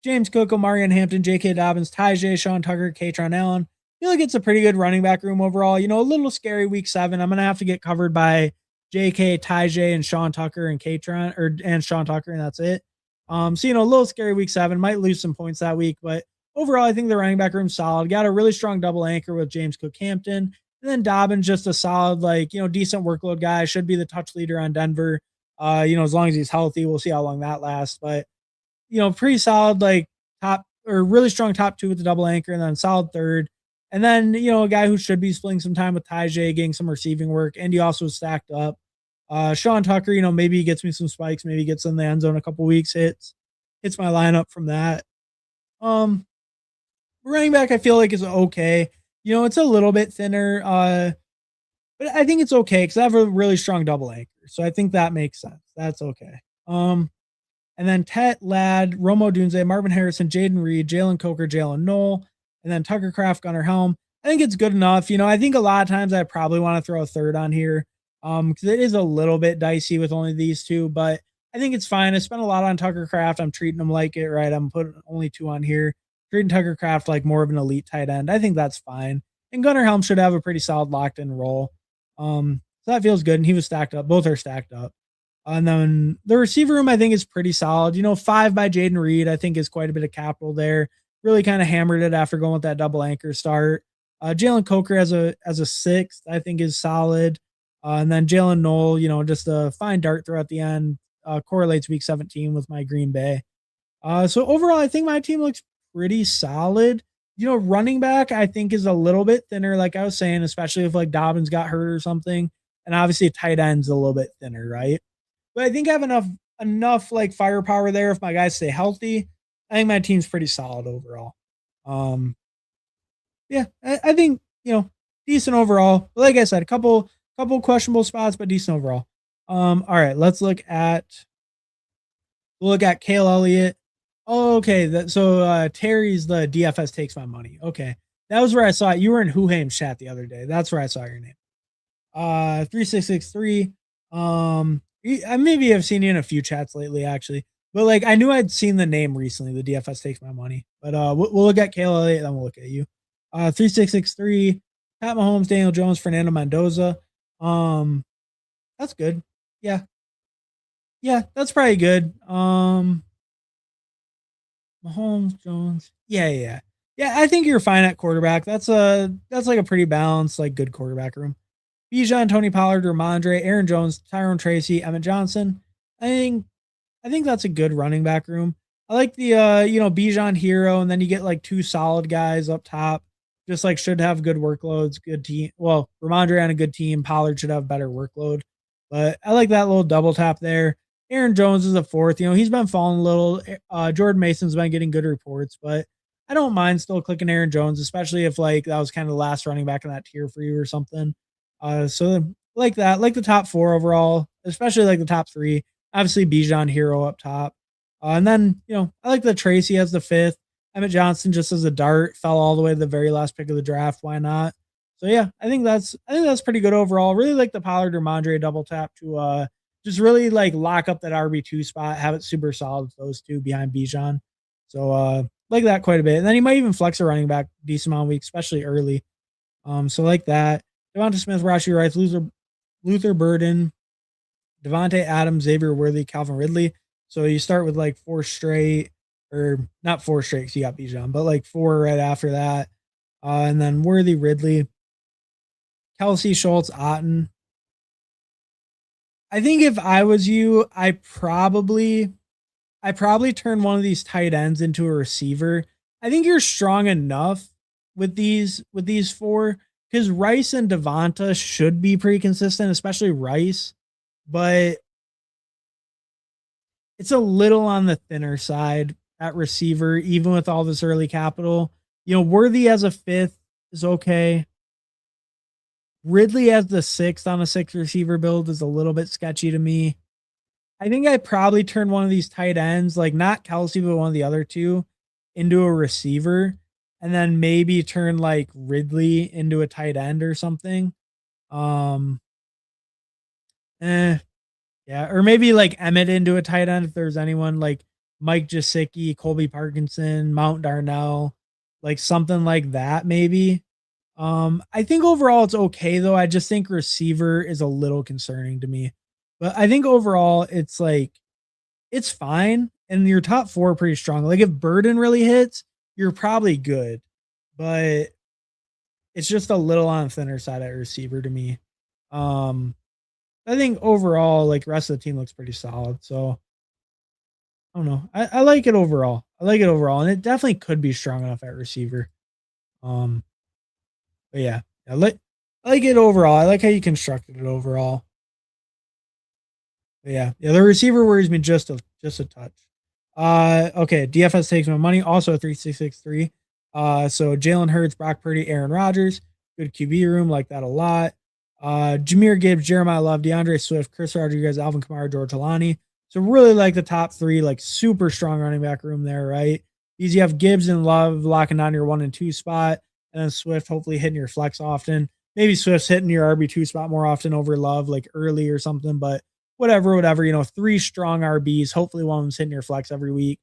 James Cook, Omarion Hampton, J.K. Dobbins, Tyjae, Sean Tucker, Katron Allen. I feel like it's a pretty good running back room overall. A little scary week 7. I'm going to have to get covered by J.K., Tyjae, and Sean Tucker and Katron, and Sean Tucker, and that's it. A little scary week 7. Might lose some points that week, but overall, I think the running back room's solid. Got a really strong double anchor with James Cook Hampton. And then Dobbins, just a solid, decent workload guy. Should be the touch leader on Denver. As long as he's healthy, we'll see how long that lasts. But, pretty solid, top or really strong top 2 with the double anchor, and then solid third. And then, a guy who should be splitting some time with Tyjae, getting some receiving work. And he also stacked up. Sean Tucker, maybe he gets me some spikes, maybe he gets in the end zone a couple weeks, hits my lineup from that. Um, Running back, I feel like is okay. It's a little bit thinner, but I think it's okay because I have a really strong double anchor, so I think that makes sense. That's okay. And then Tet, Ladd, Romo Dunze, Marvin Harrison, Jaden Reed, Jalen Coker, Jalen Knoll, and then Tucker Craft, Gunnar Helm. I think it's good enough. I think a lot of times I probably want to throw a third on here because it is a little bit dicey with only these two, but I think it's fine. I spent a lot on Tucker Craft. I'm treating him like it, right? I'm putting only two on here. Treating Tucker Craft like more of an elite tight end. I think that's fine. And Gunnar Helm should have a pretty solid locked in role. So that feels good. And he was stacked up. Both are stacked up. And then the receiver room, I think, is pretty solid. 5 by Jaden Reed, I think, is quite a bit of capital there. Really kind of hammered it after going with that double anchor start. Jalen Coker as a sixth, I think, is solid. And then Jalen Knoll, just a fine dart throw at the end, correlates week 17 with my Green Bay. So overall, I think my team looks pretty solid. Running back, I think, is a little bit thinner, like I was saying, especially if like Dobbins got hurt or something. And obviously, tight end's a little bit thinner, right? But I think I have enough like firepower there if my guys stay healthy. I think my team's pretty solid overall. Yeah, I think decent overall. But like I said, a couple questionable spots, but decent overall. All right, let's look at Cale Elliott. Oh, okay. So Terry's the DFS takes my money. Okay. That was where I saw it. You were in Huhaim's chat the other day. That's where I saw your name. 3663. I maybe have seen you in a few chats lately, actually. But like I knew I'd seen the name recently, the DFS takes my money. But we'll look at Cale Elliott, then we'll look at you. 3663, Pat Mahomes, Daniel Jones, Fernando Mendoza. That's good. Yeah. Yeah, that's probably good. Mahomes, Jones. Yeah. Yeah, I think you're fine at quarterback. That's like a pretty balanced, like good quarterback room. Bijan, Tony Pollard, Ramondre, Aaron Jones, Tyrone Tracy, Emmett Johnson. I think that's a good running back room. I like the Bijan Hero, and then you get like two solid guys up top. Just like should have good workloads, good team. Well, Ramondre on a good team, Pollard should have better workload. But I like that little double tap there. Aaron Jones is a fourth. He's been falling a little. Jordan Mason's been getting good reports, but I don't mind still clicking Aaron Jones, especially if like that was kind of the last running back in that tier for you or something. So like that, like the top four overall, especially like the top three. Obviously, Bijan Hero up top. And then, I like the Tracy as the fifth. Emmett Johnson just as a dart, fell all the way to the very last pick of the draft. Why not? So yeah, I think that's pretty good overall. Really like the Pollard or Mondre double tap to just really like lock up that RB2 spot, have it super solid with those two behind Bijan. So like that quite a bit. And then he might even flex a running back decent amount of weeks, especially early. So like that. Devonta Smith, Rashi Rice, Luther Burden, Devontae Adams, Xavier Worthy, Calvin Ridley. So you start with like four straight, or not four straight because you got Bijan, but like four right after that. And then Worthy, Ridley, Kelsey, Schultz, Otten. I think if I was you, I probably turn one of these tight ends into a receiver. I think you're strong enough with these four because Rice and Devonta should be pretty consistent, especially Rice, but it's a little on the thinner side at receiver, even with all this early capital. Worthy as a fifth is okay. Ridley as the sixth on a six receiver build is a little bit sketchy to me. I think I probably turn one of these tight ends, like not Kelsey, but one of the other two, into a receiver, and then maybe turn like Ridley into a tight end or something. Yeah, or maybe like Emmett into a tight end if there's anyone like Mike Gesicki, Colby Parkinson, Mount Darnell, like something like that, maybe. I think overall it's okay though. I just think receiver is a little concerning to me. But I think overall it's like it's fine. And your top four are pretty strong. Like if Burden really hits, you're probably good. But it's just a little on the thinner side at receiver to me. I think overall, like the rest of the team looks pretty solid. So I don't know. I like it overall. And it definitely could be strong enough at receiver. But yeah, I like it overall. I like how you constructed it overall. Yeah, the receiver worries me just a touch. Okay, DFS takes my money. Also 3663. So Jalen Hurts, Brock Purdy, Aaron Rodgers, good QB room, like that a lot. Jahmyr Gibbs, Jeremiah Love, DeAndre Swift, Chris Rodriguez, Alvin Kamara, George Talani. So really like the top three, like super strong running back room there, right? Because you have Gibbs and Love locking down your 1 and 2 spot, and then Swift hopefully hitting your flex often. Maybe Swift's hitting your RB2 spot more often over Love, like early or something, but whatever. 3 strong RBs. Hopefully one of them's hitting your flex every week.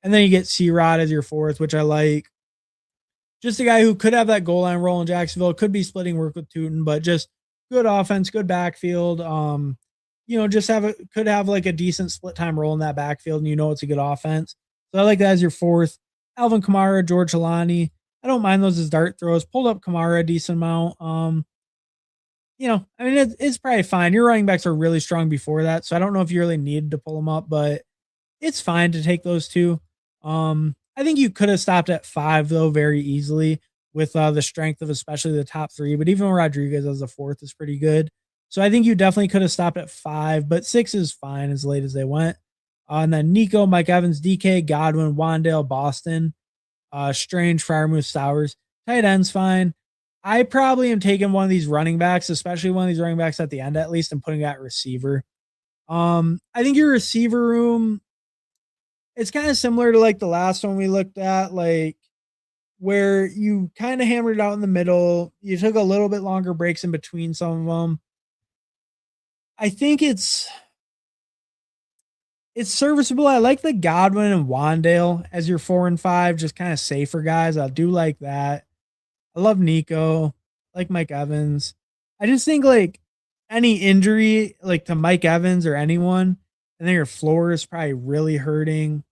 And then you get C-Rod as your fourth, which I like. Just a guy who could have that goal line role in Jacksonville, could be splitting work with Tootin, but just good offense, good backfield. Just could have like a decent split time role in that backfield, and it's a good offense. So I like that as your fourth. Alvin Kamara, George Talani. I don't mind those as dart throws. Pulled up Kamara a decent amount. It's probably fine. Your running backs are really strong before that, so I don't know if you really needed to pull them up, but it's fine to take those two. I think you could have stopped at 5 though very easily with the strength of especially the top 3, but even Rodriguez as the fourth is pretty good. So I think you definitely could have stopped at 5, but 6 is fine as late as they went. And then Nico, Mike Evans, DK, Godwin, Wandale, Boston, Strange, Freiermuth, Stowers. Tight end's fine. I probably am taking one of these running backs, especially one of these running backs at the end at least, and putting at receiver. I think your receiver room, it's kind of similar to like the last one we looked at, like where you kind of hammered it out in the middle. You took a little bit longer breaks in between some of them. I think it's serviceable. I like the Godwin and Wandale as your 4 and 5, just kind of safer guys. I do like that. I love Nico, like Mike Evans. I just think like any injury, like to Mike Evans or anyone, and then your floor is probably really hurting.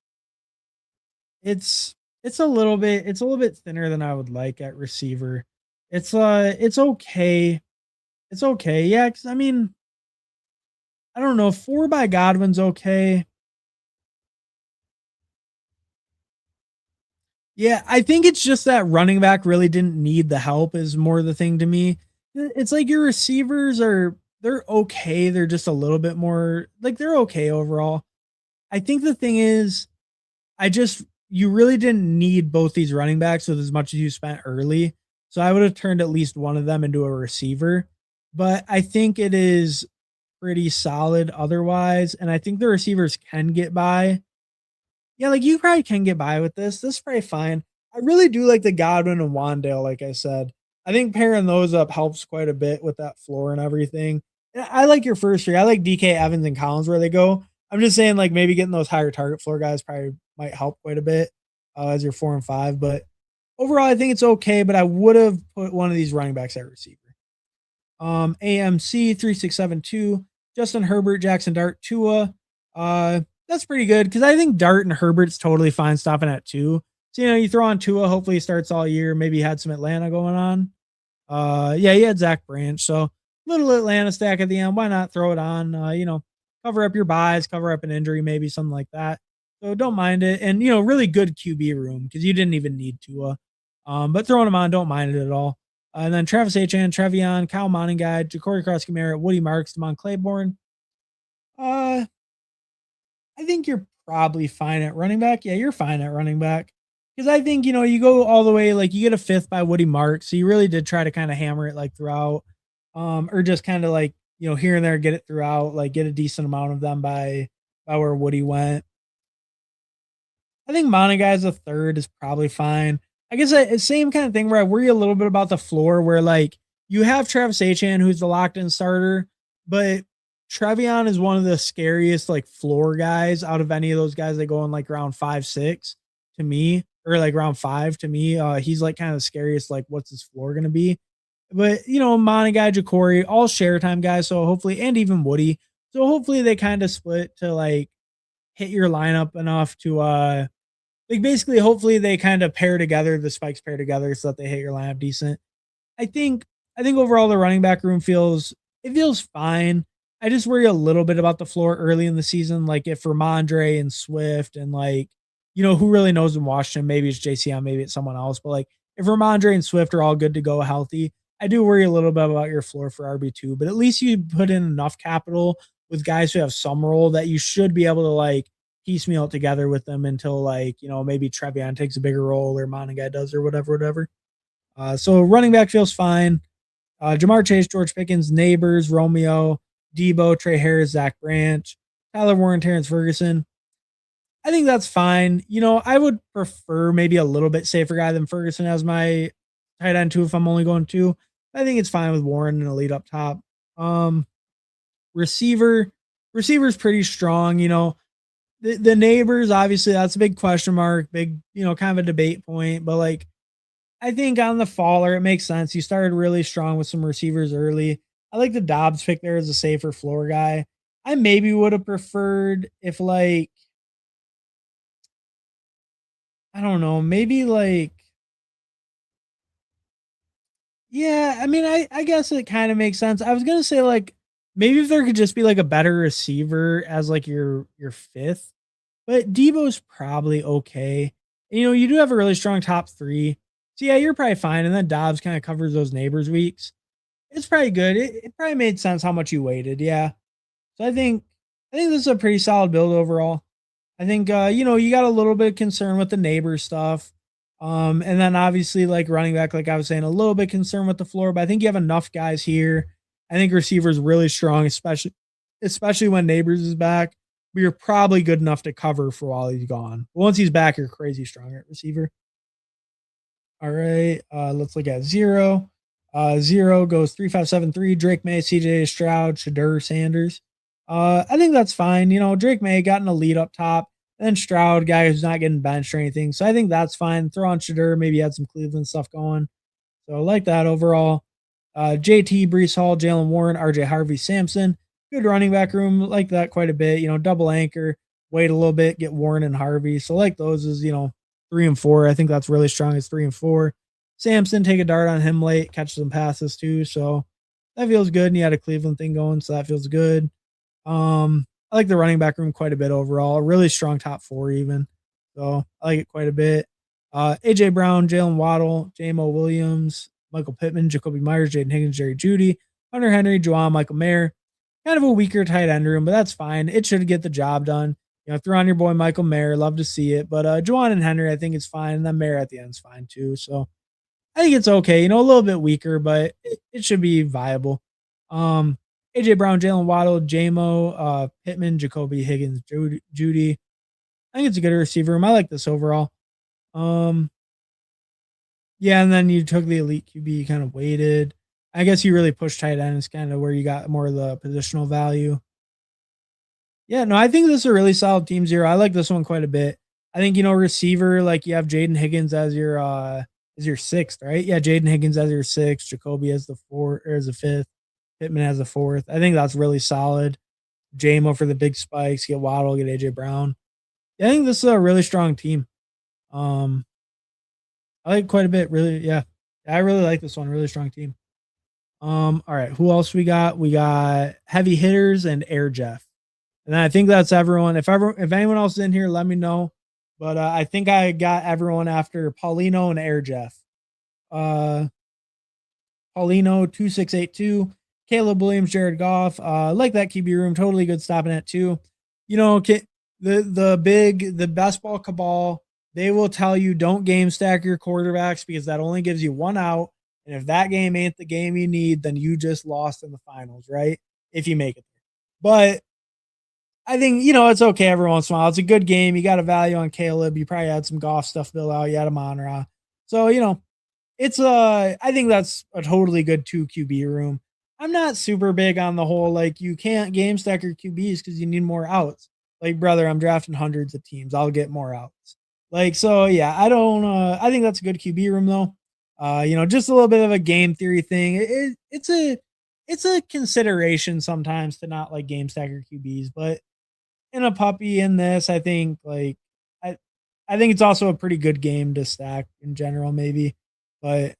It's a little bit thinner than I would like at receiver. It's okay. It's okay. Yeah, cuz I mean, I don't know, 4 by Godwin's okay. Yeah, I think it's just that running back really didn't need the help is more the thing to me. It's like your receivers they're okay. They're just a little bit more like they're okay overall. I think the thing is you really didn't need both these running backs with as much as you spent early. So I would have turned at least one of them into a receiver. But I think it is pretty solid otherwise. And I think the receivers can get by. Yeah, like you probably can get by with this. This is probably fine. I really do like the Godwin and Wandale, like I said. I think pairing those up helps quite a bit with that floor and everything. And I like your first three. I like DK, Evans, and Collins where they go. I'm just saying, like maybe getting those higher target floor guys probably might help quite a bit as your 4 and 5. But overall, I think it's okay. But I would have put one of these running backs at receiver. AMC 3672, Justin Herbert, Jackson Dart, Tua. That's pretty good because I think Dart and Herbert's totally fine stopping at 2. So you throw on Tua, hopefully he starts all year. Maybe he had some Atlanta going on. Yeah, he had Zach Branch, so little Atlanta stack at the end. Why not throw it on? Cover up your buys, cover up an injury, maybe something like that. So don't mind it, and really good QB room because you didn't even need Tua. But throwing them on, don't mind it at all. And then Travis Etienne, Trevion, Kyle Monanguy, Ja'Cory Cross-Kamara, Woody Marks, Damon Claiborne. I think you're probably fine at running back. Yeah, you're fine at running back. Because I think, you go all the way, like you get a 5th by Woody Marks. So you really did try to kind of hammer it like throughout. Or just kind of like, here and there, get it throughout, like get a decent amount of them by where Woody went. I think Monaghan as a 3rd is probably fine. I guess same kind of thing where I worry a little bit about the floor where like you have Travis Etienne, who's the locked in starter, but Trevion is one of the scariest like floor guys out of any of those guys that go in like round 5, 6 to me, or like round 5 to me. He's like kind of the scariest, like what's his floor going to be? But Monaghan, Ja'Cory, all share time guys. So hopefully, and even Woody. So hopefully they kind of split to like hit your lineup enough to like basically hopefully they kind of pair together, the spikes pair together so that they hit your lineup decent. I think overall the running back room feels fine. I just worry a little bit about the floor early in the season, like if Ramondre and Swift and like, who really knows in Washington, maybe it's JCM, maybe it's someone else, but like if Ramondre and Swift are all good to go healthy, I do worry a little bit about your floor for RB2, but at least you put in enough capital with guys who have some role that you should be able to like piecemeal it together with them until like, maybe Trevion takes a bigger role or Monaghan does or whatever. So running back feels fine. Jamar Chase, George Pickens, Neighbors, Romeo, Debo, Trey Harris, Zach Branch, Tyler Warren, Terrence Ferguson. I think that's fine. I would prefer maybe a little bit safer guy than Ferguson as my tight end too if I'm only going two. I think it's fine with Warren and Elite up top. Um, receiver's pretty strong. The Neighbors, obviously, that's a big question mark, big, kind of a debate point. But like, I think on the faller, it makes sense. You started really strong with some receivers early. I like the Dobbs pick there as a safer floor guy. I maybe would have preferred if like, I don't know, maybe like, yeah, I mean, I guess it kind of makes sense. I was gonna say like maybe if there could just be like a better receiver as like your fifth, but Debo's probably okay. You do have a really strong top three. So yeah, you're probably fine. And then Dobbs kind of covers those Neighbors weeks. It's probably good. It probably made sense how much you waited. Yeah. So I think this is a pretty solid build overall. I think you got a little bit of concern with the Neighbor stuff. And then obviously like running back, like I was saying, a little bit concerned with the floor, but I think you have enough guys here. I think receivers really strong, especially when Neighbors is back. But you're probably good enough to cover for while he's gone. But once he's back, you're crazy strong at receiver. All right. Let's look at zero. Zero goes 3-5-7-3. Drake May, CJ Stroud, Shadur Sanders. I think that's fine. Drake May got an elite up top. And then Stroud, guy who's not getting benched or anything. So I think that's fine. Throw on Shadur, maybe had some Cleveland stuff going. So I like that overall. JT, Brees Hall, Jalen Warren, RJ Harvey, Sampson. Good running back room. Like that quite a bit. Double anchor, wait a little bit, get Warren and Harvey. So like those is, 3 and 4. I think that's really strong. It's 3 and 4. Sampson, take a dart on him late, catch some passes too. So that feels good. And you had a Cleveland thing going, so that feels good. I like the running back room quite a bit overall. Really strong top 4 even. So I like it quite a bit. AJ Brown, Jalen Waddle, J-Mo Williams, Michael Pittman, Jacoby Myers, Jaden Higgins, Jerry Jeudy, Hunter Henry, Juwan, Michael Mayer. Kind of a weaker tight end room, but that's fine. It should get the job done. Throw on your boy Michael Mayer. Love to see it. But Juwan and Henry, I think it's fine. And then Mayer at the end is fine too. So I think it's okay. A little bit weaker, but it should be viable. AJ Brown, Jalen Waddle, J-Mo, Pittman, Jacoby Higgins, Judy. I think it's a good receiver room. I like this overall. Yeah, and then you took the elite QB, kind of waited. I guess you really pushed tight end. It's kind of where you got more of the positional value. Yeah, no, I think this is a really solid team zero. I like this one quite a bit. I think, receiver, like you have Jaden Higgins as your sixth, right? Yeah, Jaden Higgins as your sixth, Jacoby as the fourth or as the fifth, Pittman as the fourth. I think that's really solid. J-Mo for the big spikes, get Waddle, get AJ Brown. Yeah, I think this is a really strong team. I like quite a bit, really. Yeah. I really like this one. Really strong team. All right. Who else we got? We got heavy hitters and Air Jeff. And I think that's everyone. If anyone else is in here, let me know. But I think I got everyone after Paulino and Air Jeff. Paulino 2682, Caleb Williams, Jared Goff. Like that QB room, totally good stopping at 2. The best ball cabal, they will tell you don't game stack your quarterbacks because that only gives you one out. And if that game ain't the game you need, then you just lost in the finals, right? If you make it there. But I think, it's okay every once in a while. It's a good game. You got a value on Caleb. You probably had some golf stuff built out. You had a Monra. So, it's I think that's a totally good 2 QB room. I'm not super big on the whole, like, you can't game stack your QBs because you need more outs. Like, brother, I'm drafting hundreds of teams. I'll get more outs. Like, so yeah, I think that's a good QB room though. Just a little bit of a game theory thing. It's a consideration sometimes to not like game stacker QBs, but in a puppy in this, I think like I think it's also a pretty good game to stack in general, maybe. But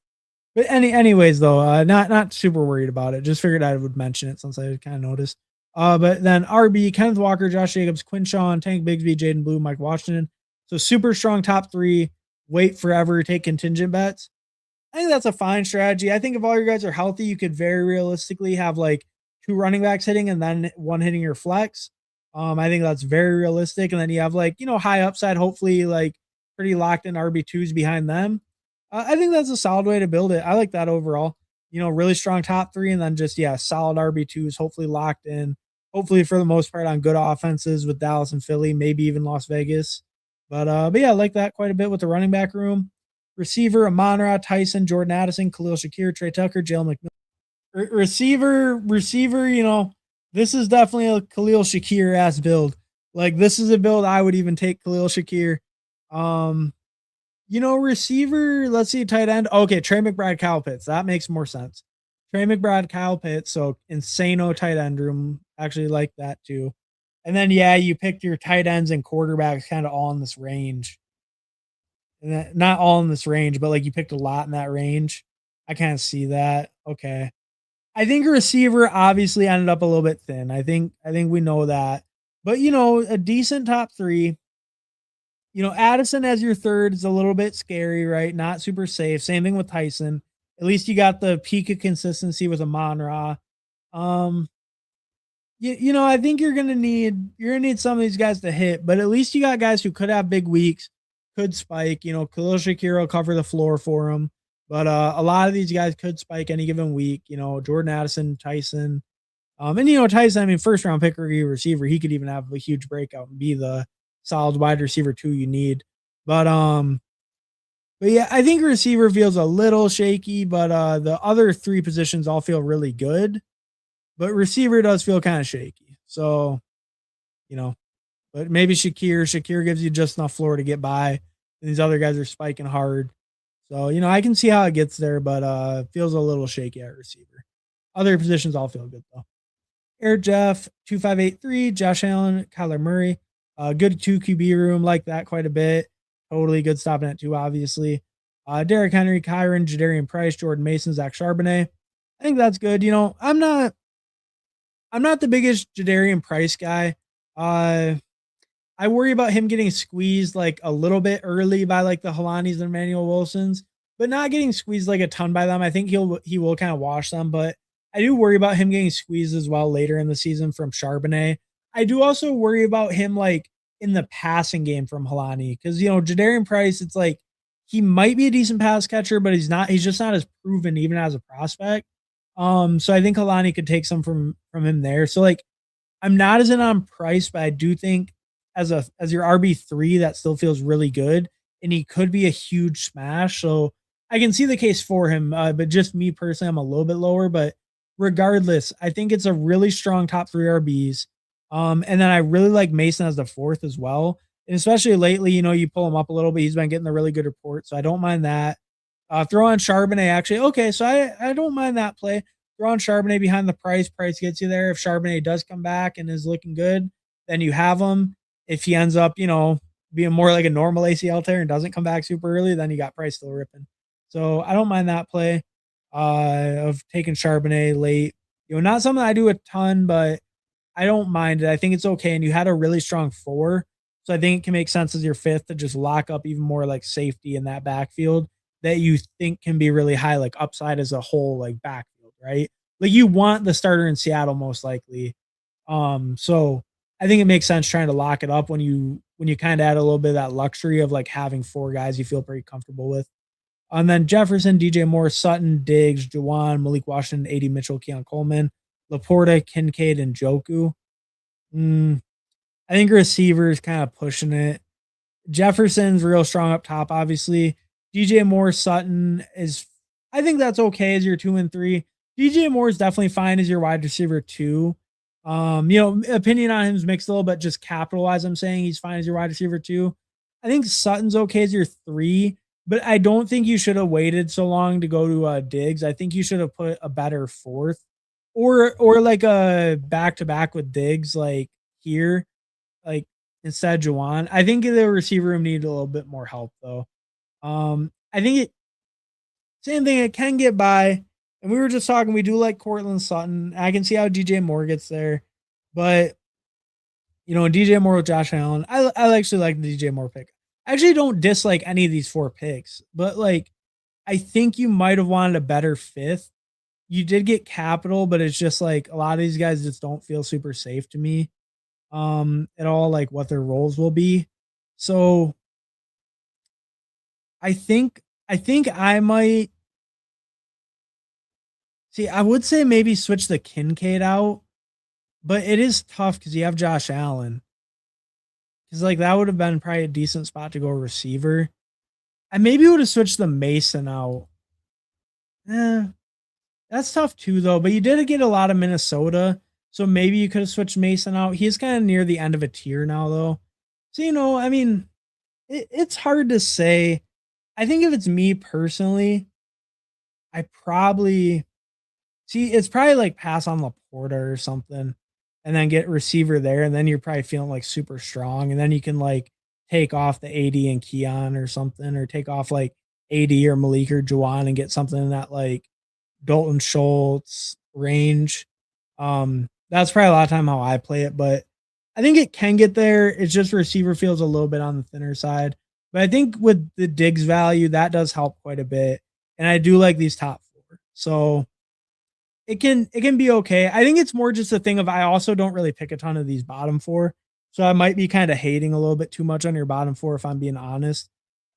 anyways though, not super worried about it. Just figured I would mention it since I kind of noticed. But then RB, Kenneth Walker, Josh Jacobs, Quinshawn, Tank Bigsby, Jaden Blue, Mike Washington. So super strong top 3. Wait forever, take contingent bets. I think that's a fine strategy. I think if all your guys are healthy, you could very realistically have like 2 running backs hitting and then 1 hitting your flex. I think that's very realistic. And then you have like, high upside, hopefully like pretty locked in RB2s behind them. I think that's a solid way to build it. I like that overall. Really strong top 3 and then just, yeah, solid RB2s, hopefully locked in. Hopefully for the most part on good offenses with Dallas and Philly, maybe even Las Vegas. But yeah, I like that quite a bit with the running back room. Receiver, Amon-Ra, Tyson, Jordan Addison, Khalil Shakir, Trey Tucker, Jalen McMillan. Receiver, this is definitely a Khalil Shakir ass build. Like this is a build I would even take Khalil Shakir. Receiver, let's see, tight end. Okay, Trey McBride, Kyle Pitts. That makes more sense. Trey McBride, Kyle Pitts. So insano tight end room. Actually like that too. And then yeah, you picked your tight ends and quarterbacks kind of all in this range. And not all in this range, but like you picked a lot in that range. I kind of see that. Okay. I think a receiver obviously ended up a little bit thin. I think we know that. But a decent top 3. Addison as your third is a little bit scary, right? Not super safe. Same thing with Tyson. At least you got the peak of consistency with Amon-Ra. I think you're gonna need some of these guys to hit, but at least you got guys who could have big weeks, could spike. Khalil Shakir will cover the floor for him. But a lot of these guys could spike any given week. Jordan Addison, Tyson. And Tyson, I mean, first round pick receiver, he could even have a huge breakout and be the solid wide receiver 2 you need. But yeah, I think receiver feels a little shaky, but the other 3 positions all feel really good. But receiver does feel kind of shaky. So, but maybe Shakir gives you just enough floor to get by. And these other guys are spiking hard. So, I can see how it gets there, but feels a little shaky at receiver. Other positions all feel good though. Air Jeff, 2583, Josh Allen, Kyler Murray. Good 2 QB room, like that quite a bit. Totally good stopping at 2, obviously. Derrick Henry, Kyron, Jadarian Price, Jordan Mason, Zach Charbonnet. I think that's good. I'm not the biggest Jadarian Price guy. I worry about him getting squeezed like a little bit early by like the Halanis and Emmanuel Wilsons, but not getting squeezed like a ton by them. I think he will kind of wash them, but I do worry about him getting squeezed as well later in the season from Charbonnet. I do also worry about him like in the passing game from Halani because Jadarian Price, it's like he might be a decent pass catcher, but he's just not as proven even as a prospect. So I think Halani could take some from him there. So like I'm not as in on Price, but I do think as your RB3 that still feels really good, and he could be a huge smash. So I can see the case for him, but just me personally, I'm a little bit lower. But regardless, I think it's a really strong top 3 RBs. And then I really like Mason as the 4th as well. And especially lately, you pull him up a little bit. He's been getting the really good report. So I don't mind that. Throw on Charbonnet, actually. Okay, so I don't mind that play. Throw on Charbonnet behind the Price. Price gets you there. If Charbonnet does come back and is looking good, then you have him. If he ends up, being more like a normal ACL tear and doesn't come back super early, then you got Price still ripping. So I don't mind that play of taking Charbonnet late. Not something I do a ton, but I don't mind it. I think it's okay. And you had a really strong 4. So I think it can make sense as your 5th to just lock up even more like safety in that backfield that you think can be really high, like upside as a whole, like backfield, right? Like you want the starter in Seattle most likely. So I think it makes sense trying to lock it up when you kind of add a little bit of that luxury of like having 4 guys you feel pretty comfortable with. And then Jefferson, DJ Moore, Sutton, Diggs, Juwan, Malik Washington, AD Mitchell, Keon Coleman, Laporta, Kincaid, and Joku. I think receivers kind of pushing it. Jefferson's real strong up top, obviously. DJ Moore, Sutton I think that's okay as your 2 and 3. DJ Moore is definitely fine as your wide receiver 2. Opinion on him is mixed a little, but just capitalize. I'm saying he's fine as your wide receiver 2. I think Sutton's okay as your 3, but I don't think you should have waited so long to go to Diggs. I think you should have put a better 4th or like a back-to-back with Diggs, like here, like instead of Juwan. I think the receiver room needed a little bit more help though. I think same thing, it can get by. And we were just talking, we do like Cortland Sutton. I can see how DJ Moore gets there. But, DJ Moore with Josh Allen, I actually like the DJ Moore pick. I actually don't dislike any of these 4 picks. But, like, I think you might have wanted a better 5th. you did get capital, but it's just like a lot of these guys just don't feel super safe to me at all, like what their roles will be. So I think I might see. I would say maybe switch the Kincaid out, but it is tough because you have Josh Allen. Because like that would have been probably a decent spot to go receiver. I maybe would have switched the Mason out. Eh, that's tough too, though. But you did get a lot of Minnesota, so maybe you could have switched Mason out. He's kind of near the end of a tier now, though. So I mean, it's hard to say. I think if it's me personally, I probably see. It's probably like pass on Laporta or something, and then get receiver there, and then you're probably feeling like super strong, and then you can like take off the AD and Keon or something, or take off like AD or Malik or Juwan and get something in that like Dalton Schultz range. That's probably a lot of time how I play it, but I think it can get there. It's just receiver feels a little bit on the thinner side. But I think with the Diggs value, that does help quite a bit. And I do like these top four. So it can be okay. I think it's more just a thing of I also don't really pick a ton of these bottom four. So I might be kind of hating a little bit too much on your bottom four if I'm being honest.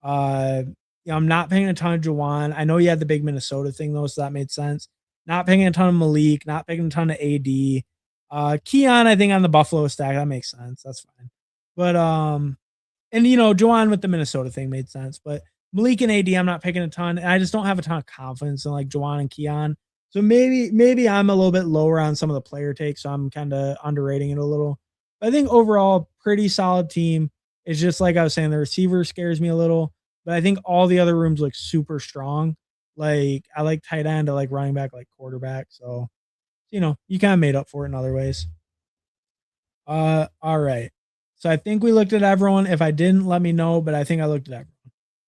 I'm not paying a ton of Jawan. I know you had the big Minnesota thing though, so that made sense. Not paying a ton of Malik, not paying a ton of AD. Keon, I think on the Buffalo stack, that makes sense. That's fine. But and Jawan with the Minnesota thing made sense. But Malik and AD, I'm not picking a ton. And I just don't have a ton of confidence in like Jawan and Keon. So maybe I'm a little bit lower on some of the player takes, so I'm kind of underrating it a little. But I think overall, pretty solid team. It's just like I was saying, the receiver scares me a little, but I think all the other rooms look super strong. Like I like tight end, I like running back, like quarterback. So you kind of made up for it in other ways. All right. So I think we looked at everyone. If I didn't, let me know, but I think I looked at everyone.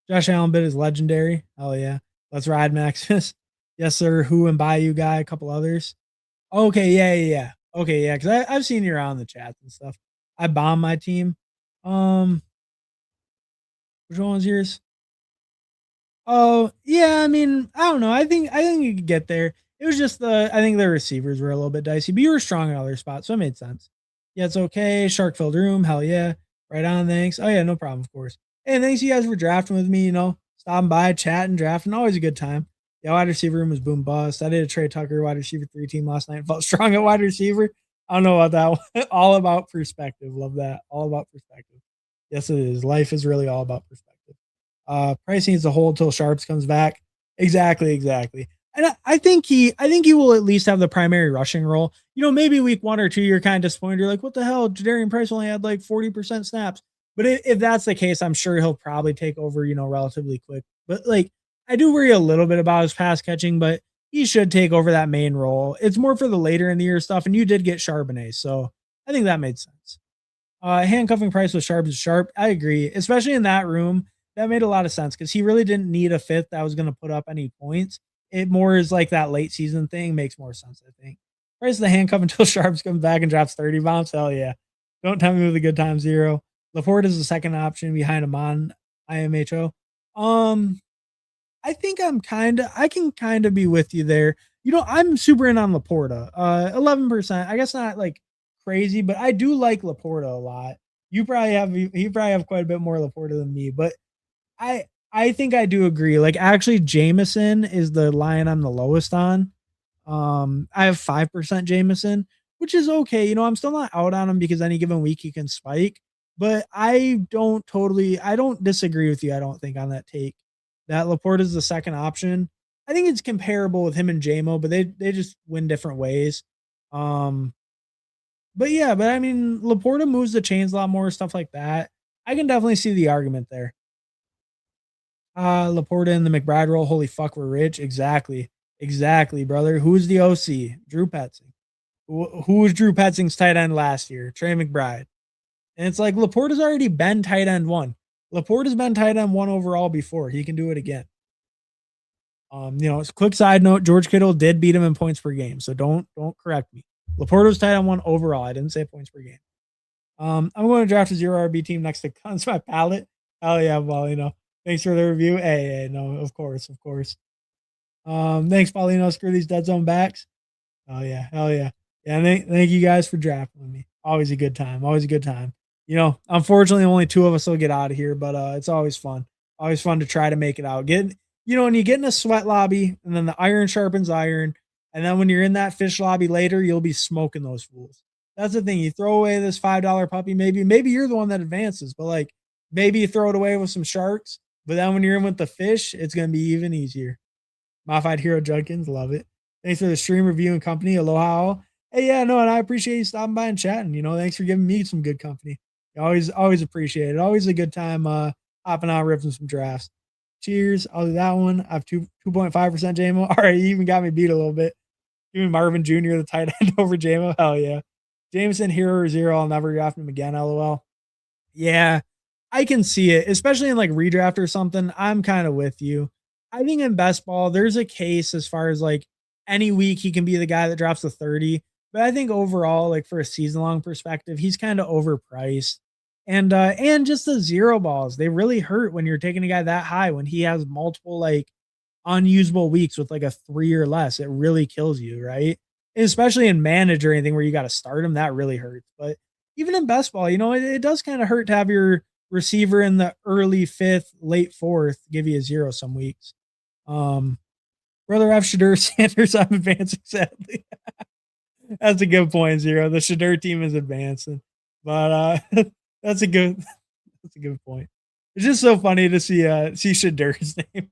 Josh Allen bid is legendary. Hell yeah. Let's ride, Maxis. Yes, sir. Who and Bayou guy, a couple others. Okay, yeah. Okay, yeah, because I've seen you around the chats and stuff. I bombed my team. Um, which one was yours? Oh, yeah, I mean, I don't know. I think you could get there. It was just I think the receivers were a little bit dicey, but you were strong in other spots, so it made sense. Yeah, it's okay. Shark filled room, hell yeah. Right on, thanks. Oh yeah, no problem, of course. Hey, thanks you guys for drafting with me, stopping by, chatting, drafting, always a good time. Yeah, wide receiver room was boom bust. I did a Trey Tucker wide receiver 3 team last night. Felt strong at wide receiver. I don't know about that one. All about perspective. Love that. All about perspective. Yes, it is. Life is really all about perspective. Price needs to hold till Sharps comes back. Exactly. And I think he will at least have the primary rushing role. Maybe week 1 or 2, you're kind of disappointed. You're like, what the hell? Jadarian Price only had like 40% snaps. But if that's the case, I'm sure he'll probably take over, relatively quick. But like, I do worry a little bit about his pass catching, but he should take over that main role. It's more for the later in the year stuff. And you did get Charbonnet. So I think that made sense. Handcuffing Price with Sharp is sharp. I agree, especially in that room. That made a lot of sense because he really didn't need a fifth that was going to put up any points. It more is like that late season thing makes more sense, I think. Price the handcuff until Sharps comes back and drops 30 bounce. Hell yeah. Don't tell me with a good time zero. Laporte is the second option behind him on IMHO. I think I can kind of be with you there. I'm super in on Laporta. 11%. I guess not like crazy, but I do like Laporta a lot. You probably have quite a bit more Laporta than me, but I think I do agree. Like actually Jameson is the line I'm the lowest on. I have 5% Jameson, which is okay. I'm still not out on him because any given week he can spike, but I don't disagree with you. I don't think on that take that Laporta is the second option. I think it's comparable with him and JMO, but they just win different ways. But yeah, but I mean, Laporta moves the chains a lot more, stuff like that. I can definitely see the argument there. Laporta and the McBride role. Holy fuck, we're rich. Exactly, brother. Who's the OC? Drew Petzing. Who was Drew Petzing's tight end last year? Trey McBride. And it's like Laporta's already been tight end 1. Laporta's been tight end 1 overall before. He can do it again. It's a quick side note. George Kittle did beat him in points per game, so don't correct me. Laporta's tight end 1 overall. I didn't say points per game. I'm going to draft a 0 RB team next to Guns My Palette. Oh yeah, well, thanks for the review. Hey, no, of course. Thanks, Paulino, screw these dead zone backs. Oh yeah, hell yeah. Yeah, thank you guys for drafting with me. Always a good time. Always a good time. Unfortunately only two of us will get out of here, but it's always fun. Always fun to try to make it out. When you get in a sweat lobby and then the iron sharpens iron, and then when you're in that fish lobby later, you'll be smoking those fools. That's the thing. You throw away this $5 puppy, maybe you're the one that advances, but like maybe you throw it away with some sharks, but then when you're in with the fish, it's gonna be even easier. Modified Hero Judkins, love it. Thanks for the stream review and company. Aloha. Hey, yeah, no, and I appreciate you stopping by and chatting. Thanks for giving me some good company. Always appreciate it. Always a good time hopping out, ripping some drafts. Cheers. I'll do that one. I have 2.5% JMO. All right, you even got me beat a little bit. Give me Marvin Jr., the tight end over JMO. Hell yeah. Jameson, hero or zero. I'll never draft him again. LOL. Yeah, I can see it, especially in like redraft or something. I'm kind of with you. I think in best ball, there's a case as far as like any week he can be the guy that drops the 30. But I think overall, like for a season long perspective, he's kind of overpriced. And just the zero balls, they really hurt when you're taking a guy that high when he has multiple like unusable weeks with like a 3 or less. It really kills you, right? Especially in manage or anything where you got to start him, that really hurts. But even in best ball, it does kind of hurt to have your receiver in the early fifth, late fourth give you a zero some weeks. Brother F. Shadur Sanders, I'm advancing sadly. That's a good point, Zero. The Shadur team is advancing. But that's a good point. It's just so funny to see Shadur's name.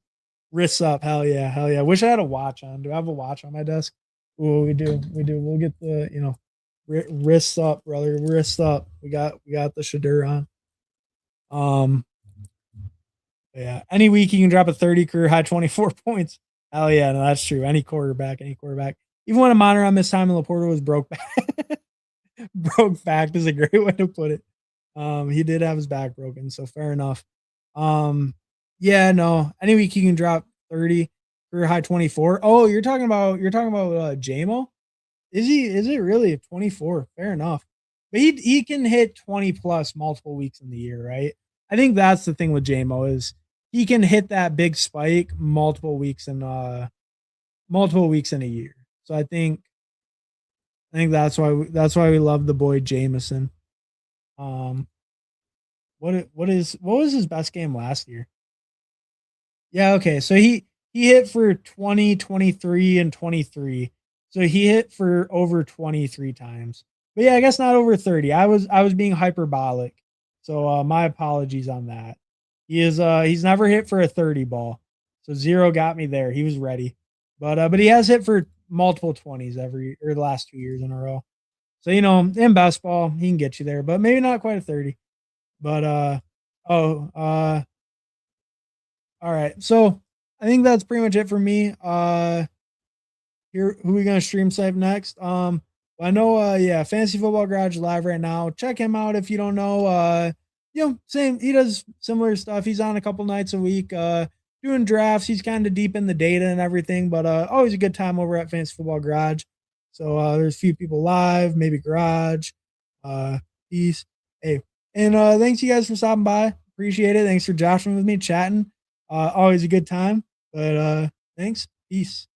Wrists up. Hell yeah. Hell yeah. Wish I had a watch on. Do I have a watch on my desk? Oh, we do. We'll get the, wrists up, brother. Wrists up. We got the Shadur on. Yeah. Any week you can drop a 30 career high 24 points. Hell yeah, no, that's true. Any quarterback. Even when a monitor on this time and Laporta was broke back. Broke back is a great way to put it. He did have his back broken, so fair enough. Yeah, no. Any week you can drop 30 career high 24. Oh, you're talking about JMO? Is it really 24? Fair enough. But he can hit 20 plus multiple weeks in the year, right? I think that's the thing with JMO is he can hit that big spike multiple weeks in a year. So I think that's why we love the boy Jameson. What was his best game last year? Yeah, okay. So he hit for 20, 23, and 23. So he hit for over 23 times. But yeah, I guess not over 30. I was being hyperbolic. So my apologies on that. He's never hit for a 30 ball. So zero got me there. He was ready. But he has hit for multiple 20s the last 2 years in a row. So in best ball, he can get you there, but maybe not quite a 30. But all right. So I think that's pretty much it for me. Here, who are we gonna stream snipe next? I know Fantasy Football Garage live right now. Check him out if you don't know. Same, he does similar stuff. He's on a couple nights a week, doing drafts. He's kind of deep in the data and everything, but always a good time over at Fantasy Football Garage. So there's a few people live, maybe Garage. Peace. Hey. And thanks you guys for stopping by. Appreciate it. Thanks for joshing with me, chatting. Always a good time. But thanks. Peace.